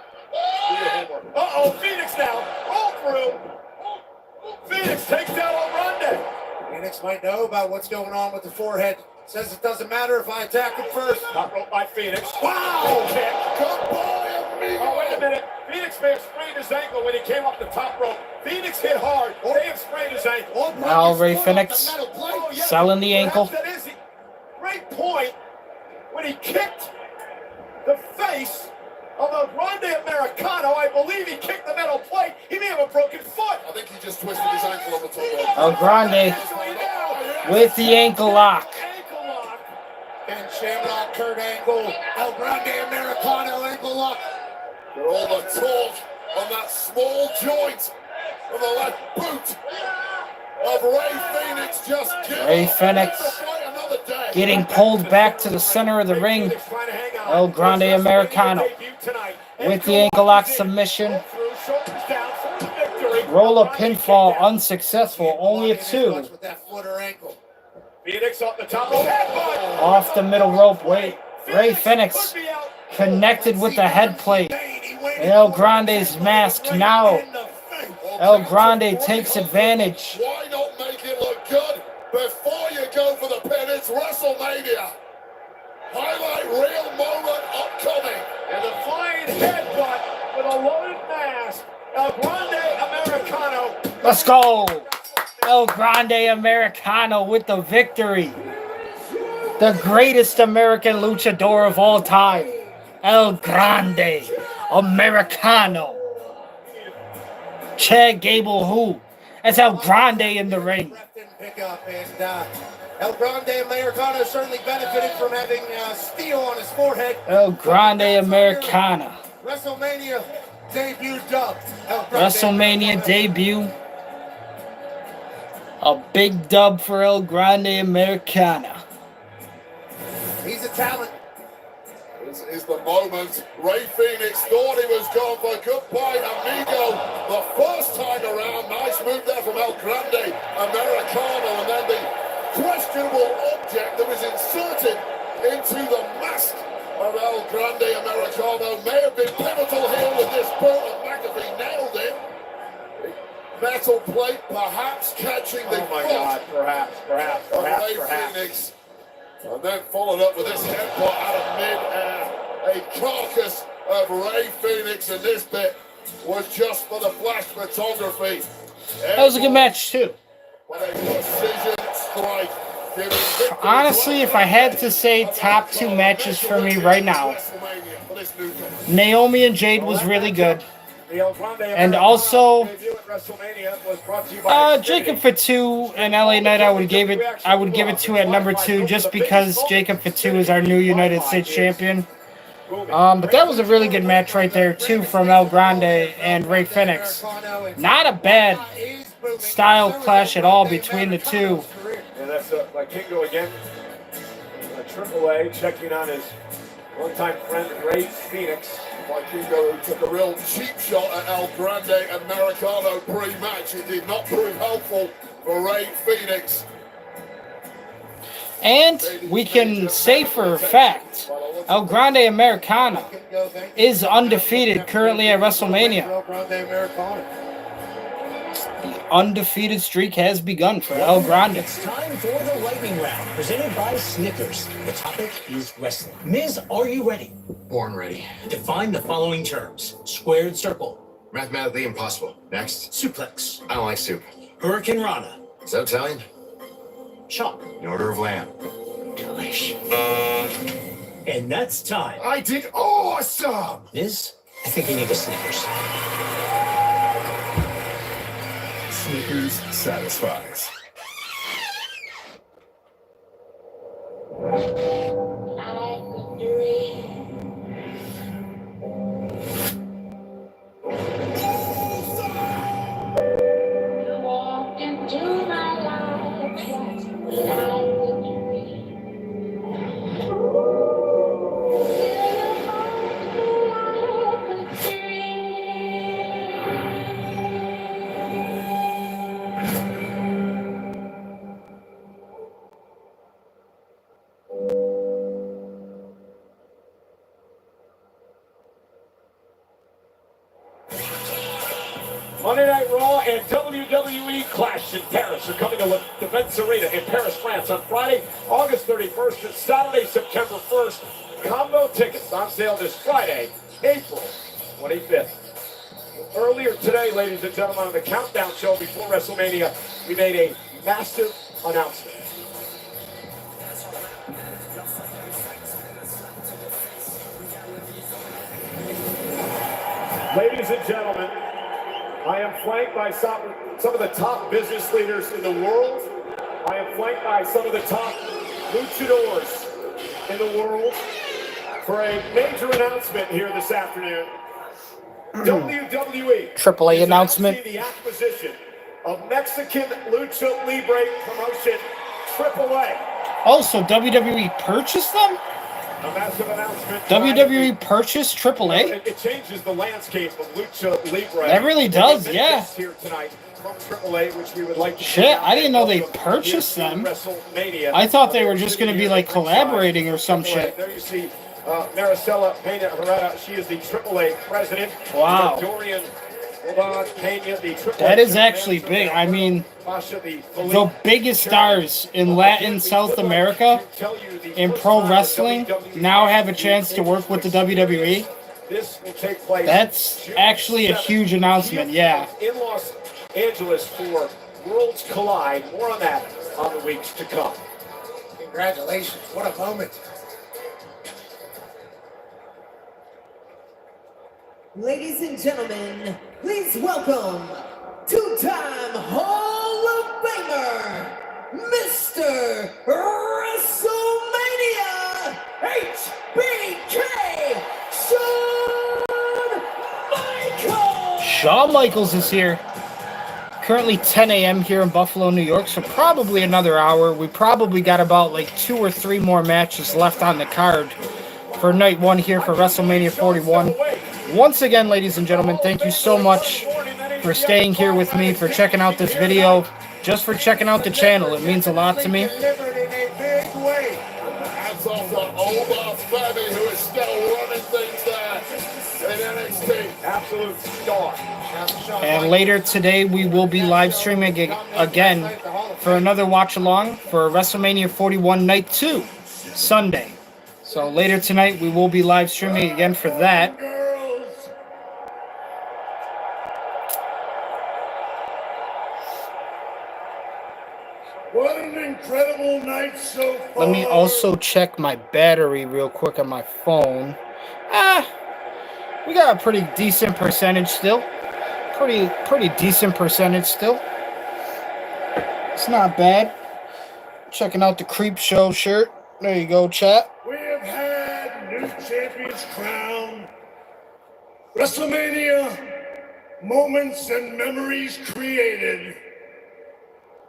Do your homework. Uh-oh, Phoenix now. Roll through. Phoenix takes down El Grande. Phoenix might know about what's going on with the forehead. Says it doesn't matter if I attack him first. Top rope by Phoenix. Wow! Kick. Goodbye, amigo. Oh, wait a minute. Phoenix may have sprained his ankle when he came up the top rope. Phoenix hit hard. They have sprained his ankle. Now Ray Phoenix selling the ankle. That is great point. When he kicked the face of El Grande Americano, I believe he kicked the metal plate. He may have a broken foot. I think he just twisted his ankle on the top rope. El Grande with the ankle lock. And Shamrock Kurt Angle, El Grande Americano ankle lock. For all the talk on that small joint of the left boot of Ray Phoenix just Ray Phoenix getting pulled back to the center of the ring. El Grande Americano with the ankle lock submission. Roll up pinfall unsuccessful, only a 2. Phoenix off the top of headbutt. Off the middle rope. Wait, Ray Phoenix connected with the head plate. El Grande's mask now. El Grande takes advantage. Why not make it look good before you go for the pin? It's WrestleMania. Highlight reel moment upcoming. And the flying headbutt with a loaded mask. El Grande Americano. Let's go. El Grande Americano with the victory. The greatest American luchador of all time. El Grande Americano. Chad Gable who? That's El Grande in the ring. El Grande Americano certainly benefited from having steel on his forehead. El Grande Americana. WrestleMania debut dub. WrestleMania debut. A big dub for El Grande Americana. He's a talent. This is the moment. Ray Phoenix thought he was gone for goodbye, amigo. The first time around, nice move there from El Grande Americano, and then the questionable object that was inserted into the mask of El Grande Americano may have been pivotal here with this boot, and McAfee nailed it. Metal plate perhaps catching the Oh my God, perhaps. Phoenix. And then followed up with this headbutt out of mid-air. A carcass of Ray Phoenix, and this bit was just for the flash photography. That was a good match too. With a precision strike, giving victory Honestly, if I had to say top 2 matches for me right now, Naomi and Jade was really good. And also, Jacob Fatu and LA Knight, I would give it to at number 2, just because Jacob Fatu is our new United States champion. But that was a really good match right there too from El Grande and Ray Phoenix. Not a bad style clash at all between the two. And that's like Kingo again. Triple A checking on his longtime friend Ray Phoenix. Kingo, who took a real cheap shot at El Grande Americano pre-match. It did not prove helpful for Ray Phoenix. And we can say for a fact, El Grande Americano is undefeated currently at WrestleMania. The undefeated streak has begun for El Grande. It's time for the lightning round, presented by Snickers. The topic is wrestling. Miz, are you ready? Born ready. Define the following terms. Squared circle. Mathematically impossible. Next. Suplex. I don't like soup. Hurricane Rana. Is that Italian? Chop. In order of lamb. Delish. And that's time. I did awesome! Miz, I think you need a Snickers. Snickers satisfies. WWE Clash in Paris are coming to Defense Arena in Paris, France on Friday, August 31st and Saturday, September 1st. Combo tickets on sale this Friday, April 25th. Earlier today, ladies and gentlemen, on the Countdown show before WrestleMania, we made a massive announcement. Ladies and gentlemen, I am flanked by some of the top business leaders in the world. I am flanked by some of the top luchadors in the world for a major announcement here this afternoon. WWE AAA announcement. The acquisition of Mexican Lucha Libre promotion AAA. Also, WWE purchased them? A massive announcement. WWE purchased AAA? It changes the landscape of Lucha Libre. That really does, yeah. Here tonight from AAA, which we would like to Shit, I didn't know they purchased them. I thought they were just going to be like collaborating or some shit. There you see Maricela Pena Herrera. She is the AAA president. Wow. Dorian Pena, the AAA. That is actually big. I mean, the biggest stars in Latin South America in pro wrestling now have a chance to work with the WWE. This will take place. That's actually a huge announcement, yeah. In Los Angeles for Worlds Collide. More on that on the weeks to come. Congratulations. What a moment. Ladies and gentlemen, please welcome two-time Hall of Famer, Mr. WrestleMania HBK, Shawn Michaels! Shawn Michaels is here. Currently 10 a.m. here in Buffalo, New York, so probably another hour. We probably got about like 2 or 3 more matches left on the card for night 1 here for WrestleMania 41. Once again, ladies and gentlemen, thank you so much for staying here with me, for checking out this video, just for checking out the channel. It means a lot to me. Hats off to Omar Femi, who is still running things there in NXT. Absolute star. And later today, we will be live streaming again for another watch along for WrestleMania 41 Night 2, Sunday. So later tonight, we will be live streaming again for that. What an incredible night so far. Let me also check my battery real quick on my phone. We got a pretty decent percentage still. Pretty decent percentage still. It's not bad. Checking out the Creep Show shirt. There you go, chat. We have had new champions crowned. WrestleMania, moments and memories created.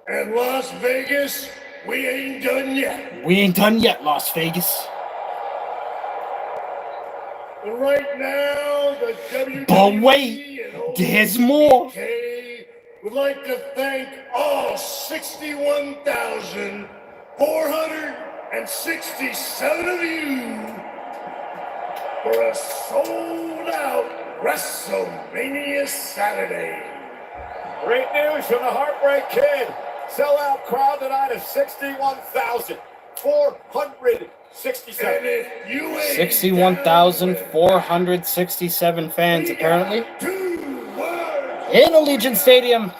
And Las Vegas, we ain't done yet. We ain't done yet, Las Vegas. But right now, the WWE But wait, there's more. Would like to thank all 61,467 of you for a sold-out WrestleMania Saturday. Great news from the Heartbreak Kid. Sellout crowd tonight of 61,467. 61,467 fans, apparently. In Allegiant Stadium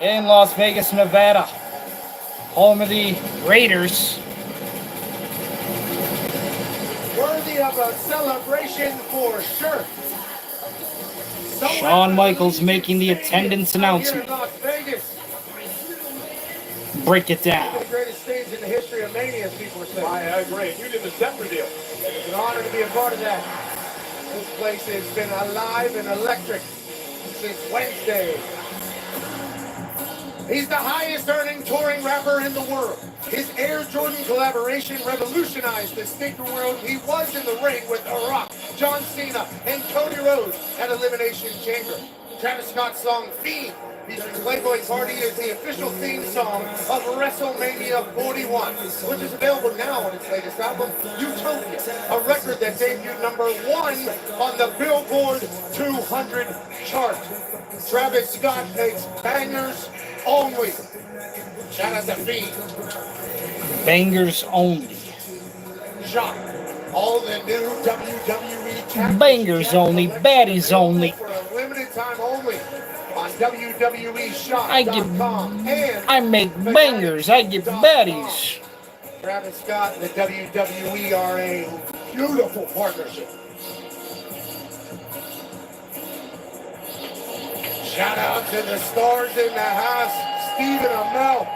in Las Vegas, Nevada. Home of the Raiders. Worthy of a celebration for sure. Shawn Michaels making the attendance announcement. Break it down. The greatest stage in the history of Mania, as people are saying. I agree. You did the Denver deal. It's an honor to be a part of that. This place has been alive and electric since Wednesday. He's the highest earning touring rapper in the world. His Air Jordan collaboration revolutionized the sneaker world. He was in the ring with The Rock, John Cena, and Cody Rhodes at Elimination Chamber. Travis Scott's song Fiend featuring Playboy Party is the official theme song of WrestleMania 41, which is available now on its latest album, Utopia, a record that debuted #1 on the Billboard 200 chart. Travis Scott makes bangers only. Shout out to Fiend. Bangers only. Shock. All the new WWE Bangers only. Baddies only. For a limited time only on WWEshop.com. I make bangers. I get baddies. Travis Scott and the WWE are a beautiful partnership. Shout out to the stars in the house, Stephen Amell.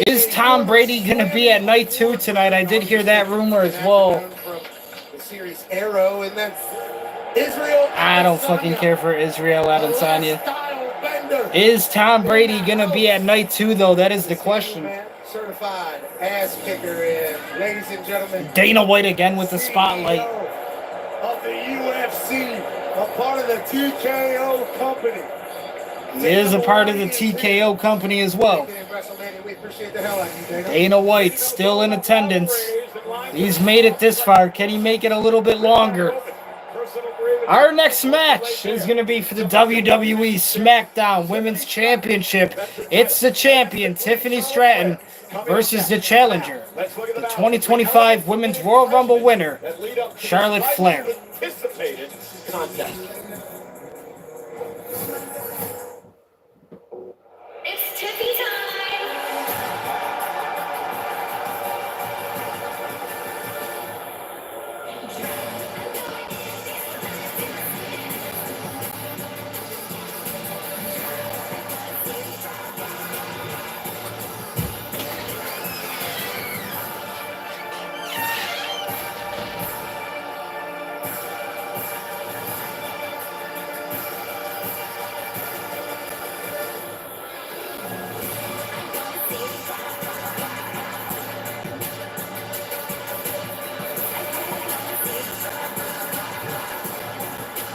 Is Tom Brady going to be at night 2 tonight? I did hear that rumor as well. From the series Arrow, and then Israel. I don't fucking care for Israel Adesanya. Is Tom Brady going to be at night 2, though? That is the question. Certified ass kicker in, ladies and gentlemen. Dana White again with the spotlight. Of the UFC, a part of the TKO company. He is a part of the TKO company as well. Dana White still in attendance. He's made it this far. Can he make it a little bit longer? Our next match is going to be for the WWE SmackDown Women's Championship. It's the champion, Tiffany Stratton, versus the challenger, the 2025 Women's Royal Rumble winner, Charlotte Flair. It's Tiffy time!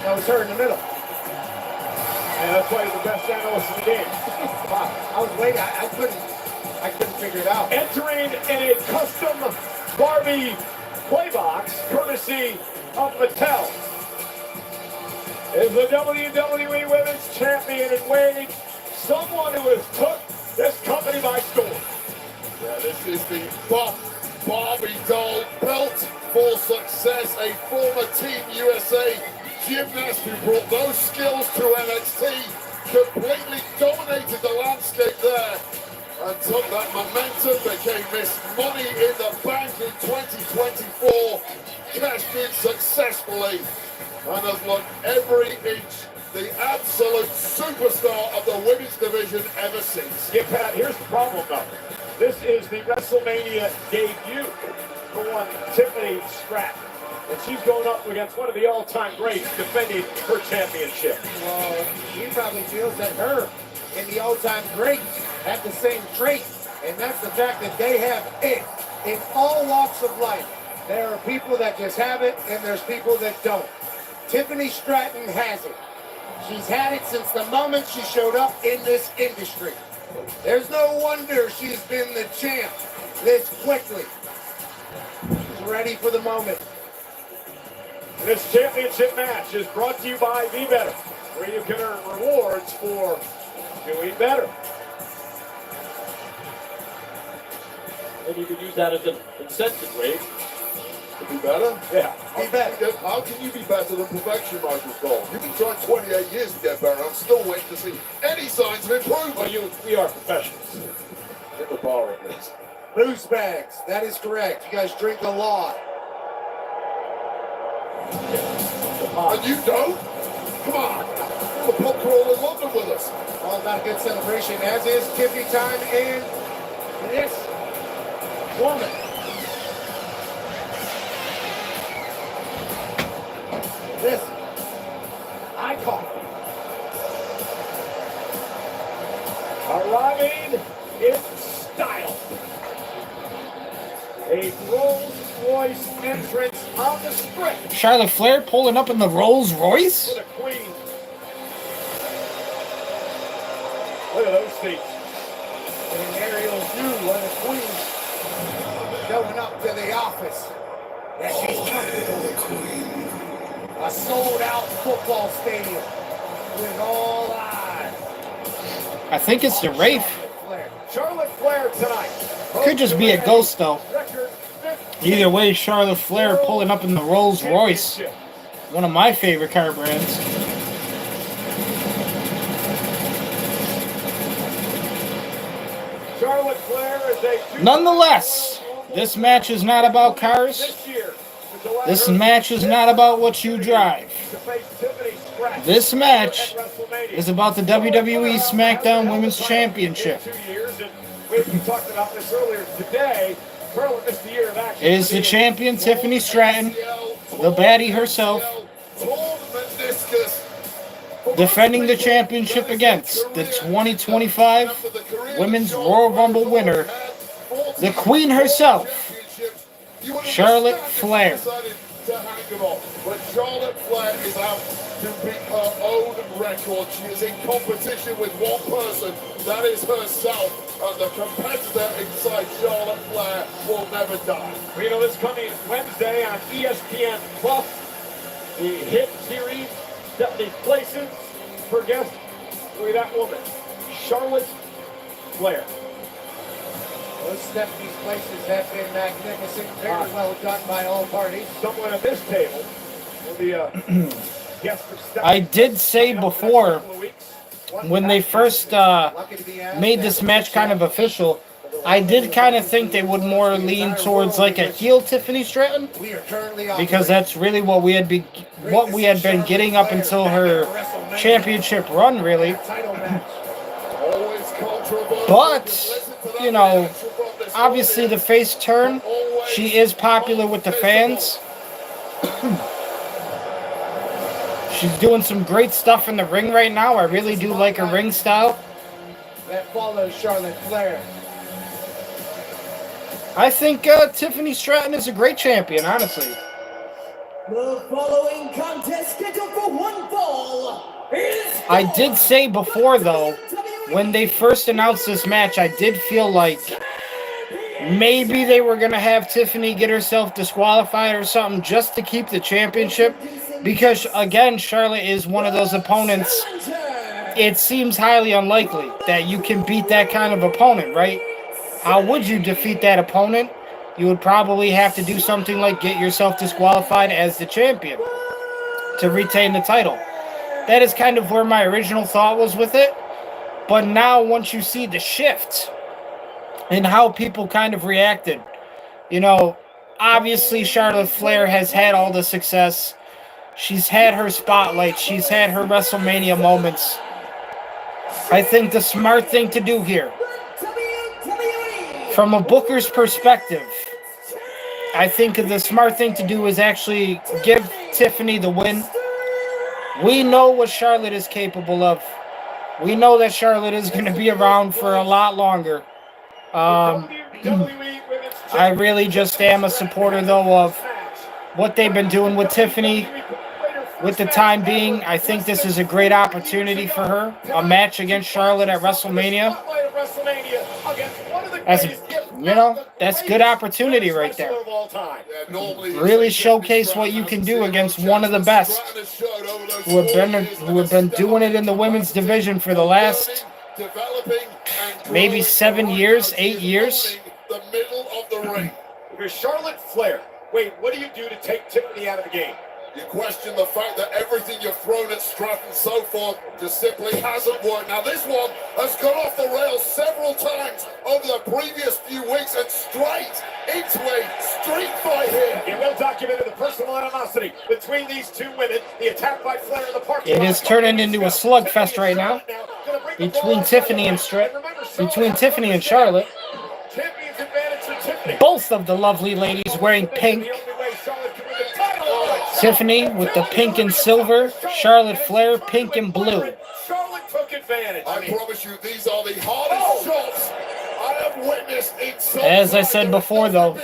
That was her in the middle. And that's why he's the best analyst in the game. Wow. I was waiting. I couldn't figure it out. Entering in a custom Barbie playbox, courtesy of Mattel, is the WWE Women's Champion in waiting. Someone who has took this company by storm. Yeah, this is the Barbie doll built for success. A former Team USA gymnast who brought those skills to NXT, completely dominated the landscape there, and took that momentum, became Miss Money in the Bank in 2024, cashed in successfully, and has looked every inch the absolute superstar of the women's division ever since. Yeah, Pat, here's the problem though. This is the WrestleMania debut for one Tiffany Stratton. And she's going up against one of the all-time greats defending her championship. Well, he probably feels that her and the all-time greats have the same trait, and that's the fact that they have it in all walks of life. There are people that just have it, and there's people that don't. Tiffany Stratton has it. She's had it since the moment she showed up in this industry. There's no wonder she's been the champ this quickly. She's ready for the moment. This championship match is brought to you by Be Better, where you can earn rewards for doing better. Maybe you could use that as an incentive, Wade. To be better? Yeah. Be better. How can you be better than perfection, Michael Cole? You've been trying 28 years to get better. I'm still waiting to see any signs of improvement. Well, we are professionals. Hit the bar at least. Loose bags, that is correct. You guys drink a lot. And you don't? Come on. The pub crawl in London with us. All about a good celebration, as is Tiffy time and this woman. This icon. Arriving in style. A Rolls Royce entrance on the strip. Charlotte Flair pulling up in the Rolls Royce? For the Queen. Look at those seats. And an aerial view of the Queen showing up to the office. Yeah, she's comfortable. The Queen. A sold-out football stadium with all eyes. I think it's the Wraith. Charlotte Flair tonight. Could just be a ghost, though. Either way, Charlotte Flair pulling up in the Rolls Royce. One of my favorite car brands. Charlotte Flair is a Nonetheless, this match is not about cars. This match is not about what you drive. This match is about the WWE SmackDown Women's Championship. We talked about this earlier today. Charlotte missed the year of action. It is the champion, Tiffany Stratton, the baddie herself, defending the championship against the 2025 Women's Royal Rumble winner, the Queen herself, Charlotte Flair. But Charlotte Flair is out to beat her own record. She is in competition with one person, that is herself. And the competitor inside Charlotte Flair will never die. We know this coming Wednesday on ESPN Plus, the hit series, Stephanie Places, her guest, look at that woman, Charlotte Flair. Those Stephanie's places have been magnificent, very well done by all parties. Someone at this table will be a guest for Stephanie. I did say before, when they first made this match kind of official, I did kind of think they would more lean towards like a heel Tiffany Stratton, because that's really what we had been getting up until her championship run, really. But you know, obviously the face turn, she is popular with the fans. She's doing some great stuff in the ring right now. I really do like her ring style. That follows Charlotte Flair. I think Tiffany Stratton is a great champion, honestly. The following contest scheduled for one fall is... I did say before, though, when they first announced this match, I did feel like maybe they were going to have Tiffany get herself disqualified or something just to keep the championship. Because, again, Charlotte is one of those opponents. It seems highly unlikely that you can beat that kind of opponent, right? How would you defeat that opponent? You would probably have to do something like get yourself disqualified as the champion to retain the title. That is kind of where my original thought was with it. But now, once you see the shift in how people kind of reacted, you know, obviously Charlotte Flair has had all the success. She's had her spotlight. She's had her WrestleMania moments. I think the smart thing to do here, from a booker's perspective, I think the smart thing to do is actually give Tiffany the win. We know what Charlotte is capable of. We know that Charlotte is going to be around for a lot longer. I really just am a supporter, though, of what they've been doing with Tiffany. With the time being, I think this is a great opportunity for her. A match against Charlotte at WrestleMania. That's good opportunity right there. Really showcase what you can do against one of the best who have been doing it in the women's division for the last maybe 7 years, 8 years. The middle of the ring. You're Charlotte Flair. Wait, what do you do to take Tiffany out of the game? You question the fact that everything you've thrown at Stratton so far just simply hasn't worked. Now this one has gone off the rails several times over the previous few weeks and straight into a street fight here. It will document the personal animosity between these two women. The attack by Flair in the parking lot. It is turning into a slugfest right now between Tiffany and Charlotte. Both of the lovely ladies wearing pink. Tiffany with the pink and silver, Charlotte Flair pink and blue. Charlotte took advantage. I promise you, these are the hardest shots I have witnessed in some As I said before, though,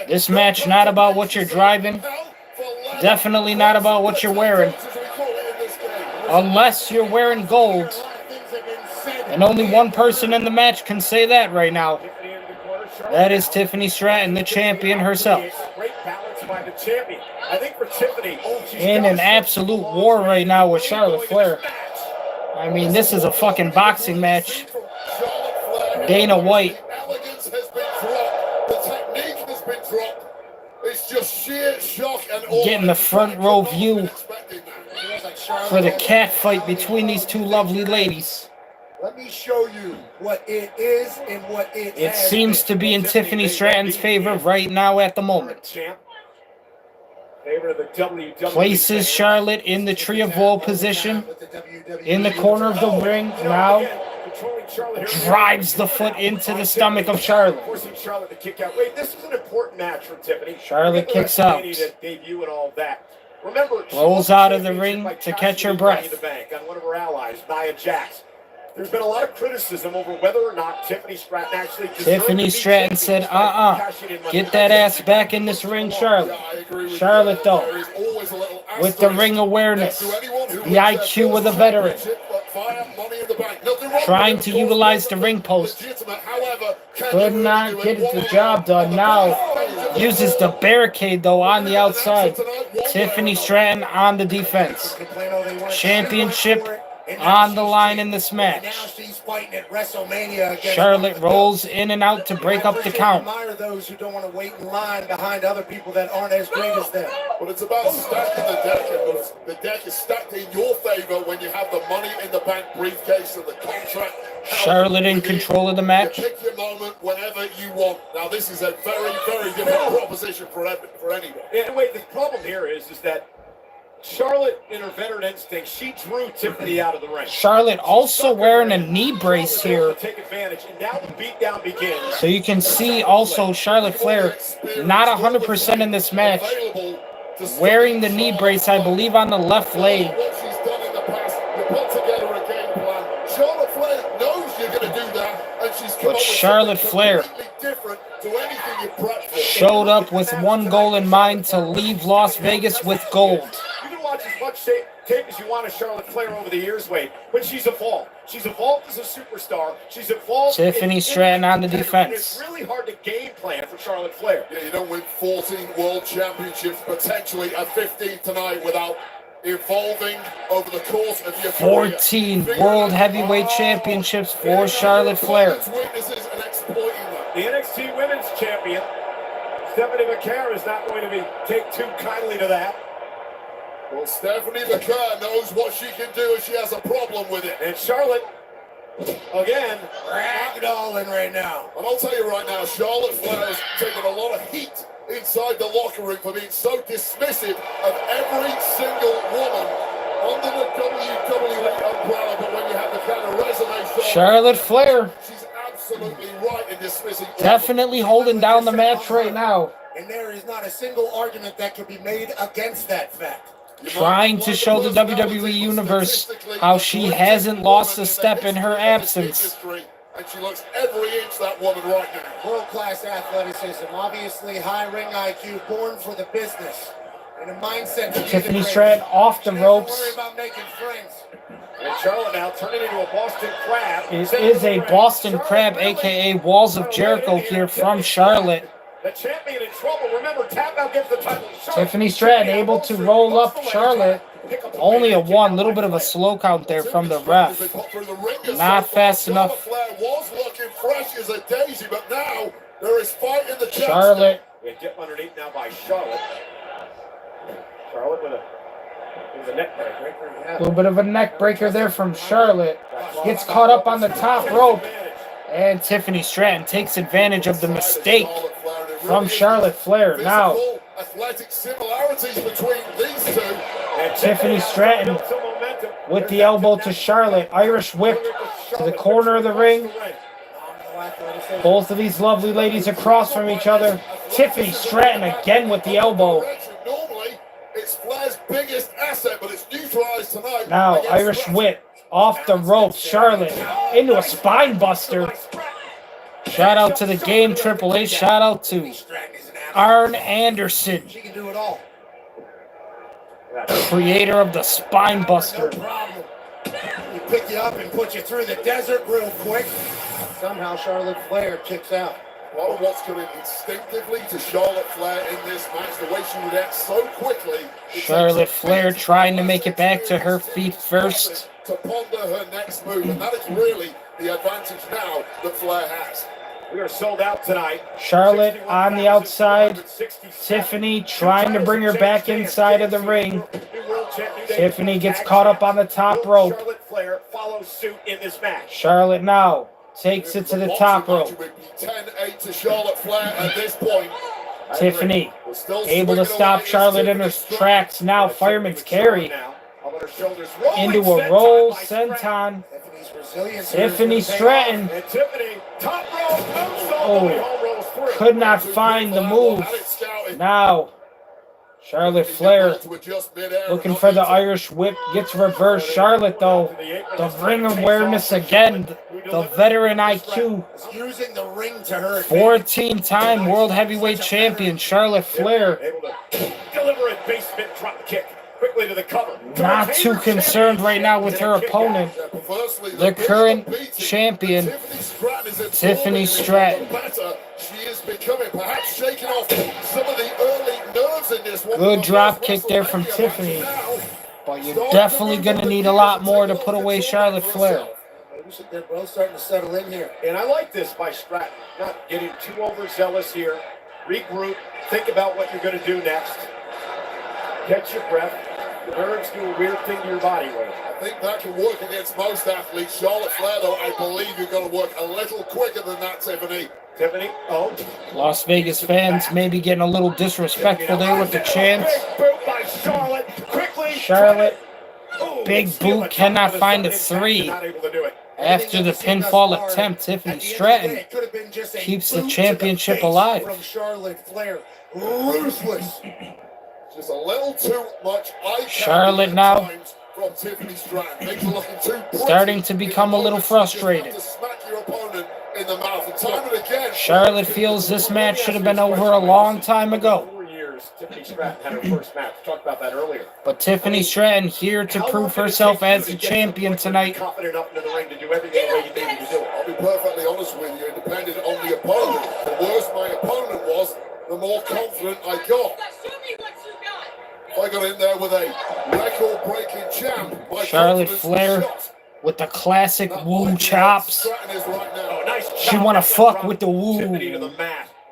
this match not about what you're driving, definitely not about what you're wearing. Unless you're wearing gold, And only one person in the match can say that right now. That is Tiffany Stratton, the champion herself. Great balance by the champion. I think for Tiffany, in an absolute war right now with Charlotte Flair. I mean, this is a fucking boxing match. Dana White. The elegance has been dropped. The technique has been dropped. It's just sheer shock and awe. Getting the front row view for the cat fight between these two lovely ladies. Let me show you what it is and what it seems to be in Tiffany Stratton's favor right now at the moment. Places Charlotte in the tree of woe position in the corner of the ring now. Drives the foot into the stomach of Charlotte. Forcing Charlotte to kick out. Wait, this is an important match for Tiffany. Charlotte kicks out. Debut and all that. Remember, rolls out of the ring to catch her breath. The bank on one of her allies, Nia Jax. There's been a lot of criticism over whether or not Tiffany Stratton actually deserved Tiffany Stratton said, get that ass back in this ring, Charlotte. Charlotte, though, with the ring awareness, the IQ of the veteran, trying to utilize the ring post. Could not get the job done. Now uses the barricade, though, on the outside. Tiffany Stratton on the defense. Championship on the line in this match. Now she's fighting at WrestleMania. Charlotte rolls in and out to break up the count. I admire those who don't want to wait in line behind other people that aren't as great as them. But it's about stacking the deck, and the deck is stacked in your favor when you have the Money in the Bank briefcase and the contract. Charlotte in control of the match. You pick your moment whenever you want. Now this is a very, very different proposition for anyone. And wait, the problem here is that Charlotte, in her veteran instinct, she drew Tiffany out of the ring. Charlotte also wearing a knee brace here. Take advantage, and now the beatdown begins. So you can see also Charlotte Flair not 100% in this match. Wearing the knee brace, I believe, on the left leg. What she's done in the past, you put together a game plan. Charlotte Flair knows you're going to do that, and she's come But Charlotte Flair different to anything you prepped for. showed up with one goal in mind: to leave Las Vegas with gold. You can watch as much tape as you want of Charlotte Flair over the years, Wade, but she's evolved. She's evolved as a superstar. She's evolved. Tiffany Stratton on the defense. It's really hard to game plan for Charlotte Flair. Yeah, you don't win 14 world championships, potentially a 15 tonight, without evolving over the course of your 14 world heavyweight championships for Charlotte Flair. Witnesses and exploiting them. The NXT Women's Champion, Stephanie McCare, is not going to take too kindly to that. Well, Stephanie McCare knows what she can do if she has a problem with it. And Charlotte, again, ragdolling right now. And I'll tell you right now, Charlotte Flair has taken a lot of heat inside the locker room for being so dismissive of every single woman under the WWE umbrella. But when you have the kind of resume, Charlotte Flair, she's absolutely right in dismissing. definitely holding down the match right now. And there is not a single argument that can be made against that fact. Trying to show the WWE Universe how she hasn't lost a step in her absence. And she looks every inch that woman right now. World-class athleticism, obviously high ring IQ, born for the business, and a mindset to Tiffany Stratton off the ropes. Don't worry about making friends. And Charlotte now turning into a Boston Crab. It is a Boston Crab, aka Walls of Jericho, here from Charlotte. The champion in trouble. Remember, tap out gives the title. Tiffany Stratton able to roll up Charlotte. Only a one, little bit of a slow count there from the ref. Not fast enough. Flair was looking fresh as a daisy, but now there is fight in the chest. Charlotte. We get underneath now by Charlotte. Charlotte with a neck breaker. A little bit of a neck breaker there from Charlotte. Gets caught up on the top rope. And Tiffany Stratton takes advantage of the mistake from Charlotte Flair. Now, athletic similarities between these two. Tiffany Stratton with the elbow to Charlotte. Irish whip to the corner of the ring. Both of these lovely ladies across from each other. Tiffany Stratton again with the elbow. Normally, it's Flair's biggest asset, but it's neutralized tonight. Now, Irish whip off the ropes. Charlotte into a spine buster. Shout out to the game, Triple H. Shout out to Arn Anderson, She can do it all. creator of the spine buster. No problem. pick you up and put you through the desert real quick. Somehow Charlotte Flair kicks out. A lot of what's coming instinctively to Charlotte Flair in this match, the way she reacts so quickly. Charlotte Flair trying to make it back to her feet first. To ponder her next move, and that is really the advantage now that Flair has. We are sold out tonight. Charlotte on the outside. Tiffany trying to bring her back inside of the ring. Tiffany gets caught up on the top rope. Charlotte Flair follows suit in this match. Charlotte now takes it to the top rope. 10-8 to Charlotte Flair at this point. Tiffany able to stop Charlotte in her tracks. Now fireman's carry into a roll senton. Tiffany Stratton. Oh, could not find the move. Now Charlotte Flair looking for the Irish whip, gets reversed. Charlotte though, the ring awareness again, the veteran IQ. Using the ring to her 14-time World Heavyweight Champion Charlotte Flair. Able to deliver a basement drop kick quickly to the cover. Not too concerned right now with her opponent, the current champion, Tiffany Stratton. She is becoming, perhaps shaking off some of the early nerves in this one. Good drop kick there from Tiffany, but you're definitely going to need a lot more to put away Charlotte Flair. They're both starting to settle in here. And I like this by Stratton, not getting too overzealous here. Regroup, think about what you're going to do next. Catch your breath. The nerves do a weird thing to your body weight. I think that can work against most athletes. Charlotte Flair, though, I believe you're going to work a little quicker than that, Tiffany. Tiffany, oh. Las Vegas fans maybe getting a little disrespectful there with the chants. Big boot by Charlotte. Quickly. Charlotte, big boot, cannot find a 3. Not able to do it. After the pinfall attempt, Tiffany Stratton keeps the championship alive. From Charlotte Flair, ruthless. Just a little too much eye Charlotte now from Tiffany Stratton. Makes her looking too pretty. Starting to become a little frustrated. To smack your opponent in the mouth. And time and again, Charlotte feels this match should have been over a long time ago. 4 years, Tiffany Stratton had her first match. We talked about that earlier. But Tiffany Stratton here to prove herself as the champion tonight. Confident up into the ring to do everything the way you needed to do it. I'll be perfectly honest with you. It depended on the opponent. The worse my opponent was, the more confident I got. I got in there with a record-breaking champ. Charlotte Flair with the classic woo chops. She want to fuck with the woo.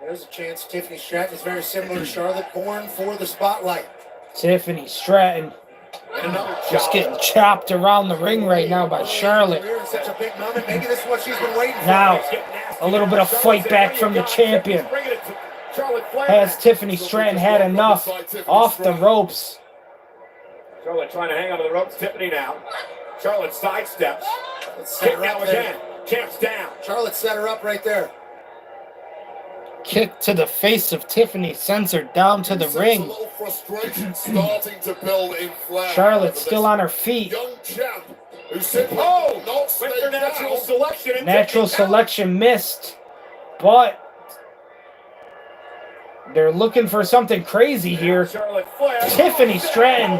There's a chance Tiffany Stratton is very similar to Charlotte, born for the spotlight. Tiffany Stratton just getting chopped around the ring right now by Charlotte. Such a big moment. Maybe this is what she's been waiting for. Now, a little bit of fight back from the champion. Has Tiffany Stratton had enough? Off the ropes. Charlotte trying to hang onto the ropes. Tiffany now. Charlotte sidesteps. Kick now again. Champ's down. Charlotte set her up right there. Kick to the face of Tiffany sends her down to the ring. Starting to build in Flair. Charlotte still on her feet. Young champ who simply not with their natural selection. Natural selection missed, but they're looking for something crazy here. Tiffany Stratton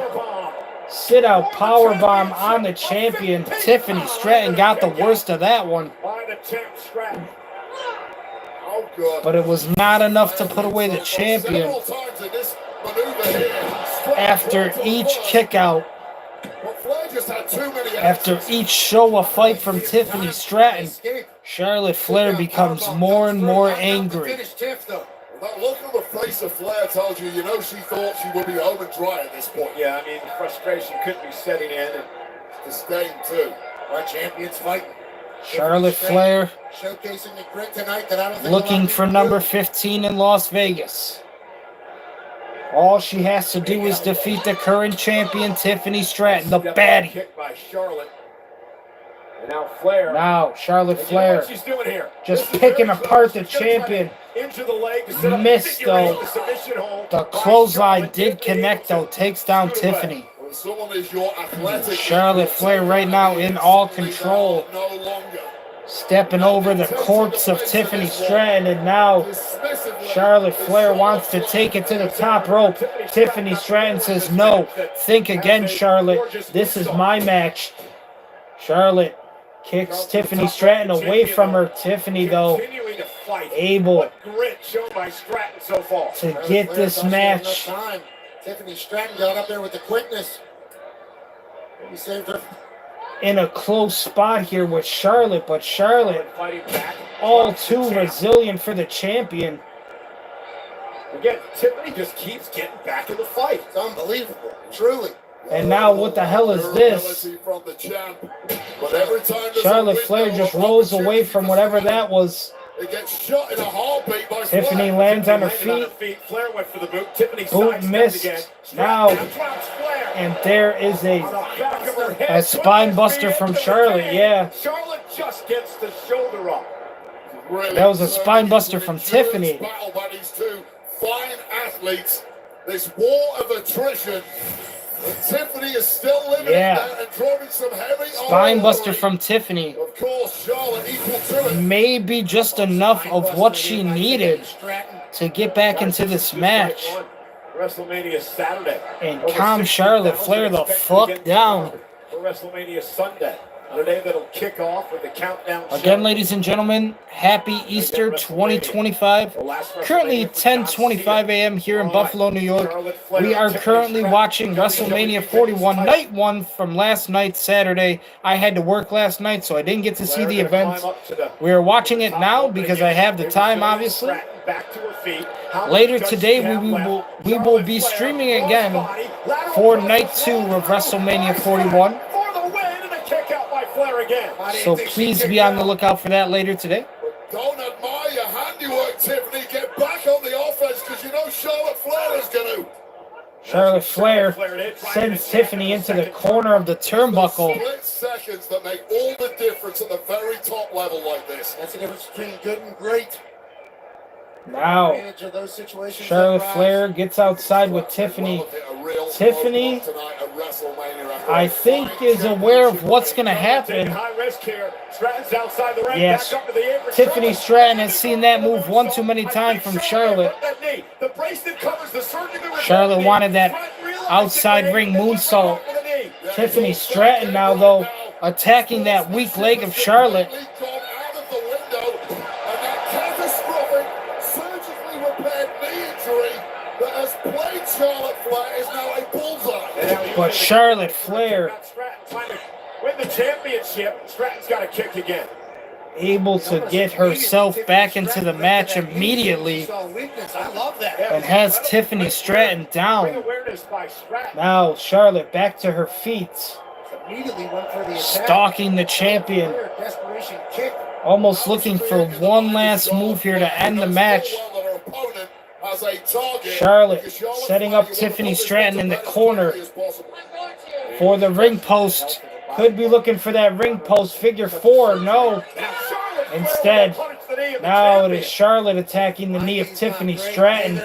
sit out powerbomb on the champion. Tiffany Stratton got the worst of that one. But it was not enough to put away the champion. After each kick out, after each show of fight from Tiffany Stratton, Charlotte Flair becomes more and more angry. That look on the face of Flair tells you, she thought she would be home and dry at this point. Yeah, I mean, frustration could be setting in. And disdain, too. Our champions fighting. Charlotte Flair showcasing the grit tonight that I don't think looking for number 15 in Las Vegas. All she has to do is defeat the current champion, Tiffany Stratton, the baddie. Kick by Charlotte. And now Flair. Now Charlotte Flair what she's doing here. just picking apart the champion. Into the leg to set up Missed though. the submission hold. The clothesline did connect though. Takes down Tiffany. Charlotte Flair right now in all control. Stepping over the corpse of Tiffany Stratton, and now Charlotte Flair wants to take it to the top rope. Tiffany Stratton says, no, think again, Charlotte. This is my match. Charlotte kicks Tiffany Stratton away from her. Tiffany, though, Continuing to fight. able What grit shown by Stratton so far. to get this match. Tiffany Stratton got up there with the quickness. Maybe saved her. In a close spot here with Charlotte, but Charlotte all too resilient for the champion. Again, Tiffany just keeps getting back in the fight. It's unbelievable, truly. And now what the hell is this? Charlotte Flair just rolls away from whatever that was. It gets shot in a heartbeat by Tiffany Flair. lands on her feet. Flair went for the boot. Tiffany Boot missed. Now, and there is a spine buster from Charlotte. Yeah, Charlotte just gets the shoulder up. that was a spine buster from Tiffany. Battle by these two fine athletes. This war of attrition. And Tiffany is still living there and drawing some heavy spine buster from Tiffany. Of course, Charlotte equal to it. Maybe just enough of what she needed to get back into this match WrestleMania Saturday. and calm Charlotte Flair the fuck down. For WrestleMania Sunday. On a day that'll kick off with the countdown. Again, ladies and gentlemen, happy Easter 2025. Currently 10:25 a.m. here in Buffalo, New York. We are currently watching WrestleMania 41, Night 1 from last night, Saturday. I had to work last night, so I didn't get to see the event. We are watching it now because I have the time, obviously. Later today, we will be streaming again for Night 2 of WrestleMania 41. So please be on the lookout for that later today. Don't admire your handiwork, Tiffany. Get back on the offense because you know Charlotte Flair is going to. Charlotte Flair sends Tiffany into the corner of the turnbuckle. Split seconds that make all the difference at the very top level like this. That's the difference between good and great. Now, Charlotte Flair gets outside with Tiffany. Tiffany, I think, is aware of what's going to happen. Yes, Tiffany Stratton has seen that move one too many times from Charlotte. Charlotte wanted that outside ring moonsault. Tiffany Stratton now, though, attacking that weak leg of Charlotte. Charlotte Flair is now a bullseye. But Charlotte Flair win the championship. Stratton's got to kick again. Able to get herself back into the match immediately and has Tiffany Stratton down. Now Charlotte back to her feet, stalking the champion, almost looking for one last move here to end the match. Charlotte setting up Tiffany Stratton in the corner for the ring post. Could be looking for that ring post. Figure 4. No. Instead, now it is Charlotte attacking the knee of Tiffany Stratton.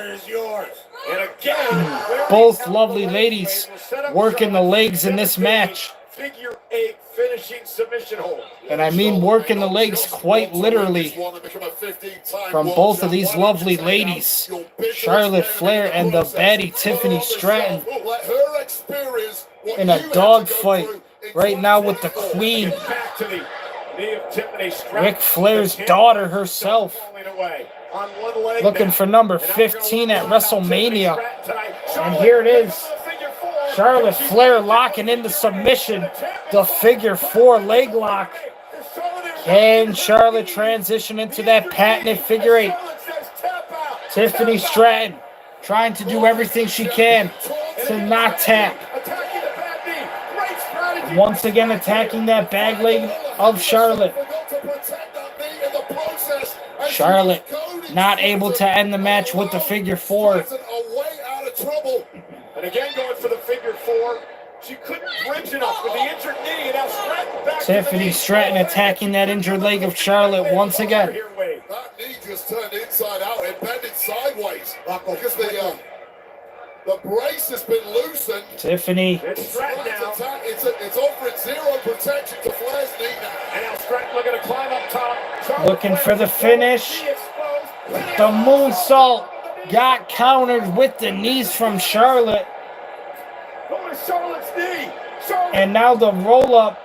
Both lovely ladies working the legs in this match. Figure 8 finishing submission hold. And I mean working the legs quite literally from both of these lovely ladies, Charlotte Flair and the baddie Tiffany Stratton, in a dogfight right now with the Queen, Ric Flair's daughter herself, looking for number 15 at WrestleMania. And here it is. Charlotte Flair locking into submission, the figure 4 leg lock. Can Charlotte transition into that patented figure 8? Tiffany Stratton trying to do everything she can to not tap. Once again attacking that bag leg of Charlotte. Charlotte not able to end the match with the figure 4. And again, going for the figure 4. She couldn't bridge enough with the injured knee. And now Stratton back Tiffany Stratton attacking that injured leg of Charlotte once again. That knee just turned inside out. It bended sideways because the brace has been loosened. Tiffany. It's over at 0 protection to Flair's knee now. And now Stratton looking to climb up top. Looking for the finish. The moonsault got countered with the knees from Charlotte. Charlotte's knee. And now the roll-up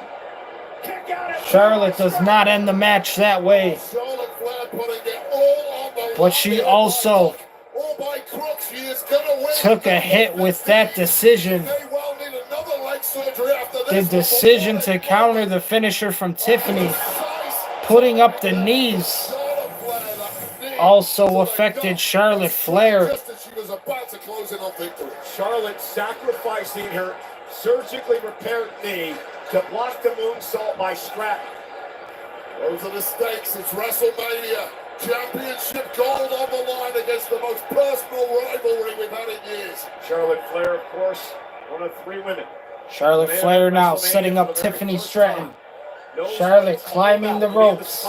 Charlotte does not end the match that way. Charlotte Flair putting it all on the But she also all by crooks. She is gonna win. took a hit with that decision. May well need another leg surgery after The this. decision to counter the finisher from Tiffany, putting up the knees, also affected Charlotte Flair. Just as she was about to close in on victory. Charlotte sacrificing her surgically repaired knee to block the moonsault by Stratton. Those are the stakes. It's WrestleMania. Championship gold on the line against the most personal rivalry we've had in years. Charlotte Flair, of course, one of 3 women. Charlotte Flair now setting up Tiffany Stratton. Charlotte climbing the ropes.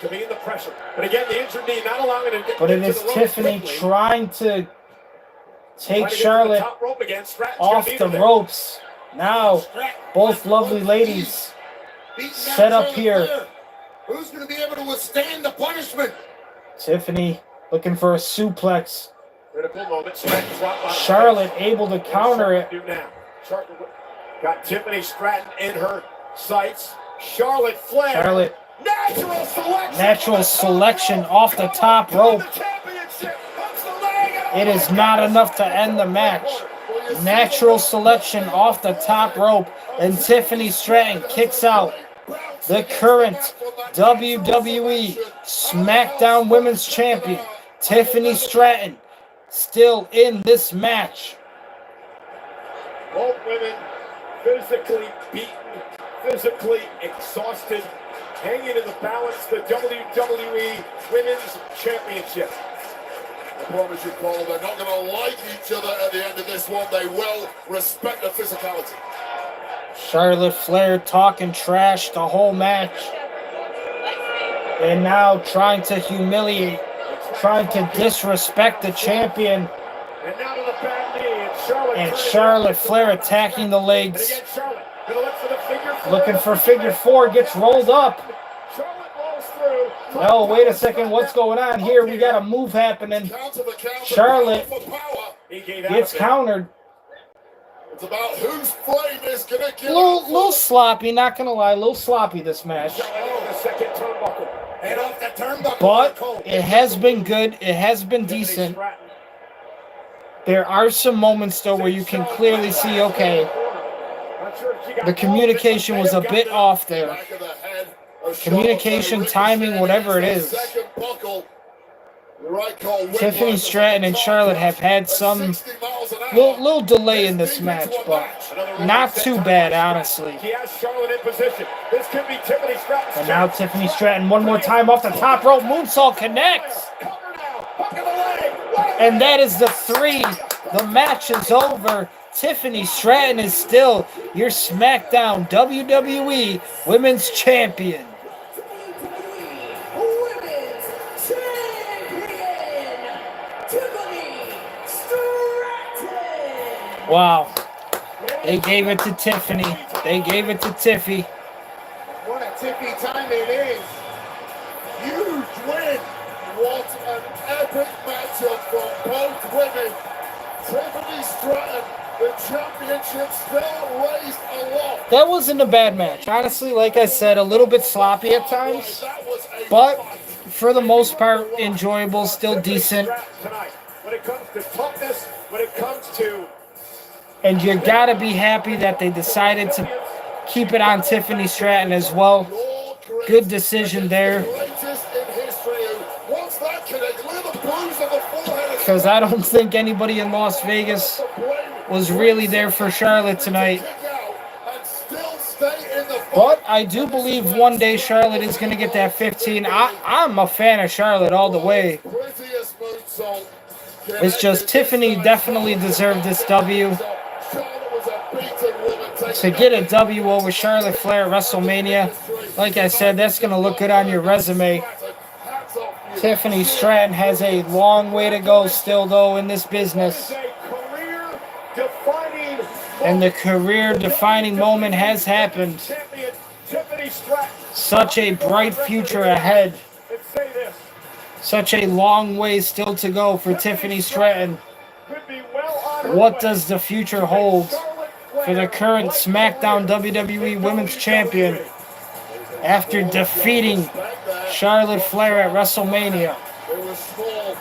To be in the pressure. But again, the injured knee not allowing it to get But it is Tiffany trying to take Charlotte off the ropes. Now, both lovely ladies set up here. Who's going to be able to withstand the punishment? Tiffany looking for a suplex. Critical moment. Charlotte able to counter it. Got Tiffany Stratton in her sights. Charlotte Flair. Charlotte. Natural selection off the top rope. It is not enough to end the match. Natural selection off the top rope, and Tiffany Stratton kicks out the current WWE SmackDown Women's Champion, Tiffany Stratton, still in this match. Both women physically beaten, physically exhausted, hanging in the balance the WWE Women's Championship. I promise you, Paul, they're not going to like each other at the end of this one. They will respect the physicality. Charlotte Flair talking trash the whole match. And now trying to humiliate, trying to disrespect the champion. And now to the bad knee, and Charlotte Flair attacking the legs. Again, Charlotte, gonna look for the figure four. Looking for figure 4, gets rolled up. Charlotte rolls through. No, wait a second, what's going on here? We got a move happening. Charlotte gets countered. It's about whose flame is gonna get little sloppy, not gonna lie, a little sloppy this match. But it has been good, it has been decent. There are some moments though where you can clearly see, okay, the communication was a bit off there. Communication, timing, whatever it is. Tiffany Stratton and Charlotte have had some little delay in this match, but not too bad, honestly. And now Tiffany Stratton one more time off the top rope. Moonsault connects. And that is the 3. The match is over. Tiffany Stratton is still your SmackDown WWE Women's Champion. Wow. They gave it to Tiffany. They gave it to Tiffy. What a Tiffy time it is. Huge win. What an epic matchup from both women. Tiffany Stratton, the championship still raised aloft. That wasn't a bad match. Honestly, like I said, a little bit sloppy at times. But for the most part, enjoyable, still decent. When it comes to toughness, when it comes to... And you gotta be happy that they decided to keep it on Tiffany Stratton as well. Good decision there. Because I don't think anybody in Las Vegas was really there for Charlotte tonight. But I do believe one day Charlotte is going to get that 15. I'm a fan of Charlotte all the way. It's just Tiffany definitely deserved this W. To get a W over Charlotte Flair at WrestleMania, like I said, that's going to look good on your resume. Tiffany Stratton has a long way to go still, though, in this business. And the career-defining moment has happened. Such a bright future ahead. Such a long way still to go for Tiffany Stratton. What does the future hold for the current SmackDown WWE Women's Champion, after defeating Charlotte Flair at WrestleMania. It was small,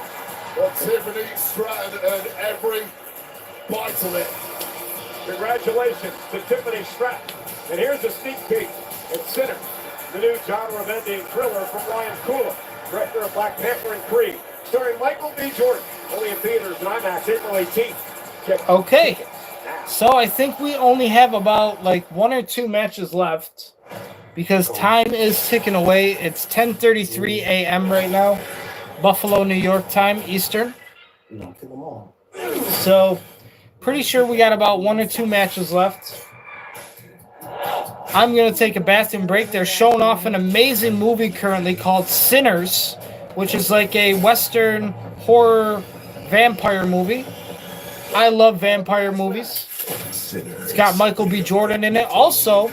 but Tiffany Stratton earned every bite of it. Congratulations to Tiffany Stratton. And here's a sneak peek at Sinner, the new genre-bending thriller from Ryan Coogler, director of Black Panther and Creed, starring Michael B. Jordan. Only in theaters and IMAX April 18th. Okay, so I think we only have about like 1 or 2 matches left because time is ticking away. It's 10:33 a.m. right now, Buffalo, New York time, Eastern. So, pretty sure we got about 1 or 2 matches left. I'm going to take a bathroom break. They're showing off an amazing movie currently called Sinners, which is like a Western horror vampire movie. I love vampire movies. It's got Michael B. Jordan in it. Also,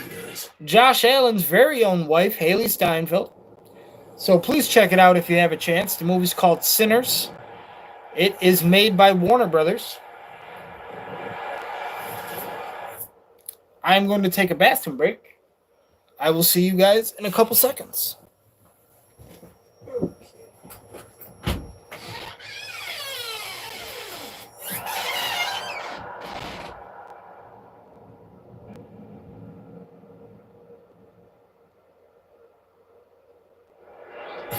Josh Allen's very own wife, Haley Steinfeld. So please check it out if you have a chance. The movie's called Sinners. It is made by Warner Brothers. I'm going to take a bathroom break. I will see you guys in a couple seconds.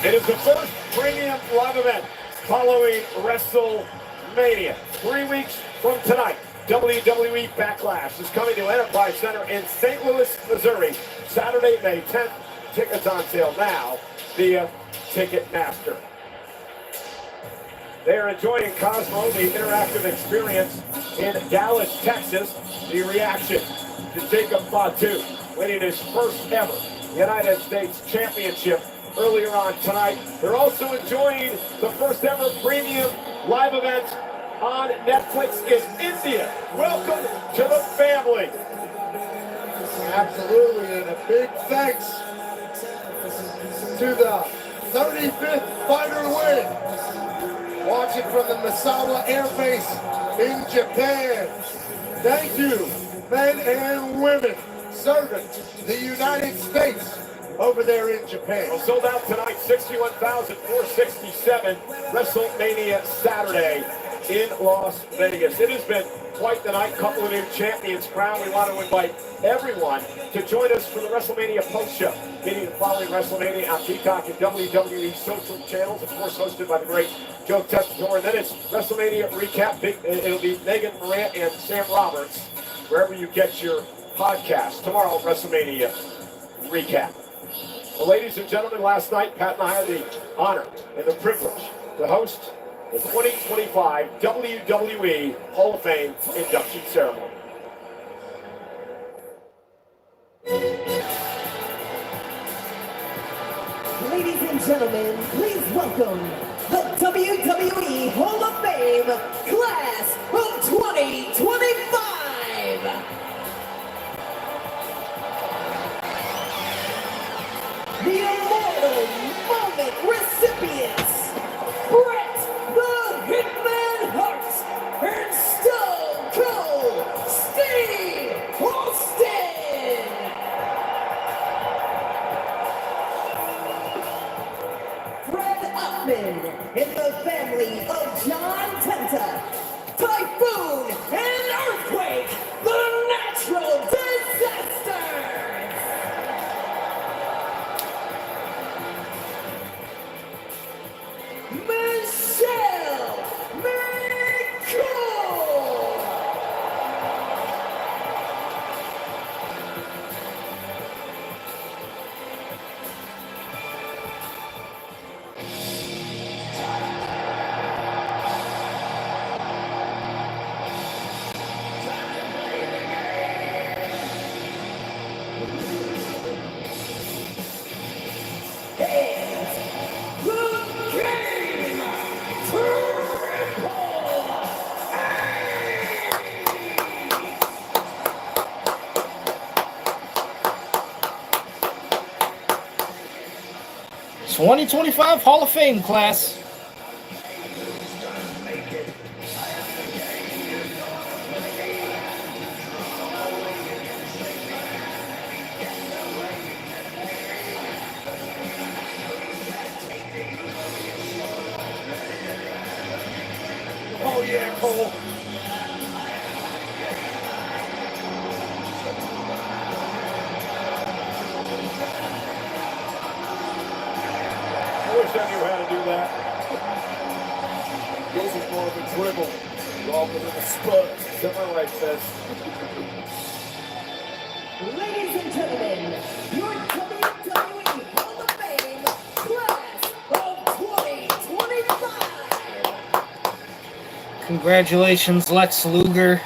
It is the first premium live event following WrestleMania. 3 weeks from tonight, WWE Backlash is coming to Enterprise Center in St. Louis, Missouri, Saturday, May 10th. Tickets on sale now via Ticketmaster. They are enjoying Cosmo, the interactive experience in Dallas, Texas. The reaction to Jacob Fatu winning his first ever United States Championship earlier on tonight. They're also enjoying the first ever premium live event on Netflix in India. Welcome to the family. Absolutely, and a big thanks to the 35th fighter win. Watching from the Misawa Air Base in Japan. Thank you, men and women serving the United States over there in Japan. Well, sold out tonight, 61,467, WrestleMania Saturday in Las Vegas. It has been quite the night, couple of new champions crowned. We want to invite everyone to join us for the WrestleMania post-show, meaning the following WrestleMania on Peacock and WWE social channels, of course hosted by the great Joe Tessitore. And then it's WrestleMania recap. It'll be Megan Morant and Sam Roberts, wherever you get your podcast. Tomorrow, WrestleMania recap. Well, ladies and gentlemen, last night, Pat and I had the honor and the privilege to host the 2025 WWE Hall of Fame induction ceremony. Ladies and gentlemen, please welcome the WWE Hall of Fame Class of 2025. The Immortal Moment recipients, Bret the Hitman Hart and Stone Cold Steve Austin. Fred Upman in the family of John Tenta, Typhoon and Earthquake, the natural disasters. Michelle McCool. It's 2025 Hall of Fame class. yeah, Cole. I wish I knew how to do that. Yours is more of a dribble rather than a spurt. So my wife says. Ladies and gentlemen, your WWE Hall of Fame Class of 2025. Congratulations, Lex Luger,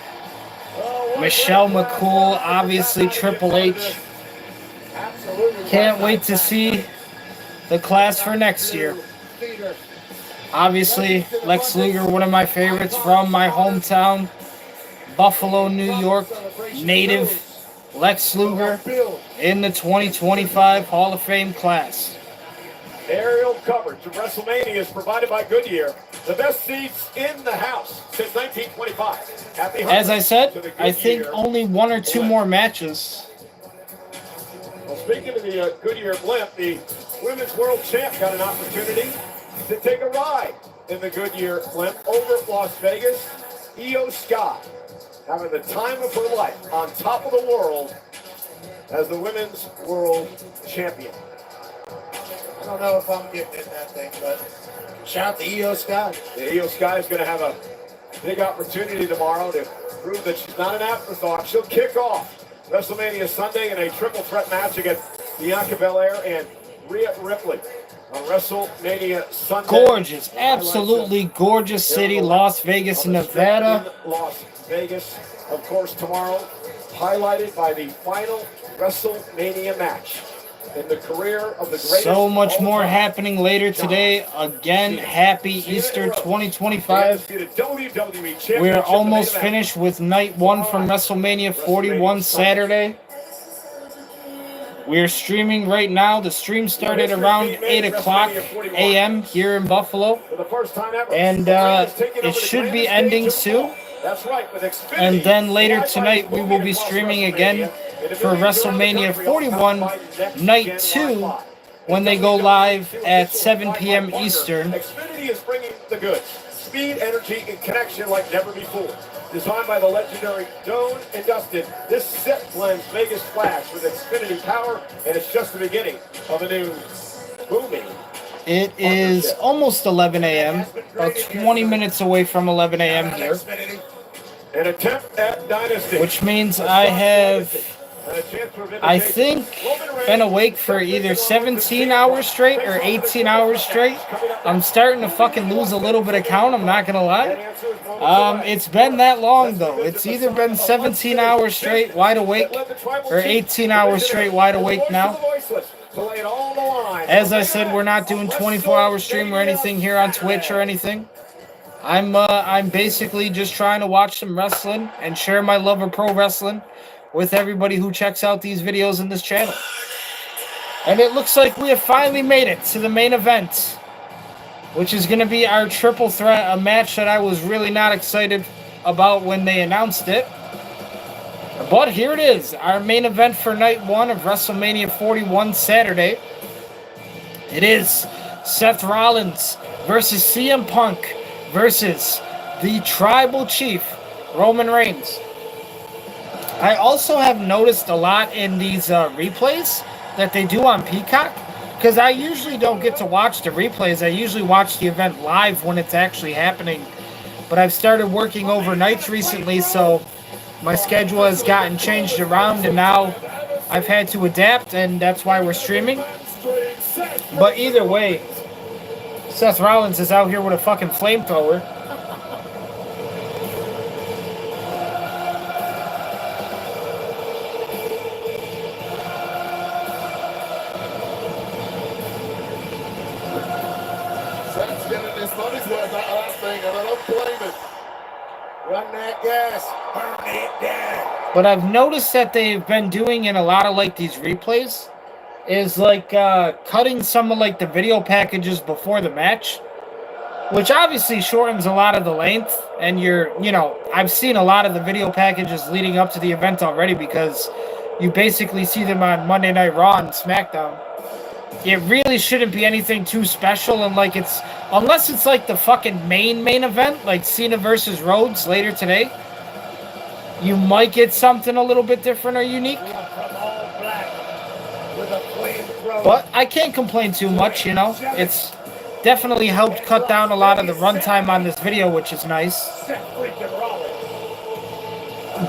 Michelle McCool, obviously Triple H. Can't wait to see the class for next year. Obviously, Lex Luger, one of my favorites from my hometown, Buffalo, New York, native Lex Luger in the 2025 Hall of Fame class. Aerial coverage of WrestleMania is provided by Goodyear. The best seats in the house since 1925. Happy As I said, to the I think Goodyear. only 1 or 2 more matches. Well, speaking of the Goodyear blimp, the Women's World Champ got an opportunity to take a ride in the Goodyear blimp over at Las Vegas. Io Sky having the time of her life on top of the world as the Women's World Champion. I don't know if I'm getting in that thing, but shout out to Io Sky. The Io Sky is going to have a big opportunity tomorrow to prove that she's not an afterthought. She'll kick off WrestleMania Sunday in a triple threat match against Bianca Belair and Rhea Ripley on WrestleMania Sunday. Gorgeous, absolutely gorgeous city, Las Vegas, Nevada. In Las Vegas, of course, tomorrow, highlighted by the final WrestleMania match in the career of the greatest. So much all more time. happening later today. Again, happy Easter 2025. We're almost finished with night 1 from WrestleMania 41 Saturday. We're streaming right now. The stream started around 8 o'clock a.m. here in Buffalo. For the first time ever. And it should be ending soon. That's right, with Xfinity, And then later tonight, we will be streaming again for WrestleMania 41 Night 2 when they go live at 7 p.m. Eastern. Xfinity is bringing the goods. Speed, energy, and connection like never before. Designed by the legendary Doan and Dustin, this set blends Vegas Flash with Xfinity power, and it's just the beginning of a new booming. It is almost 11 a.m., about 20 minutes away from 11 a.m. here, An attempt at Dynasty. which means I have, I think, been awake for either 17 hours straight or 18 hours straight. I'm starting to fucking lose a little bit of count, I'm not gonna lie. It's been that long though. It's either been 17 hours straight wide awake or 18 hours straight wide awake now. As I said, we're not doing 24-hour stream or anything here on Twitch or anything. I'm basically just trying to watch some wrestling and share my love of pro wrestling with everybody who checks out these videos in this channel. And it looks like we have finally made it to the main event, which is going to be our triple threat, a match that I was really not excited about when they announced it. But here it is, our main event for night 1 of WrestleMania 41 Saturday. It is Seth Rollins versus CM Punk versus the Tribal Chief, Roman Reigns. I also have noticed a lot in these replays that they do on Peacock, because I usually don't get to watch the replays. I usually watch the event live when it's actually happening. But I've started working overnights recently, so my schedule has gotten changed around, and now I've had to adapt, and that's why we're streaming. But either way, Seth Rollins is out here with a fucking flamethrower. Seth's getting his money's worth out of that thing, and I don't blame him. Run that gas. Burn it down. What I've noticed that they've been doing in a lot of like these replays is like cutting some of like the video packages before the match, which obviously shortens a lot of the length. And I've seen a lot of the video packages leading up to the event already, because you basically see them on Monday Night Raw and SmackDown. it really shouldn't be anything too special, and like unless it's like the fucking main event, like Cena versus Rhodes later today, you might get something a little bit different or unique. But I can't complain too much, you know. It's definitely helped cut down a lot of the runtime on this video, which is nice.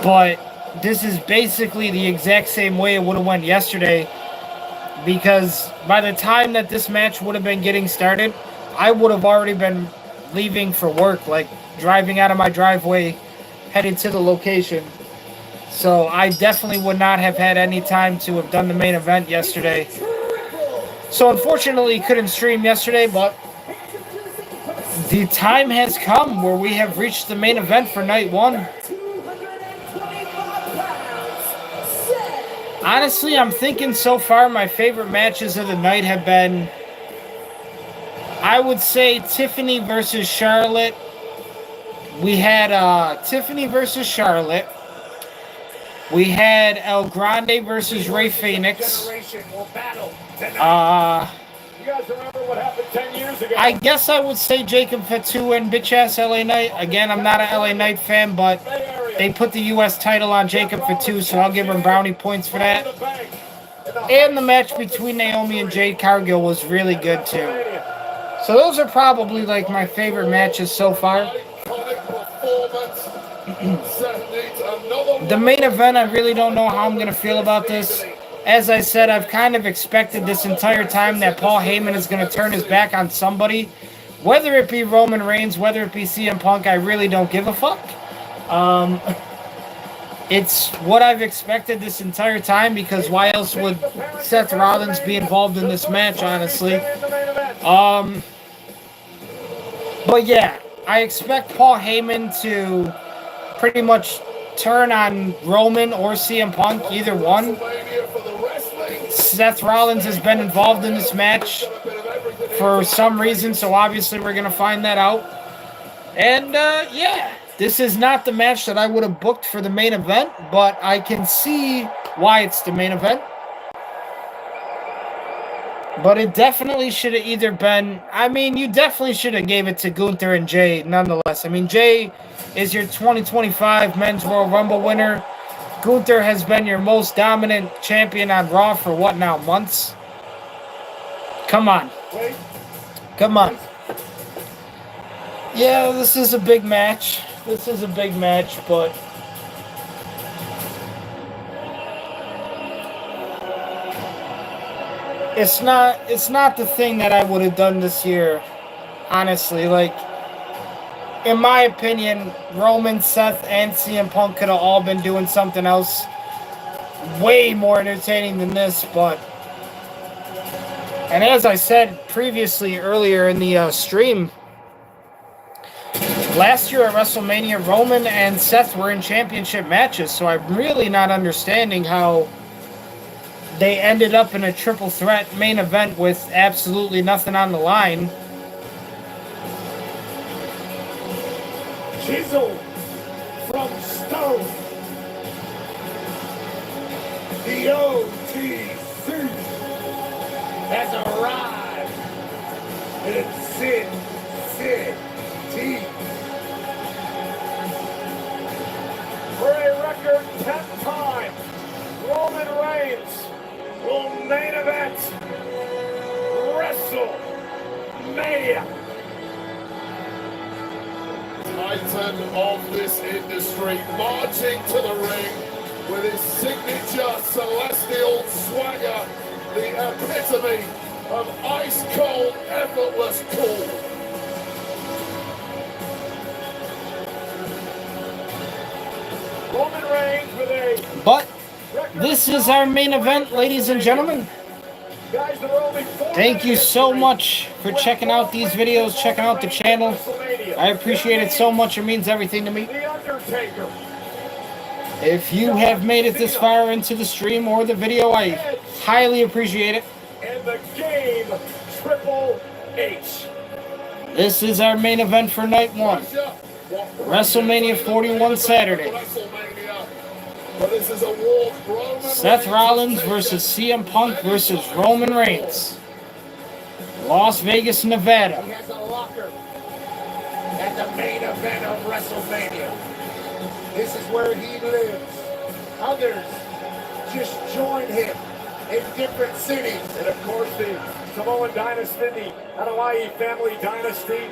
But this is basically the exact same way it would have went yesterday, because by the time that this match would have been getting started, I would have already been leaving for work, like driving out of my driveway, headed to the location. So I definitely would not have had any time to have done the main event yesterday. So unfortunately, couldn't stream yesterday, but the time has come where we have reached the main event for night one. Honestly, I'm thinking so far my favorite matches of the night have been, I would say, Tiffany versus Charlotte. We had Tiffany versus Charlotte. We had El Grande versus Rey Fenix. You guys remember what happened 10 years ago? I guess I would say Jacob Fatu and bitch ass LA Knight. Again, I'm not an LA Knight fan, but they put the US title on Jacob Fatu, so I'll give him brownie points for that. And the match between Naomi and Jade Cargill was really good too. So those are probably like my favorite matches so far. The main event, I really don't know how I'm going to feel about this. As I said, I've kind of expected this entire time that Paul Heyman is going to turn his back on somebody. Whether it be Roman Reigns, whether it be CM Punk, I really don't give a fuck. It's what I've expected this entire time, because why else would Seth Rollins be involved in this match, honestly? But yeah, I expect Paul Heyman to pretty much turn on Roman or CM Punk, either one. Seth Rollins has been involved in this match for some reason, so obviously we're going to find that out. And yeah, this is not the match that I would have booked for the main event, but I can see why it's the main event. But it definitely should have either been, I mean, you definitely should have gave it to Gunther and Jay nonetheless. I mean, Jay is your 2025 Men's Royal Rumble winner. Gunther has been your most dominant champion on Raw for what now, months? Come on. Come on. Yeah, this is a big match. This is a big match, but it's not the thing that I would have done this year, honestly. Like, in my opinion, Roman, Seth, and CM Punk could have all been doing something else way more entertaining than this, but, and as I said previously earlier in the stream, last year at WrestleMania, Roman and Seth were in championship matches, so I'm really not understanding how they ended up in a triple threat main event with absolutely nothing on the line. Chisel from Stone. The OTC has arrived in Sin City. For a record 10th time, Roman Reigns will main event WrestleMania. Titan of this industry, marching to the ring with his signature celestial swagger, the epitome of ice-cold, effortless cool. Roman Reigns with a... But this is our main event, ladies and gentlemen. Thank you so much for checking out these videos, checking out the channel. I appreciate it so much. It means everything to me. If you have made it this far into the stream or the video, I highly appreciate it. And the game, Triple H. This is our main event for night one. WrestleMania 41 Saturday. Seth Rollins versus CM Punk versus Roman Reigns. Las Vegas, Nevada. He has a locker at the main event of WrestleMania. This is where he lives. Others just join him in different cities. And of course, the Samoan dynasty, the Hawaii family dynasty,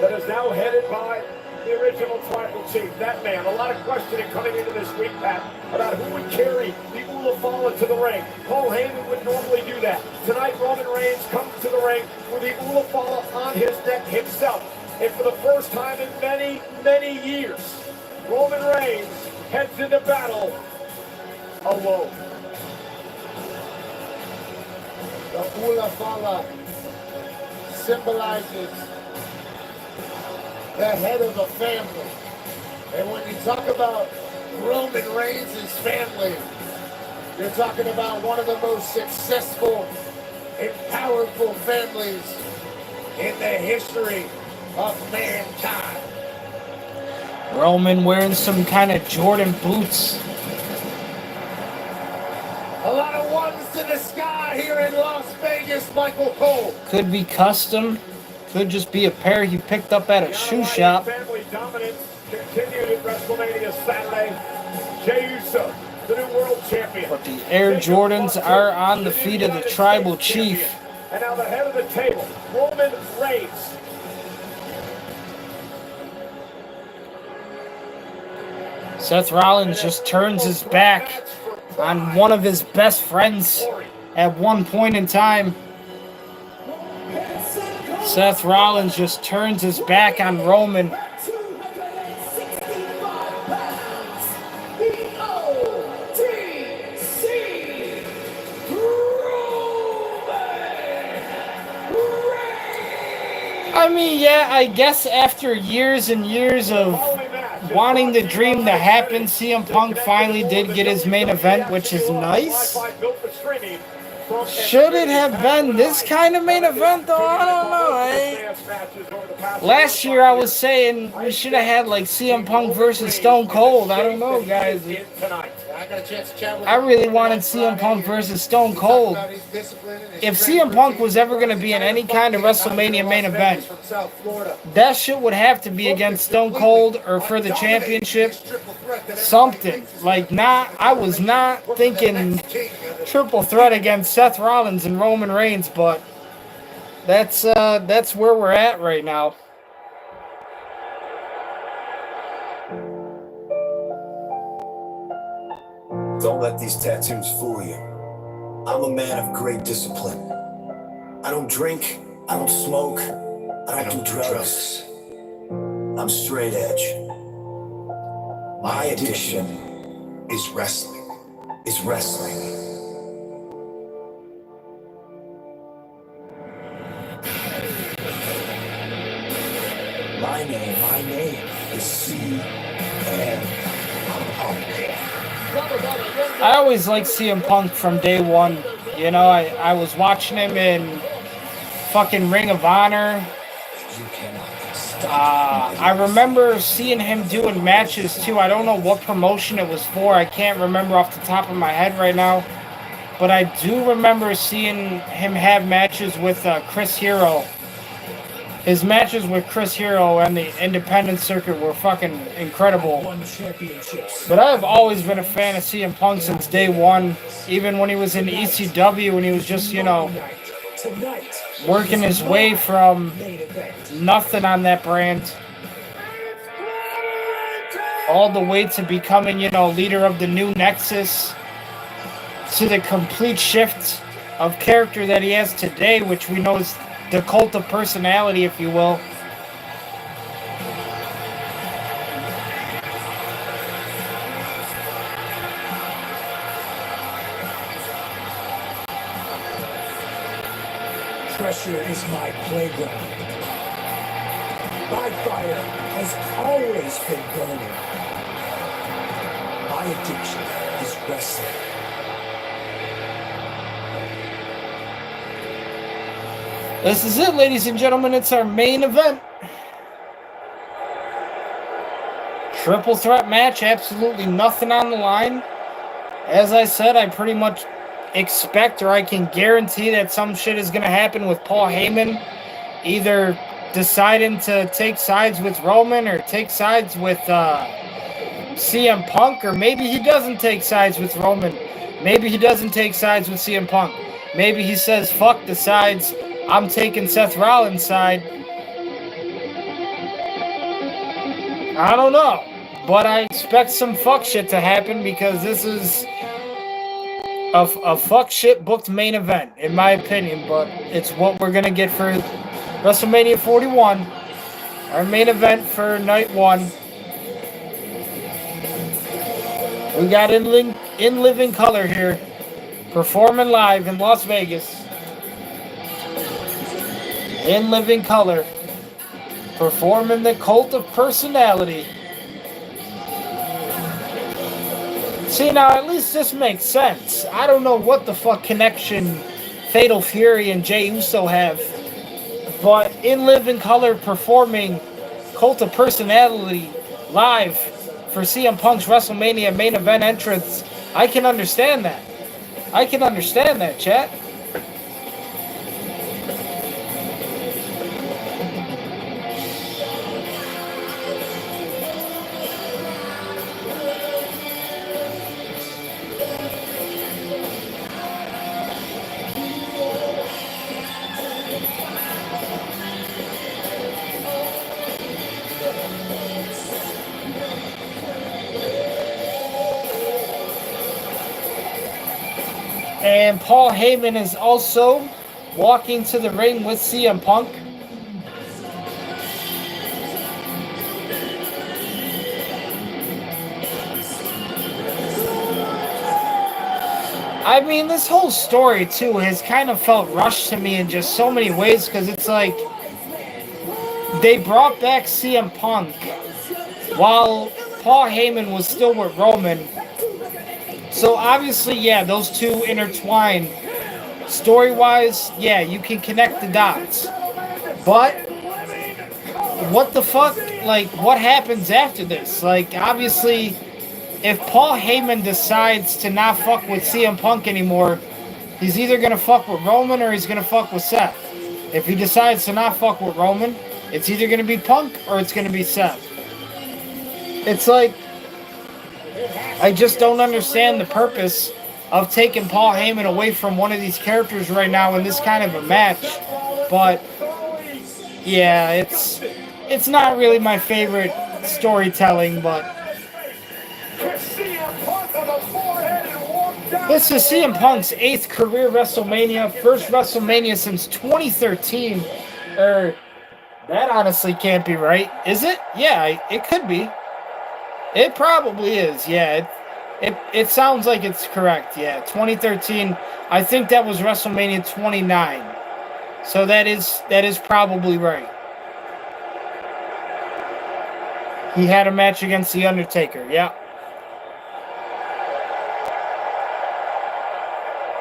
that is now headed by the original tribal chief. That man, a lot of questioning coming into this week, Pat, about who would carry the Ulafala to the ring. Paul Heyman would normally do that. Tonight, Roman Reigns comes to the ring with the Ulafala on his neck himself. And for the first time in many, many years, Roman Reigns heads into battle alone. The Ulafala symbolizes the head of the family. And when you talk about Roman Reigns' family, you're talking about one of the most successful and powerful families in the history of mankind. Roman wearing some kind of Jordan boots. A lot of ones to the sky here in Las Vegas, Michael Cole. Could be custom. Could just be a pair he picked up at a shoe shop. Family dominance continued at WrestleMania Saturday. Jey Uso, the new world champion. But the Air Jordans are on the feet of the tribal chief. And now the head of the table, Roman Reigns. Seth Rollins just turns his back on one of his best friends at one point in time. Seth Rollins just turns his back on Roman. I mean, yeah, I guess after years and years of wanting the dream to happen, CM Punk finally did get his main event, which is nice. Should it have been this kind of main event, though? I don't know. Last year I was saying we should have had like CM Punk versus Stone Cold. I don't know, guys. I really wanted CM Punk versus Stone Cold. If CM Punk was ever going to be in any kind of WrestleMania main event, that shit would have to be against Stone Cold or for the championship. Something. Like, I was not thinking triple threat against Seth Rollins and Roman Reigns, but that's where we're at right now. Don't let these tattoos fool you. I'm a man of great discipline. I don't drink, I don't smoke, I don't do drugs. I'm straight edge. My addiction is wrestling. My name is CM Punk. I always liked CM Punk from day one. You know, I was watching him in fucking Ring of Honor. I remember seeing him doing matches too. I don't know what promotion it was for. I can't remember off the top of my head right now. But I do remember seeing him have matches with Chris Hero. His matches with Chris Hero and the independent circuit were fucking incredible. But I've always been a fan of CM Punk since day one. Even when he was in ECW and he was just, you know, working his way from nothing on that brand all the way to becoming, you know, leader of the new Nexus, to the complete shift of character that he has today, which we know is the cult of personality, if you will. Pressure is my playground. My fire has always been burning. My addiction is wrestling. This is it, ladies and gentlemen. It's our main event. Triple threat match, absolutely nothing on the line. As I said, I pretty much expect or I can guarantee that some shit is going to happen with Paul Heyman either deciding to take sides with Roman or take sides with CM Punk, or maybe he doesn't take sides with Roman. Maybe he doesn't take sides with CM Punk. Maybe he says, fuck the sides, I'm taking Seth Rollins' side. I don't know. But I expect some fuck shit to happen because this is a fuck shit booked main event, in my opinion. But it's what we're going to get for WrestleMania 41. Our main event for night 1. We got in living color here. Performing live in Las Vegas. In living color. Performing the Cult of Personality. See, now at least this makes sense. I don't know what the fuck connection Fatal Fury and Jey Uso have, but in living color performing Cult of Personality live for CM Punk's WrestleMania main event entrance, I can understand that. I can understand that, chat. And Paul Heyman is also walking to the ring with CM Punk. I mean, this whole story, too, has kind of felt rushed to me in just so many ways, because it's like they brought back CM Punk while Paul Heyman was still with Roman. So obviously, yeah, those two intertwine. Story-wise, yeah, you can connect the dots. But what the fuck? Like, what happens after this? Like, obviously, if Paul Heyman decides to not fuck with CM Punk anymore, he's either going to fuck with Roman or he's going to fuck with Seth. If he decides to not fuck with Roman, it's either going to be Punk or it's going to be Seth. It's like, I just don't understand the purpose of taking Paul Heyman away from one of these characters right now in this kind of a match. But yeah, it's not really my favorite storytelling, but this is CM Punk's 8th career WrestleMania, first WrestleMania since 2013. That honestly can't be right, is it? Yeah, it could be. It probably is, yeah. It sounds like it's correct, yeah. 2013, I think that was WrestleMania 29. So that is probably right. He had a match against The Undertaker, yeah.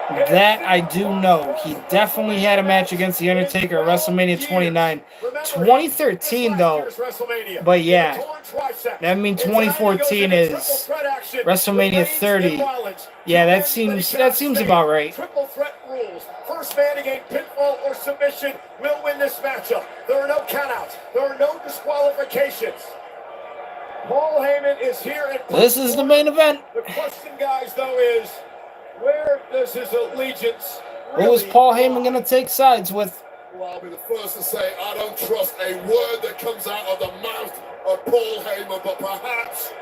That I do know. He definitely had a match against The Undertaker at WrestleMania 29. 2013, though. But yeah, that means 2014 is WrestleMania 30. Yeah, that seems about right. Triple threat rules. First man to gain pinfall or submission will win this matchup. There are no countouts. There are no disqualifications. Paul Heyman is here at... This is the main event. The question, guys, though, is where does his allegiance really... Who is Paul Heyman going to take sides with? Well, I'll be the first to say I don't trust a word that comes out of the mouth of Paul Heyman, but perhaps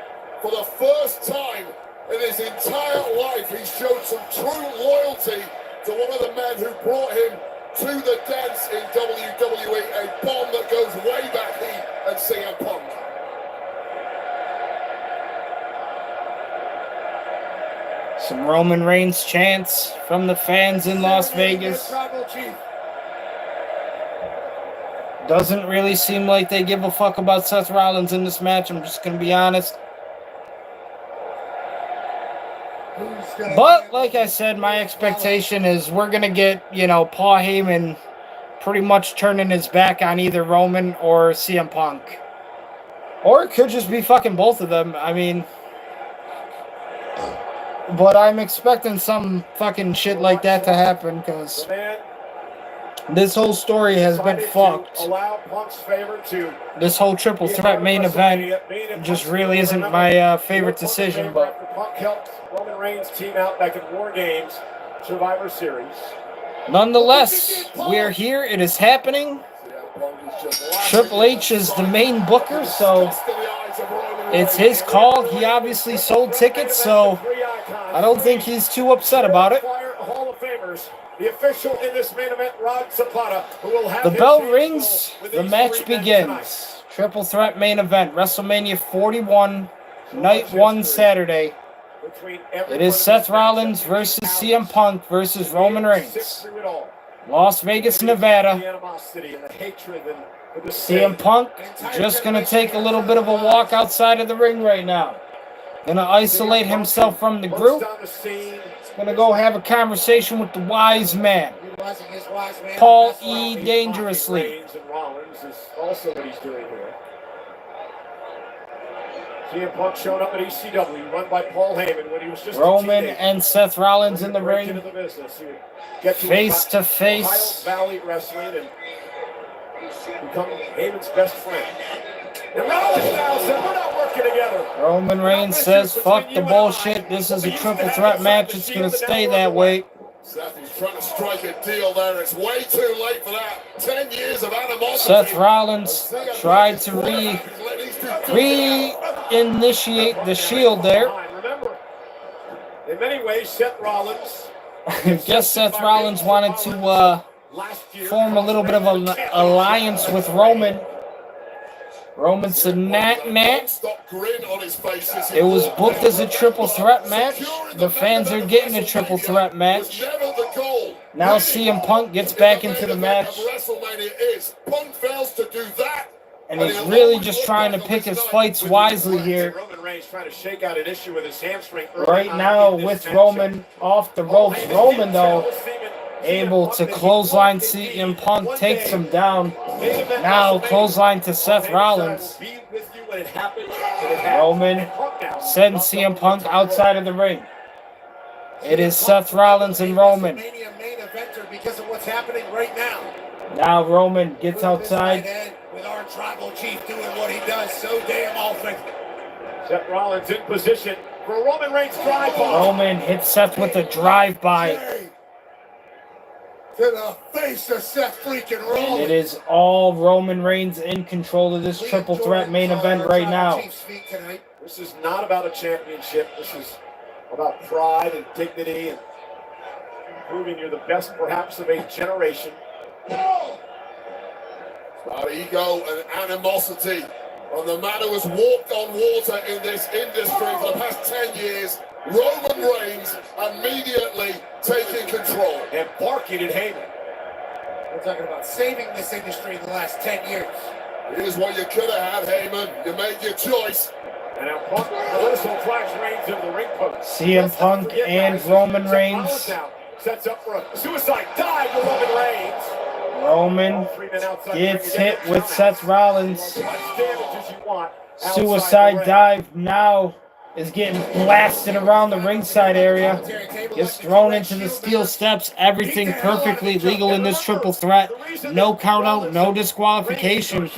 for the first time in his entire life, he showed some true loyalty to one of the men who brought him to the dance in WWE, a bomb that goes way back, he and CM Punk. Some Roman Reigns chants from the fans in Las Vegas. Doesn't really seem like they give a fuck about Seth Rollins in this match, I'm just going to be honest. But, like I said, my expectation is we're going to get, Paul Heyman pretty much turning his back on either Roman or CM Punk. Or it could just be fucking both of them. I mean, But I'm expecting some fucking shit like that to happen because this whole story has been fucked. Allow Punk's favor to This whole triple threat main event just really isn't my favorite decision, but Punk helped Roman Reigns team out back in War Games Survivor Series. Nonetheless, we're here. It is happening. Triple H is the main booker, so it's his call. He obviously sold tickets, so I don't think he's too upset about it. Hall of Famers, the official in this main event, Rod Zapata, who will have the bell rings, the match begins. Triple threat main event, WrestleMania 41, night 1 Saturday. It is Seth Rollins versus CM Punk versus Roman Reigns. Las Vegas, Nevada. CM Punk just going to take a little bit of a walk outside of the ring right now. Going to isolate himself from the group. Going to go have a conversation with the wise man, Paul E. Dangerously. CM Punk showing up at ECW, run by Paul Heyman when he was just Roman and Seth Rollins in the ring, face to face. Valley Wrestling and become Heyman's best friend. And Rollins now said, we're not working together. Roman Reigns says, fuck the bullshit. This is a triple threat match. It's going to stay that way. Seth is trying to strike a deal there. It's way too late for that. 10 years of animosity. Seth Rollins tried to reinitiate the Shield there. Remember, in many ways, Seth Rollins. I guess Seth Rollins wanted to form a little bit of an alliance with Roman. Roman said, nah. It was booked as a triple threat match. The fans are getting a triple threat match. Now CM Punk gets back into the match. And he's really just trying to pick his fights wisely here. Right now with Roman off the ropes. Roman, though, able to clothesline CM Punk, takes him down. Now clothesline to Seth Rollins. Roman sends CM Punk outside of the ring. It is Seth Rollins and Roman. Because of what's happening right now. Now Roman gets outside. With our tribal chief doing what he does so damn often. Seth Rollins in position for a Roman Reigns drive-by. Roman hits Seth with a drive-by. To the face of Seth freaking Rollins. It is all Roman Reigns in control of this triple threat main event right now. This is not about a championship. This is about pride and dignity and proving you're the best perhaps of a generation. About ego and animosity. And the man who has walked on water in this industry for the past 10 years, Roman Reigns, immediately taking control. And barking at Heyman. We're talking about saving this industry in the last 10 years. Here's what you could have had, Heyman. You made your choice. And now Punk also flags Reigns into the ring post. CM Punk and Roman Reigns. Sets up for a suicide dive to Roman Reigns. Roman gets hit with Seth Rollins. Suicide dive now is getting blasted around the ringside area. Gets thrown into the steel steps. Everything perfectly legal in this triple threat. No count out, no disqualification.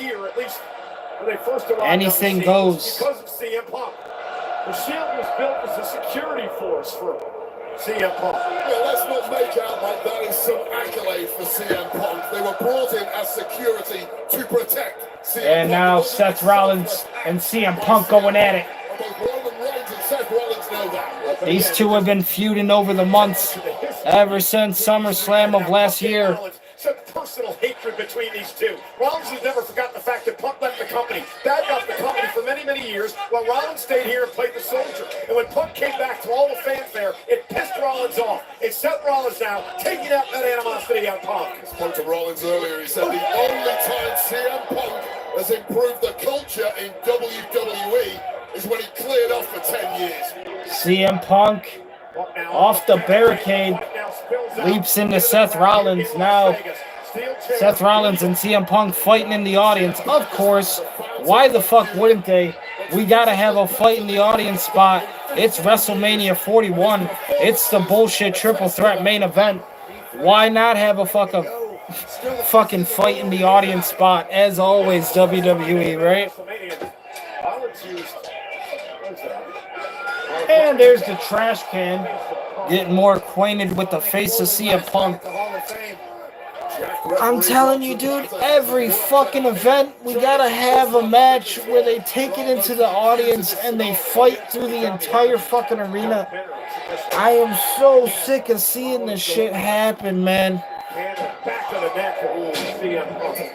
Anything goes. Because of CM Punk. The Shield was built as a security force for CM Punk. Yeah, let's not make out like that is some accolade for CM Punk. They were brought in as security to protect CM Punk. And now Seth Rollins and CM Punk going at it. Both Roman Reigns and Seth Rollins know that. These two have been feuding over the months, ever since SummerSlam of last year. Some personal hatred between these two. Rollins has never forgotten the fact that Punk left the company, bagged off the company for many, many years, while Rollins stayed here and played the soldier. And when Punk came back to all the fanfare, it pissed Rollins off. It's Seth Rollins now taking out that animosity on Punk. I spoke to Rollins earlier. He said the only time CM Punk has improved the culture in WWE is when he cleared off for 10 years. CM Punk off the barricade, leaps into Seth Rollins. Now Seth Rollins and CM Punk fighting in the audience. Of course, why the fuck wouldn't they? We gotta have a fight in the audience spot It's WrestleMania 41. It's the bullshit triple threat main event. Why not have a fucking fight in the audience spot? As always, WWE, right? And there's the trash can. Getting more acquainted with the face of CM Punk. I'm telling you, dude, every fucking event, we gotta have a match where they take it into the audience and they fight through the entire fucking arena. I am so sick of seeing this shit happen, man.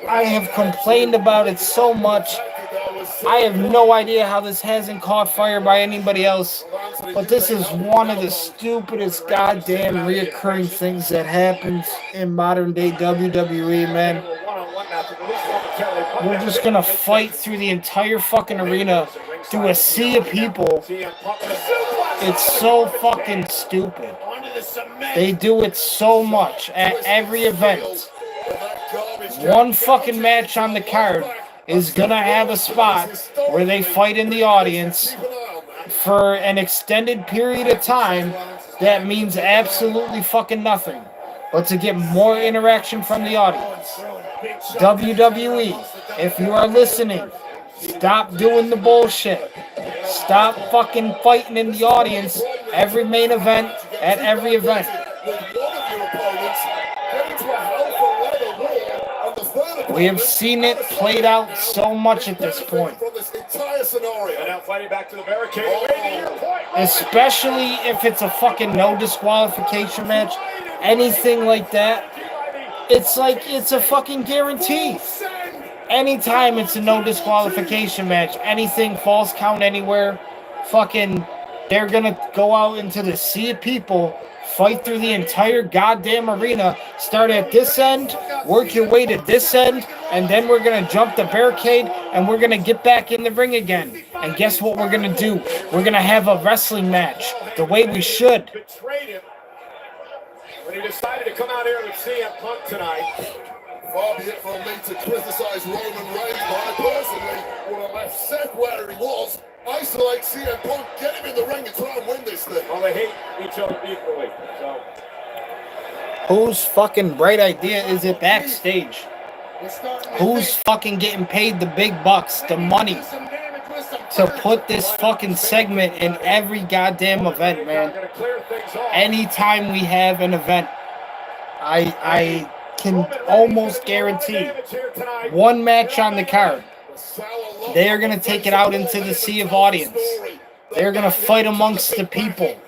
I have complained about it so much. I have no idea how this hasn't caught fire by anybody else, but this is one of the stupidest goddamn reoccurring things that happens in modern day WWE, man. We're just gonna fight through the entire fucking arena through a sea of people. It's so fucking stupid. They do it so much at every event. One fucking match on the card is gonna have a spot where they fight in the audience for an extended period of time that means absolutely fucking nothing, but to get more interaction from the audience. WWE, if you are listening, stop doing the bullshit. Stop fucking fighting in the audience every main event at every event. We have seen it played out so much at this point. Especially if it's a fucking no disqualification match. Anything like that. It's like it's a fucking guarantee. Anytime it's a no disqualification match, anything false count anywhere, fucking they're gonna go out into the sea of people, fight through the entire goddamn arena, start at this end, work your way to this end, and then we're going to jump the barricade and we're going to get back in the ring again. And guess what we're going to do? We're going to have a wrestling match the way we should. When he decided to come out here with CM Punk tonight. Far be it from me to criticize Roman Reigns, but I personally would have left Seth where he was. Isolate CM Punk, get him in the ring and try and win this thing. Well, they hate each other equally, so. Whose fucking bright idea is it backstage? Who's fucking getting paid the big bucks, the money, to put this fucking segment in every goddamn event, man? Anytime we have an event, I can almost guarantee one match on the card. They are going to take it out into the sea of audience. They're going to fight amongst the people.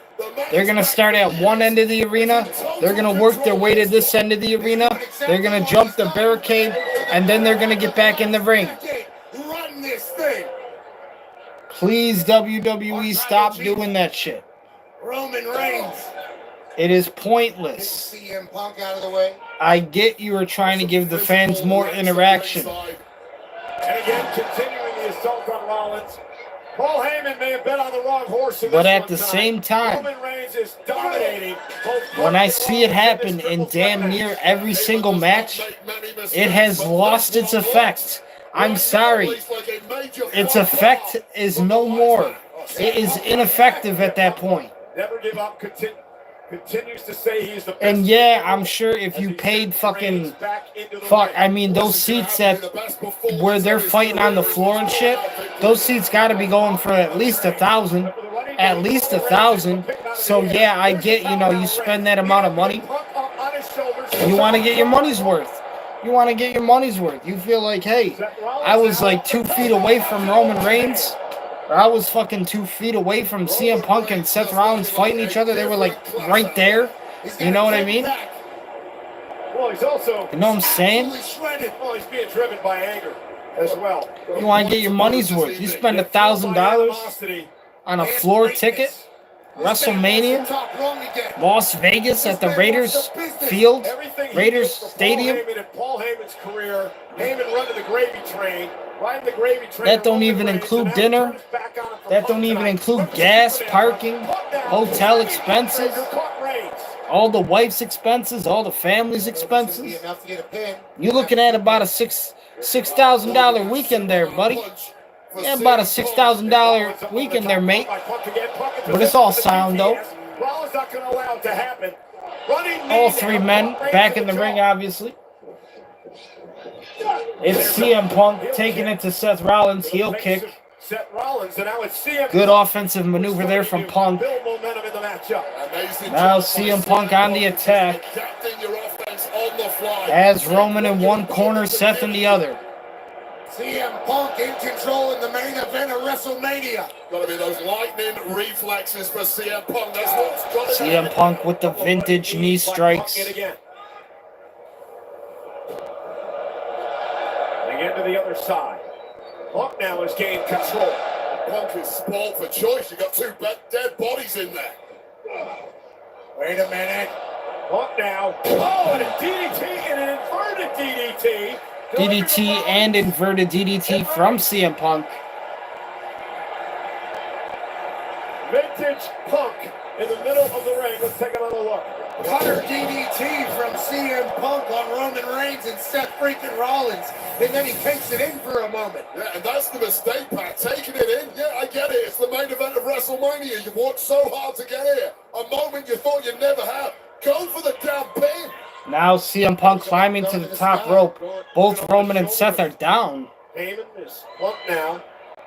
They're going to start at one end of the arena. They're going to work their way to this end of the arena. They're going to jump the barricade, and then they're going to get back in the ring. Please, WWE, stop doing that shit. Roman Reigns. It is pointless. CM Punk out of the way. I get you are trying to give the fans more interaction. And again, continuing the assault on Rollins. Paul Heyman may have been on the wrong horse in this But at one the tonight. same time, Roman Reigns is dominating when I see it happen in damn near every single match, it has lost its effect. I'm sorry. Its effect is no more. It is ineffective at that point. Never give up. Continues to say he's the best. And yeah, I'm sure if you paid fucking I mean those seats that where they're fighting on the floor and shit, those seats got to be going for at least 1,000, at least 1,000. So yeah, I get, you know, you spend that amount of money, you want to get your money's worth. You want to get your money's worth. You feel like, hey, I was like 2 feet away from Roman Reigns. Or I was fucking 2 feet away from CM Punk and Seth Rollins fighting each other. They were like right there. You know what I mean? Well, he's also, you know what I'm saying? Well, he's being driven by anger as well. You want to get your money's worth. You spend $1,000 on a floor ticket, WrestleMania, Las Vegas at the Raiders Field, Raiders Stadium. Paul Heyman's career, Heyman running the gravy train. That don't even include dinner. That don't even include gas, parking, hotel expenses, all the wife's expenses, all the family's expenses. You're looking at about a $6,000 weekend there, buddy. Yeah, about a $6,000 weekend there, mate. But it's all sound, though. Rollins not going to allow it to happen. All three men back in the ring, obviously. It's CM Punk taking it to Seth Rollins, heel kick. Seth Rollins, and now it's CM Good offensive maneuver there from Punk. Build momentum in the matchup. Now CM Punk on the attack. As Roman in one corner, Seth in the other. CM Punk in control in the main event of WrestleMania. Got to be those lightning reflexes for CM Punk. That's what's got to CM Punk with the vintage knee strikes. Again to the other side. Punk now has gained control. Punk is spoiled for choice. You got two dead bodies in there. Wait a minute. Punk now. Oh, and a DDT and an inverted DDT. DDT and inverted DDT from CM Punk. Vintage Punk in the middle of the ring. Let's take another look. Cutter DDT from CM Punk on Roman Reigns and Seth freaking Rollins. And then he takes it in for a moment. Yeah, and that's the mistake, Pat. Taking it in. Yeah, I get it. It's the main event of WrestleMania. You've worked so hard to get here. A moment you thought you'd never have. Go for the damn pin. Now CM Punk climbing to the top rope. Both Roman and Seth are down. Heyman is Punk now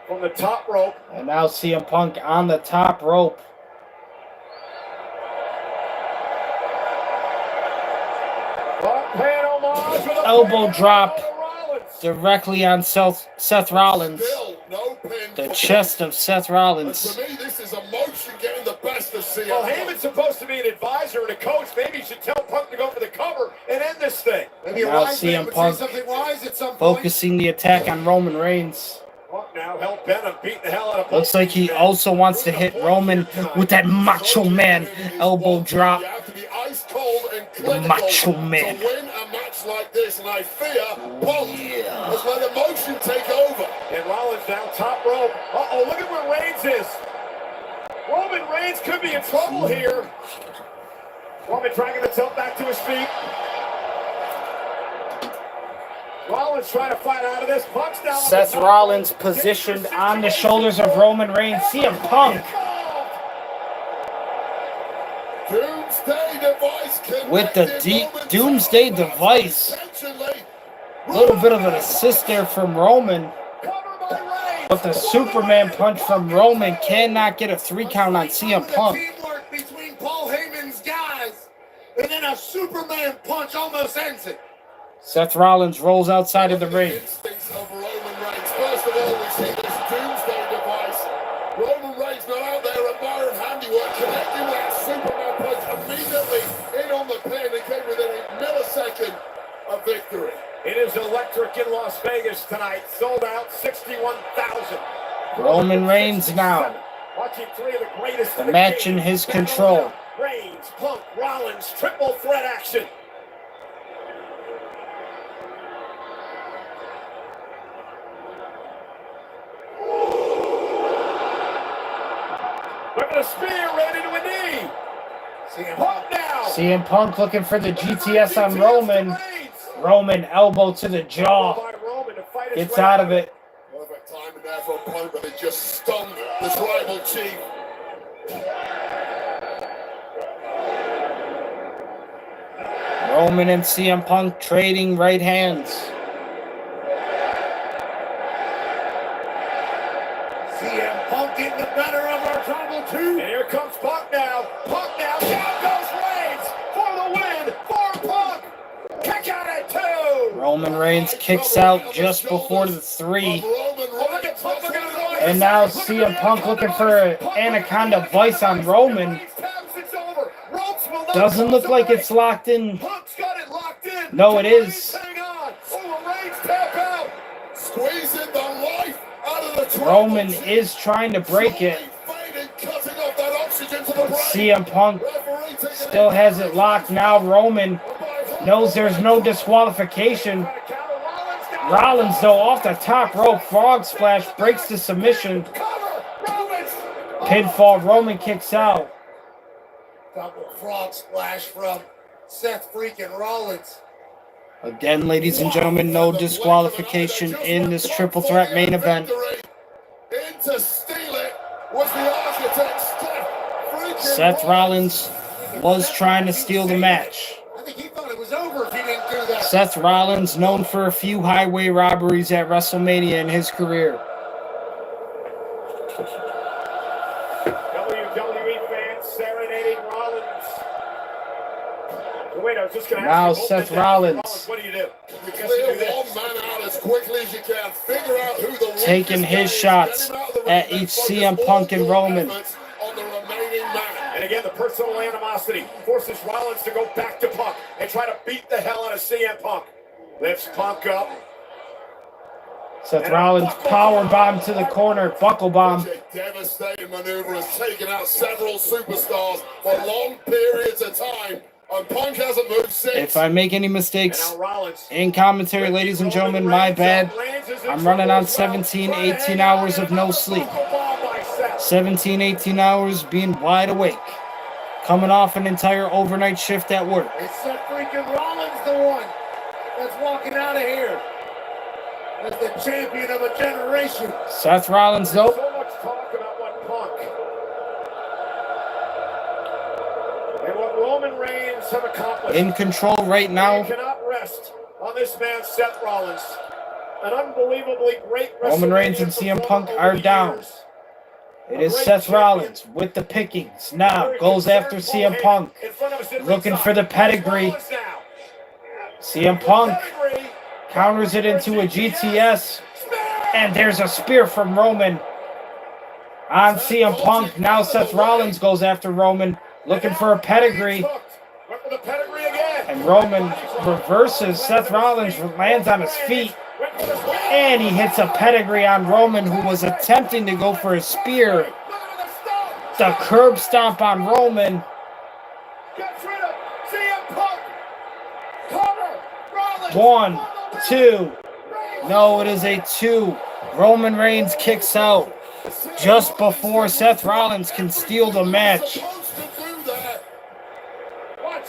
from the top rope. And now CM Punk on the top rope. Elbow drop directly on Seth Rollins. The chest of Seth Rollins. To me, this is emotion getting the best of CM. Well, Heyman's supposed to be an advisor and a coach. Maybe he should tell Punk to go for the cover and end this thing. Maybe now CM Punk focusing the attack on Roman Reigns. Punk now hell bent on beating the hell out of Looks like he also wants to hit Roman with that Macho Man elbow drop. You have to be ice cold and The Macho Man. to win a match like this, and I fear Punk has let emotion take over. And Rollins down top rope. Uh-oh, look at where Reigns is. Roman Reigns could be in trouble here. Roman dragging himself back to his feet. Rollins trying to fight out of this. Punk's down. Seth Rollins positioned on the shoulders of Roman Reigns. CM Punk Doomsday device with the Doomsday device. A little bit of an assist there from Roman. But the Superman punch from Roman cannot get a 3 count on CM Punk. Teamwork between Paul Heyman's guys, and then a Superman punch almost ends it. Seth Rollins rolls outside of the ring. Instincts of Roman Reigns. First of all, we see this Doomsday device. Roman Reigns not out there admiring handiwork, connecting with that Superman punch immediately in on the pin. They came within a millisecond of victory. It is electric in Las Vegas tonight. Sold out 61,000. Roman Reigns now. Watching three of the greatest. The match in his control. Reigns, Punk, Rollins, triple threat action. Look at a spear right into a knee. Punk now. CM Punk looking for the GTS on Roman. Roman elbow to the jaw. Gets out of it. Perfect timing there for Punk, but it just stunned this rival chief. Roman and CM Punk trading right hands. CM Punk getting the better of our tribal two. And here comes Punk now. Punk now. Down goes Reigns for the win for Punk. Kick out at 2. Roman Reigns kicks out just before the 3. And now CM Punk looking for an Anaconda Vice on Roman. Doesn't look like it's locked in. No, it is. Squeezing the life out of the Roman is trying to break it. CM Punk still has it locked. Now Roman knows there's no disqualification. Rollins, though, off the top rope. Frog splash breaks the submission. Pinfall. Roman kicks out. Double frog splash from Seth freaking Rollins. Again, ladies and gentlemen, no disqualification in this triple threat main event. to steal it was the architect, Seth Rollins was trying to steal the match. I think he thought it was over if he didn't do that. Seth Rollins, known for a few highway robberies at WrestleMania in his career. WWE fans serenading Rollins. Wait, I was just going to Now ask you, Seth Rollins. What do you do? Clear one man out as quickly as you can. Figure out who the Taking his shots at each CM Punk and Roman. on the remaining man. And again, the personal animosity forces Rollins to go back to Punk and try to beat the hell out of CM Punk. Lifts Punk up. Seth Rollins power bomb to the corner, buckle bomb. A devastating maneuver has taken out several superstars for long periods of time. And Punk hasn't moved since. If I make any mistakes in commentary, ladies and gentlemen, my bad. I'm running on 17, 18 hours of no sleep. 17, 18 hours being wide awake. Coming off an entire overnight shift at work. It's Seth freaking Rollins the one that's walking out of here as the champion of a generation. Seth Rollins, though. So much talk about what Punk and what Roman Reigns have accomplished. In control right now. You cannot rest on this man, Seth Rollins. An unbelievably great Roman Reigns and CM Punk are down. It is Seth Rollins with the pickings. Now goes after CM Punk. Looking for the pedigree. CM Punk counters it into a GTS. And there's a spear from Roman on CM Punk. Now Seth Rollins goes after Roman. Looking for a pedigree. And Roman reverses. Seth Rollins lands on his feet. And he hits a pedigree on Roman, who was attempting to go for a spear. The curb stomp on Roman. One, two. No, it is a two. Roman Reigns kicks out just before Seth Rollins can steal the match.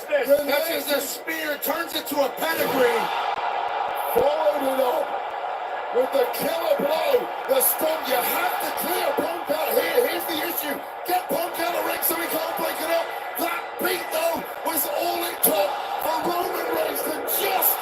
Catches the spear, turns it to a pedigree. Followed it up with the killer blow. The stump. You have to clear Punk out here. Here's the issue. Get Punk out of ring so he can't break it up. That beat, though, was all it took for Roman Reigns to just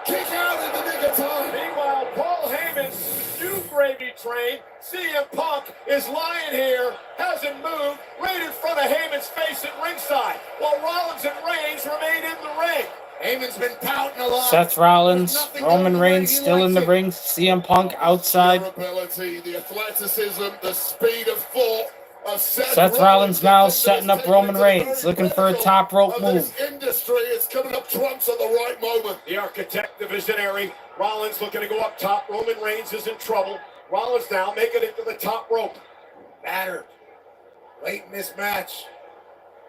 kick out in the nick of time. Meanwhile, Paul Heyman's stew gravy train, CM Punk, is lying here, hasn't moved, right in front of Heyman's face at ringside, while Rollins and Reigns remain in the ring. Heyman's been pouting a lot. Seth Rollins, Roman Reigns still in the ring. CM Punk outside. The athleticism, the speed of thought of Seth Rollins now setting up Roman Reigns, looking for a top rope move. Industry is coming up trumps at the right moment. The architect, the visionary, Rollins looking to go up top. Roman Reigns is in trouble. Rollins now making it to the top rope. Battered. Late in this match.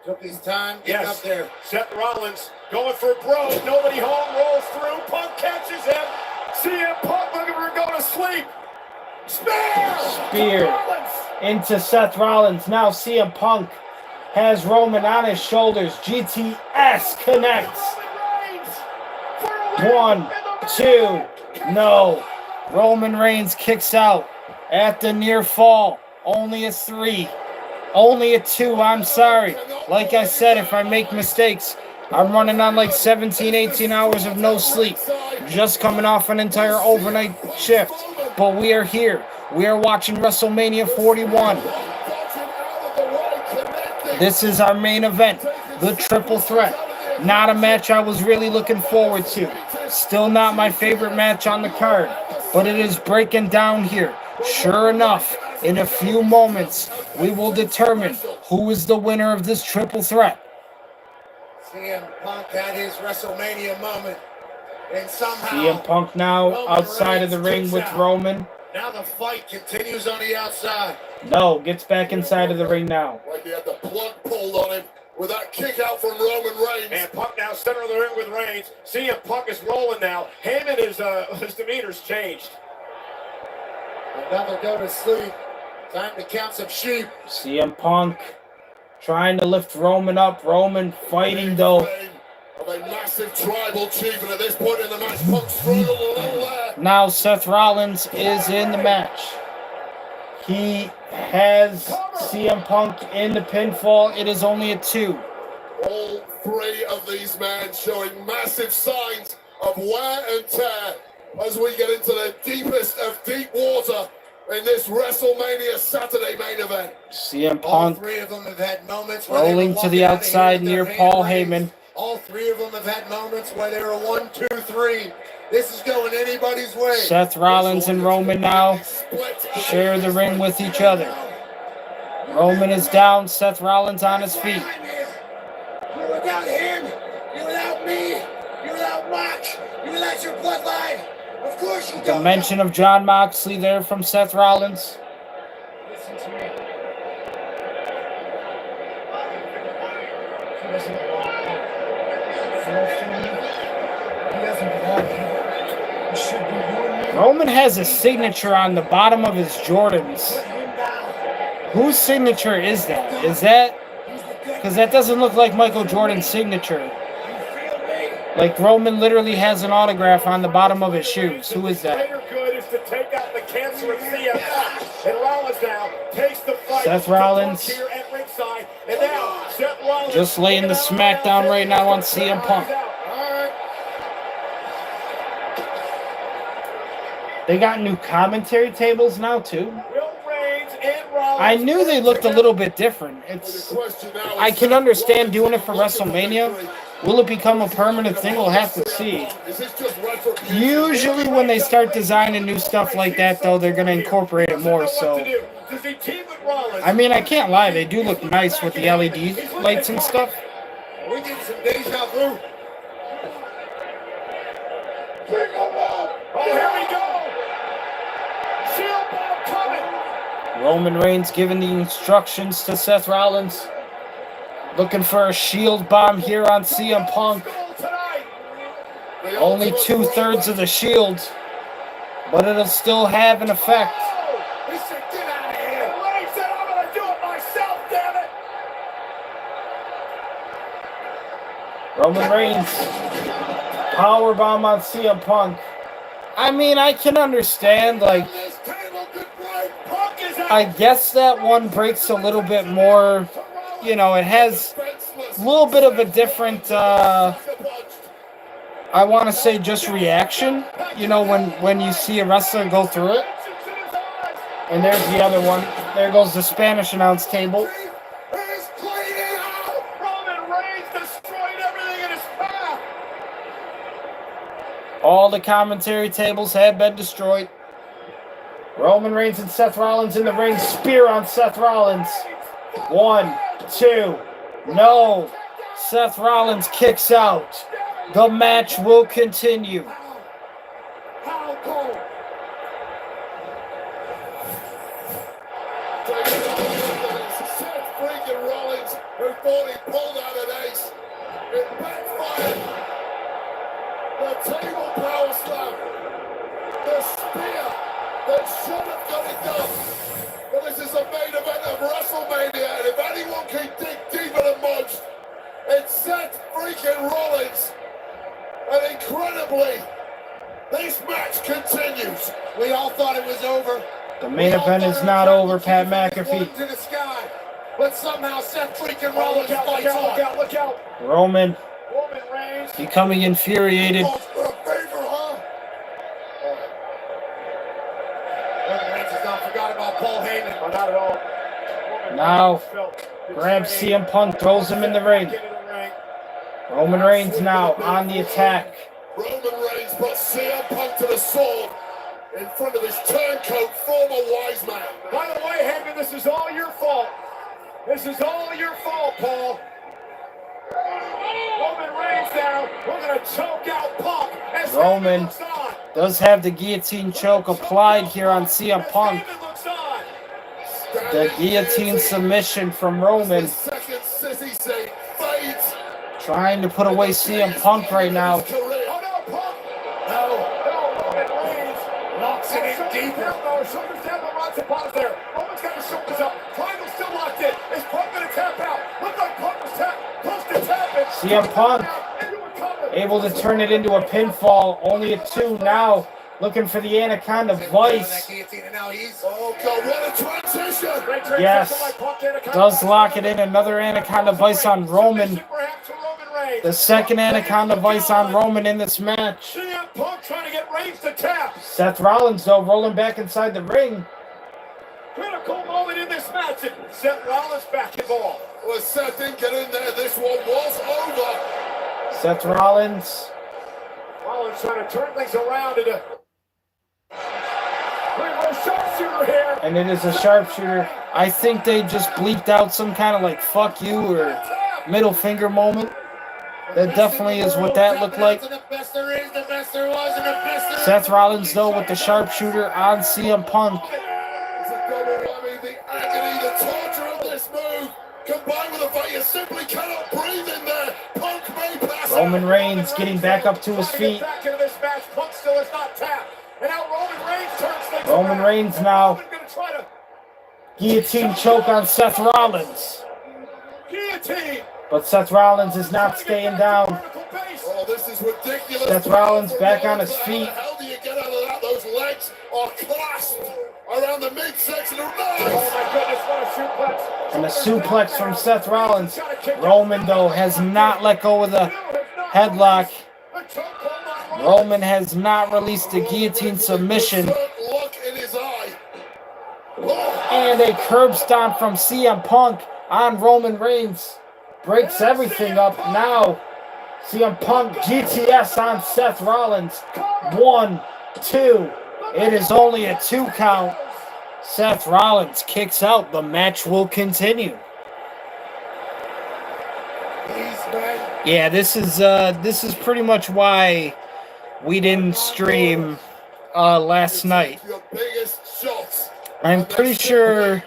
Took his time getting up there. Seth Rollins going for broke. Nobody home, rolls through. Punk catches him. CM Punk looking for go to sleep. Spear into Seth Rollins. Now CM Punk has Roman on his shoulders. GTS connects. 1, 2. No. Roman Reigns kicks out at the near fall. Only a 3. Only a 2, I'm sorry. Like I said, if I make mistakes, I'm running on like 17, 18 hours of no sleep. Just coming off an entire overnight shift. But we are here. We are watching WrestleMania 41. This is our main event, the triple threat. Not a match I was really looking forward to. Still not my favorite match on the card, but it is breaking down here. Sure enough, in a few moments, we will determine who is the winner of this triple threat. CM Punk had his WrestleMania moment, and somehow CM Punk now outside of the ring with Roman. Now the fight continues on the outside. No, gets back inside of the ring now. Like he had the plug pulled on him with that kick out from Roman Reigns. And Punk now center of the ring with Reigns. CM Punk is rolling now. Heyman is his demeanor's changed. Another go to sleep. Time to count some sheep. CM Punk trying to lift Roman up. Roman fighting though. Of a massive tribal chief, and at this point in the match, Punk struggled a little there. Now Seth Rollins is in the match. He has CM Punk in the pinfall. It is only a 2. All three of these men showing massive signs of wear and tear as we get into the deepest of deep water in this WrestleMania Saturday main event. CM All Punk three of them have had moments where they were rolling to the walking out of here outside with near their Paul hand Heyman. raised. All three of them have had moments where they were 1, 2, 3. This is going anybody's way. Seth Rollins and Roman now share the ring with each other. Roman is down, Seth Rollins on his feet. You're without him. You're without me. You're without Mox. You're without your bloodline. Of course you The don't. mention of John Moxley there from Seth Rollins. Listen to me. Roman has a signature on the bottom of his Jordans. Whose signature is that? Is that... Because that doesn't look like Michael Jordan's signature. Like Roman literally has an autograph on the bottom of his shoes. Who is that? Good is to take out the cancer of CM Punk. And Rollins now takes the fight. Seth Rollins here at ringside. And now Seth Rollins just laying the smackdown right now on CM Punk. They got new commentary tables now too. I knew they looked a little bit different. I can understand doing it for WrestleMania. Will it become a permanent thing? We'll have to see. Usually when they start designing new stuff like that, though, they're going to incorporate it more. So, I mean, I can't lie. They do look nice with the LED lights and stuff. We get some deja vu. Oh, here we go. Shield bomb coming. Roman Reigns giving the instructions to Seth Rollins. Looking for a shield bomb here on CM Punk. Only 2/3 of the shield, but it'll still have an effect. He said, get out of here. Reigns said, I'm going to do it myself, damn it. Roman Reigns, powerbomb on CM Punk. I mean, I can understand, like, I guess that one breaks a little bit more, you know, it has a little bit of a different, I want to say just reaction, you know, when you see a wrestler go through it. And there's the other one. There goes the Spanish announce table. Roman Reigns destroyed everything in his path. All the commentary tables have been destroyed. Roman Reigns and Seth Rollins in the ring. Spear on Seth Rollins. 1, 2. No. Seth Rollins kicks out. The match will continue. How cold. Seth freaking Rollins, who thought he pulled out an ace. It backfired. The table power slam. The spear that should have got it done. But this is the main event of WrestleMania, and if anyone can dig deeper than most, it's Seth freaking Rollins. And incredibly, this match continues. We all thought it was over. The main event is not over, Pat McAfee. To the sky, but somehow Seth freaking Rollins fights on. Look out. Roman Roman Reigns. becoming infuriated. For a favor, huh? Roman Reigns has not forgot about Paul Heyman. Oh, not at all. Now, grabs CM Punk, throws him in the ring. Roman Reigns now on the attack. Roman Reigns put CM Punk to the sword in front of his turncoat former wise man. By the way, Heyman, this is all your fault. This is all your fault, Paul. Roman Reigns now. We're going to choke out Punk. As Roman does have the guillotine choke applied here on CM Punk. The guillotine submission from Roman. Second sissy say fades. Trying to put away CM Punk right now. Locks it in deeper. Shoulders down, the rods upon us there. Roman's got his shoulders up. Triangle still locked in. Is Punk going to tap out? Look like Punk was close to tapping. CM Punk able to turn it into a pinfall. Only a 2 now. Looking for the Anaconda Vice. now. He's Oh God, what a transition! Yes. Does lock it in. Another Anaconda Vice on Roman. The second Anaconda Vice on Roman in this match. CM Punk trying to get Reigns to tap. Seth Rollins, though, rolling back inside the ring. Critical moment in this match, and Seth Rollins back involved. Well, Seth didn't get in there. This one was over. Seth Rollins. Rollins trying to turn things around into a sharpshooter here. And it is a sharpshooter. I think they just bleeped out some kind of like fuck you or middle finger moment. That definitely is what that looked like. Seth Rollins, though, with the sharpshooter on CM Punk. The agony, the torture of this move, combined with the fact you simply cannot breathe in there. Punk may pass Roman Reigns getting back up to his feet. Back into this match, Punk still is not tapped. And now Roman Reigns turns things Roman around. Reigns now. Roman gonna try to Guillotine choke on Seth Rollins. guillotine. But Seth Rollins is not staying down. Oh, this is ridiculous. Seth Rollins back on his feet. How the hell do you get out of that? Those legs are clasped around the midsection of Oh my goodness, what a suplex. And a suplex from Seth Rollins. Roman, though, has not let go of the headlock. Roman has not released the guillotine submission. Look in his eye. And a curb stomp from CM Punk on Roman Reigns. Breaks everything up. Now, CM Punk GTS on Seth Rollins. 1, 2. It is only a 2 count. Seth Rollins kicks out. The match will continue. Yeah, this is pretty much why we didn't stream last night. I'm pretty sure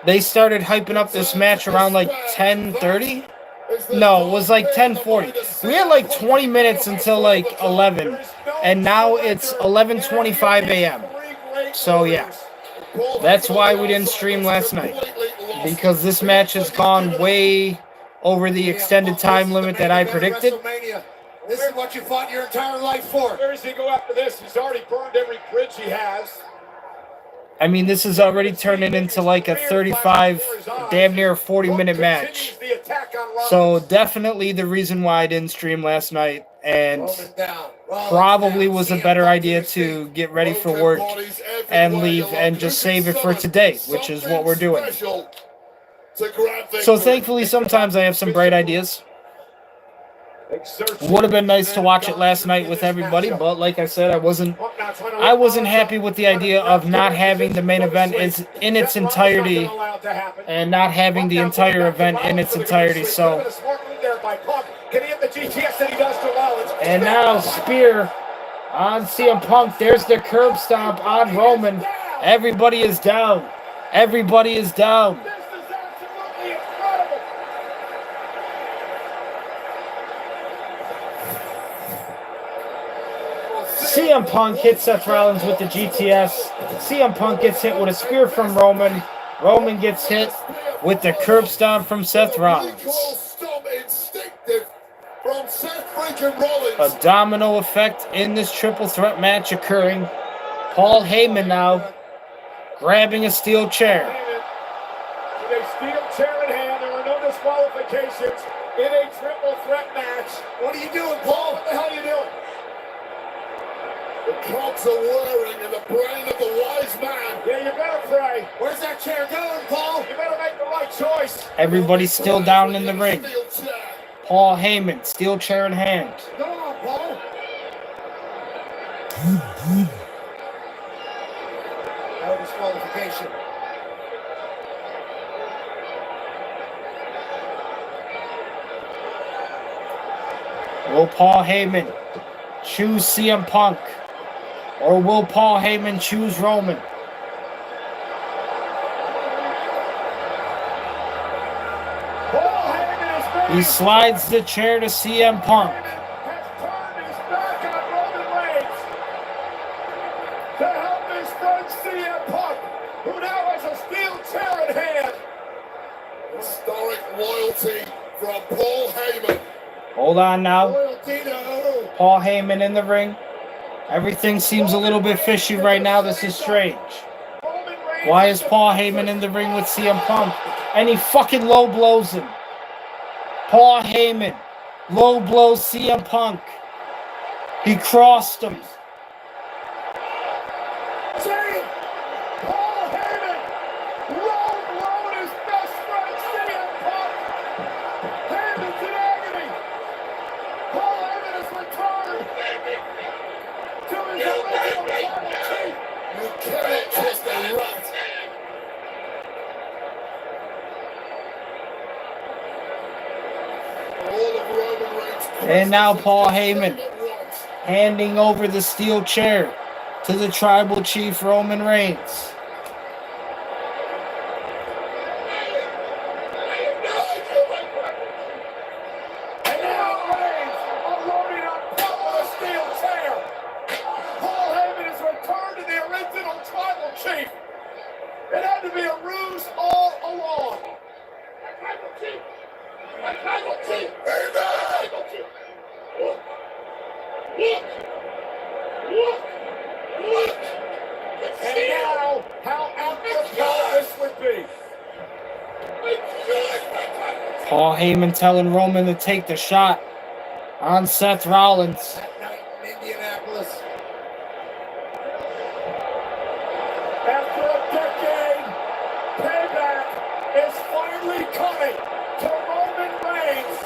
they started hyping up this match around like 10:30. No, it was like 10:40. We had like 20 minutes until like 11, and now it's 11:25 a.m. So yeah, that's why we didn't stream last night, because this match has gone way over the extended time limit that I predicted. This is what you fought your entire life for. Where does he go after this? He's already burned every bridge he has. I mean, this is already turning into like a 35, damn near 40-minute match. So definitely the reason why I didn't stream last night, and probably was a better idea to get ready for work and leave and just save it for today, which is what we're doing. So thankfully, sometimes I have some bright ideas. Would have been nice to watch it last night with everybody, but like I said, I wasn't happy with the idea of not having the main event in its entirety and not having the entire event in its entirety. So, and now spear on CM Punk. There's the curb stomp on Roman. Everybody is down. Everybody is down. CM Punk hits Seth Rollins with the GTS. CM Punk gets hit with a spear from Roman. Roman gets hit with the curb stomp from Seth Rollins. A domino effect in this triple threat match occurring. Paul Heyman now grabbing a steel chair. With a steel chair in hand, there were no disqualifications in a triple threat match. What are you doing, Paul? What the hell are you doing? The cogs are whirring in the brain of the wise man. Yeah, you better pray. Where's that chair going, Paul? You better make the right choice. Everybody's still down in the ring. Paul Heyman, steel chair in hand. Go on, Paul. No disqualification. Will Paul Heyman choose CM Punk? Or will Paul Heyman choose Roman? He slides the chair to CM Punk. To help his friend CM Punk, who now has a steel chair in hand. Historic loyalty from Paul Heyman. Hold on now. Paul Heyman in the ring. Everything seems a little bit fishy right now. This is strange. Why is Paul Heyman in the ring with CM Punk? And he fucking low blows him. Paul Heyman low blows CM Punk. He crossed him. Paul Heyman low blowed his best friend CM Punk. Heyman's in agony. Paul Heyman has returned to his original tribal chief. You cannot trust a rat. And now Paul Heyman handing over the steel chair to the tribal chief Roman Reigns. And now Reigns unloading on top of the steel chair. Paul Heyman has returned to the original tribal chief. It had to be a ruse all along. Tribal chief. Tribal chief. Tribal chief. Look. And now, how apropos this would be. Paul Heyman telling Roman to take the shot on Seth Rollins. That night in Indianapolis. After a decade, payback is finally coming to Roman Reigns.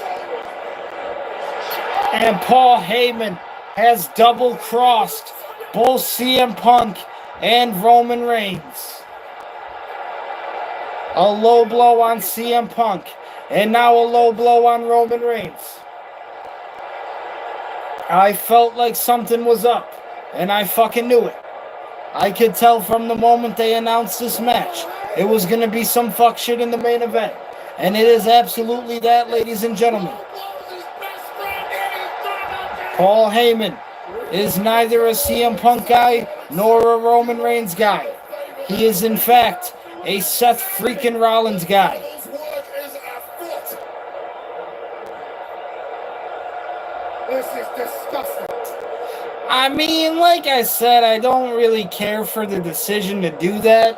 And Paul Heyman has double-crossed both CM Punk and Roman Reigns. A low blow on CM Punk, and now a low blow on Roman Reigns. I felt like something was up, and I fucking knew it. I could tell from the moment they announced this match, it was going to be some fuck shit in the main event. And it is absolutely that, ladies and gentlemen. Paul Heyman is neither a CM Punk guy nor a Roman Reigns guy. He is, in fact, a Seth freaking Rollins guy. This is disgusting. I mean, like I said, I don't really care for the decision to do that.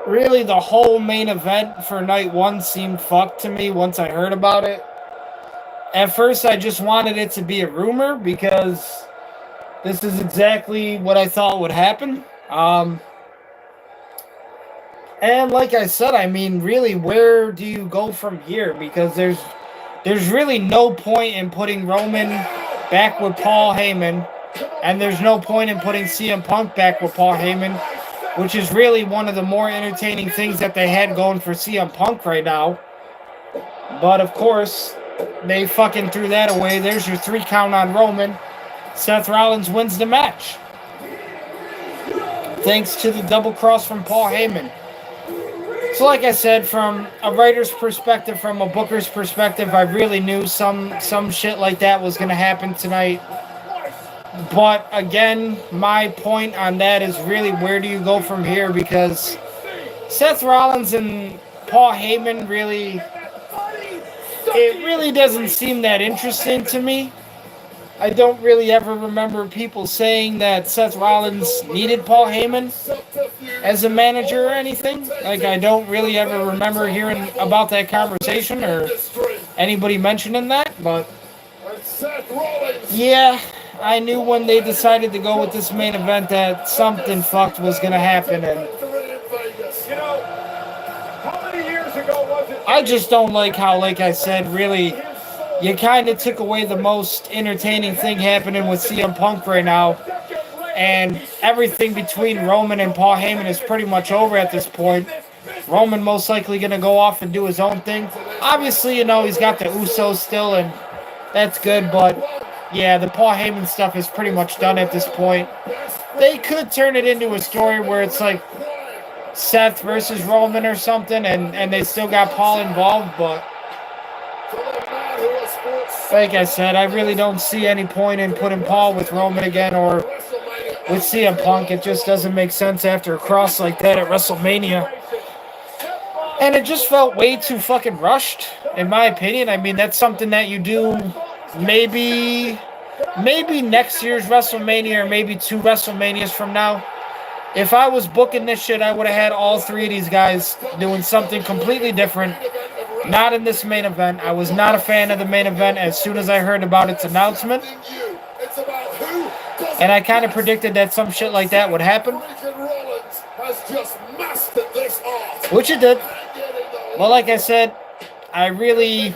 Really, the whole main event for night one seemed fucked to me once I heard about it. At first, I just wanted it to be a rumor because this is exactly what I thought would happen. And like I said, I mean, really, where do you go from here? Because there's really no point in putting Roman back with Paul Heyman, and there's no point in putting CM Punk back with Paul Heyman, which is really one of the more entertaining things that they had going for CM Punk right now. But of course, they fucking threw that away. There's your 3 count on Roman. Seth Rollins wins the match, thanks to the double cross from Paul Heyman. So like I said, from a writer's perspective, from a booker's perspective, I really knew some shit like that was going to happen tonight. But again, my point on that is really, where do you go from here? Because Seth Rollins and Paul Heyman really, it really doesn't seem that interesting to me. I don't really ever remember people saying that Seth Rollins needed Paul Heyman as a manager or anything. Like, I don't really ever remember hearing about that conversation or anybody mentioning that. But yeah, I knew when they decided to go with this main event that something fucked was going to happen. And You know, how many years ago was it? I just don't like how, like I said, really, you kind of took away the most entertaining thing happening with CM Punk right now. And everything between Roman and Paul Heyman is pretty much over at this point. Roman most likely going to go off and do his own thing. Obviously, you know, he's got the Usos still, and that's good. But, yeah, the Paul Heyman stuff is pretty much done at this point. They could turn it into a story where it's like Seth versus Roman or something, and they still got Paul involved, but like I said, I really don't see any point in putting Paul with Roman again or with CM Punk. It just doesn't make sense after a cross like that at WrestleMania. And it just felt way too fucking rushed, in my opinion. I mean, that's something that you do maybe maybe next year's WrestleMania or maybe 2 WrestleManias from now, if I was booking this shit, I would have had all 3 of these guys doing something completely different. Not in this main event. I was not a fan of the main event as soon as I heard about its announcement. And I kind of predicted that some shit like that would happen. Which it did. Well, like I said, I really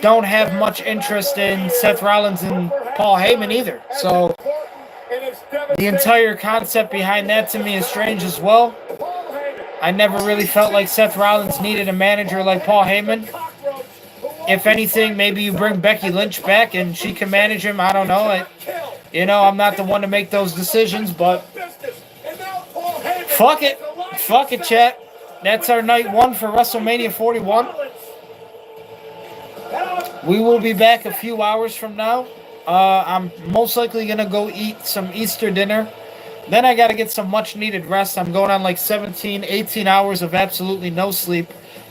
don't have much interest in Seth Rollins and Paul Heyman either. So the entire concept behind that to me is strange as well. I never really felt like Seth Rollins needed a manager like Paul Heyman. If anything, maybe you bring Becky Lynch back and she can manage him. I don't know. I'm not the one to make those decisions, but fuck it. Fuck it, chat. That's our night 1 for WrestleMania 41. We will be back a few hours from now. I'm most likely going to go eat some Easter dinner. Then I got to get some much-needed rest. I'm going on like 17, 18 hours of absolutely no sleep.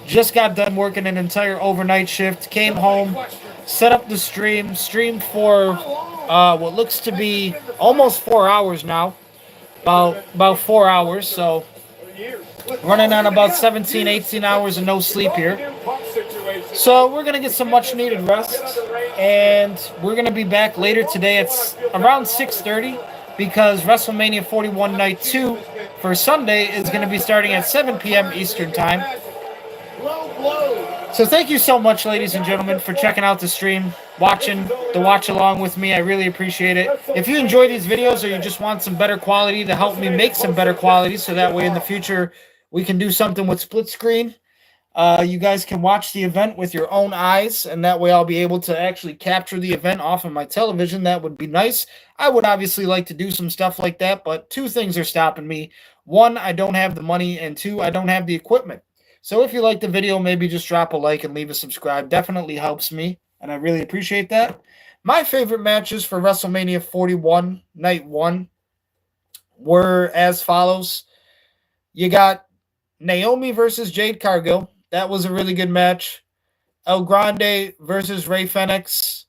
Just got done working an entire overnight shift. Came home, set up the streamed for what looks to be almost 4 hours now. About 4 hours, so running on about 17, 18 hours of no sleep here. So we're going to get some much-needed rest, and we're going to be back later today at around 6:30 because WrestleMania 41 Night 2 for Sunday is going to be starting at 7 p.m. Eastern Time. So thank you so much, ladies and gentlemen, for checking out the stream, watching the watch along with me. I really appreciate it. If you enjoy these videos or you just want some better quality to help me make some better quality so that way in the future we can do something with split screen, you guys can watch the event with your own eyes, and that way I'll be able to actually capture the event off of my television. That would be nice. I would obviously like to do some stuff like that, but 2 things are stopping me. 1, I don't have the money, and 2, I don't have the equipment. So if you like the video, maybe just drop a like and leave a subscribe. Definitely helps me, and I really appreciate that. My favorite matches for WrestleMania 41 Night 1 were as follows. You got Naomi versus Jade Cargill. That was a really good match. El Grande versus Rey Fenix.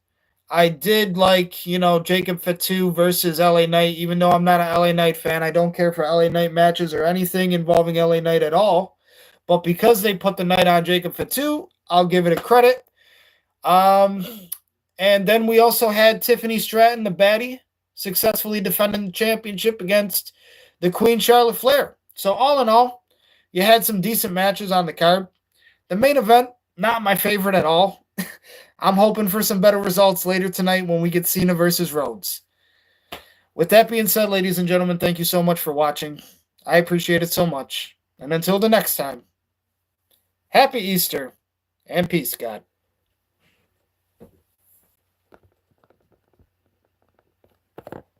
I did like, Jacob Fatu versus LA Knight, even though I'm not an LA Knight fan. I don't care for LA Knight matches or anything involving LA Knight at all. But because they put the night on Jacob Fatu, I'll give it a credit. And then we also had Tiffany Stratton, the baddie, successfully defending the championship against the Queen Charlotte Flair. So all in all, you had some decent matches on the card. The main event, not my favorite at all. I'm hoping for some better results later tonight when we get Cena versus Rhodes. With that being said, ladies and gentlemen, thank you so much for watching. I appreciate it so much. And until the next time, Happy Easter and peace, God.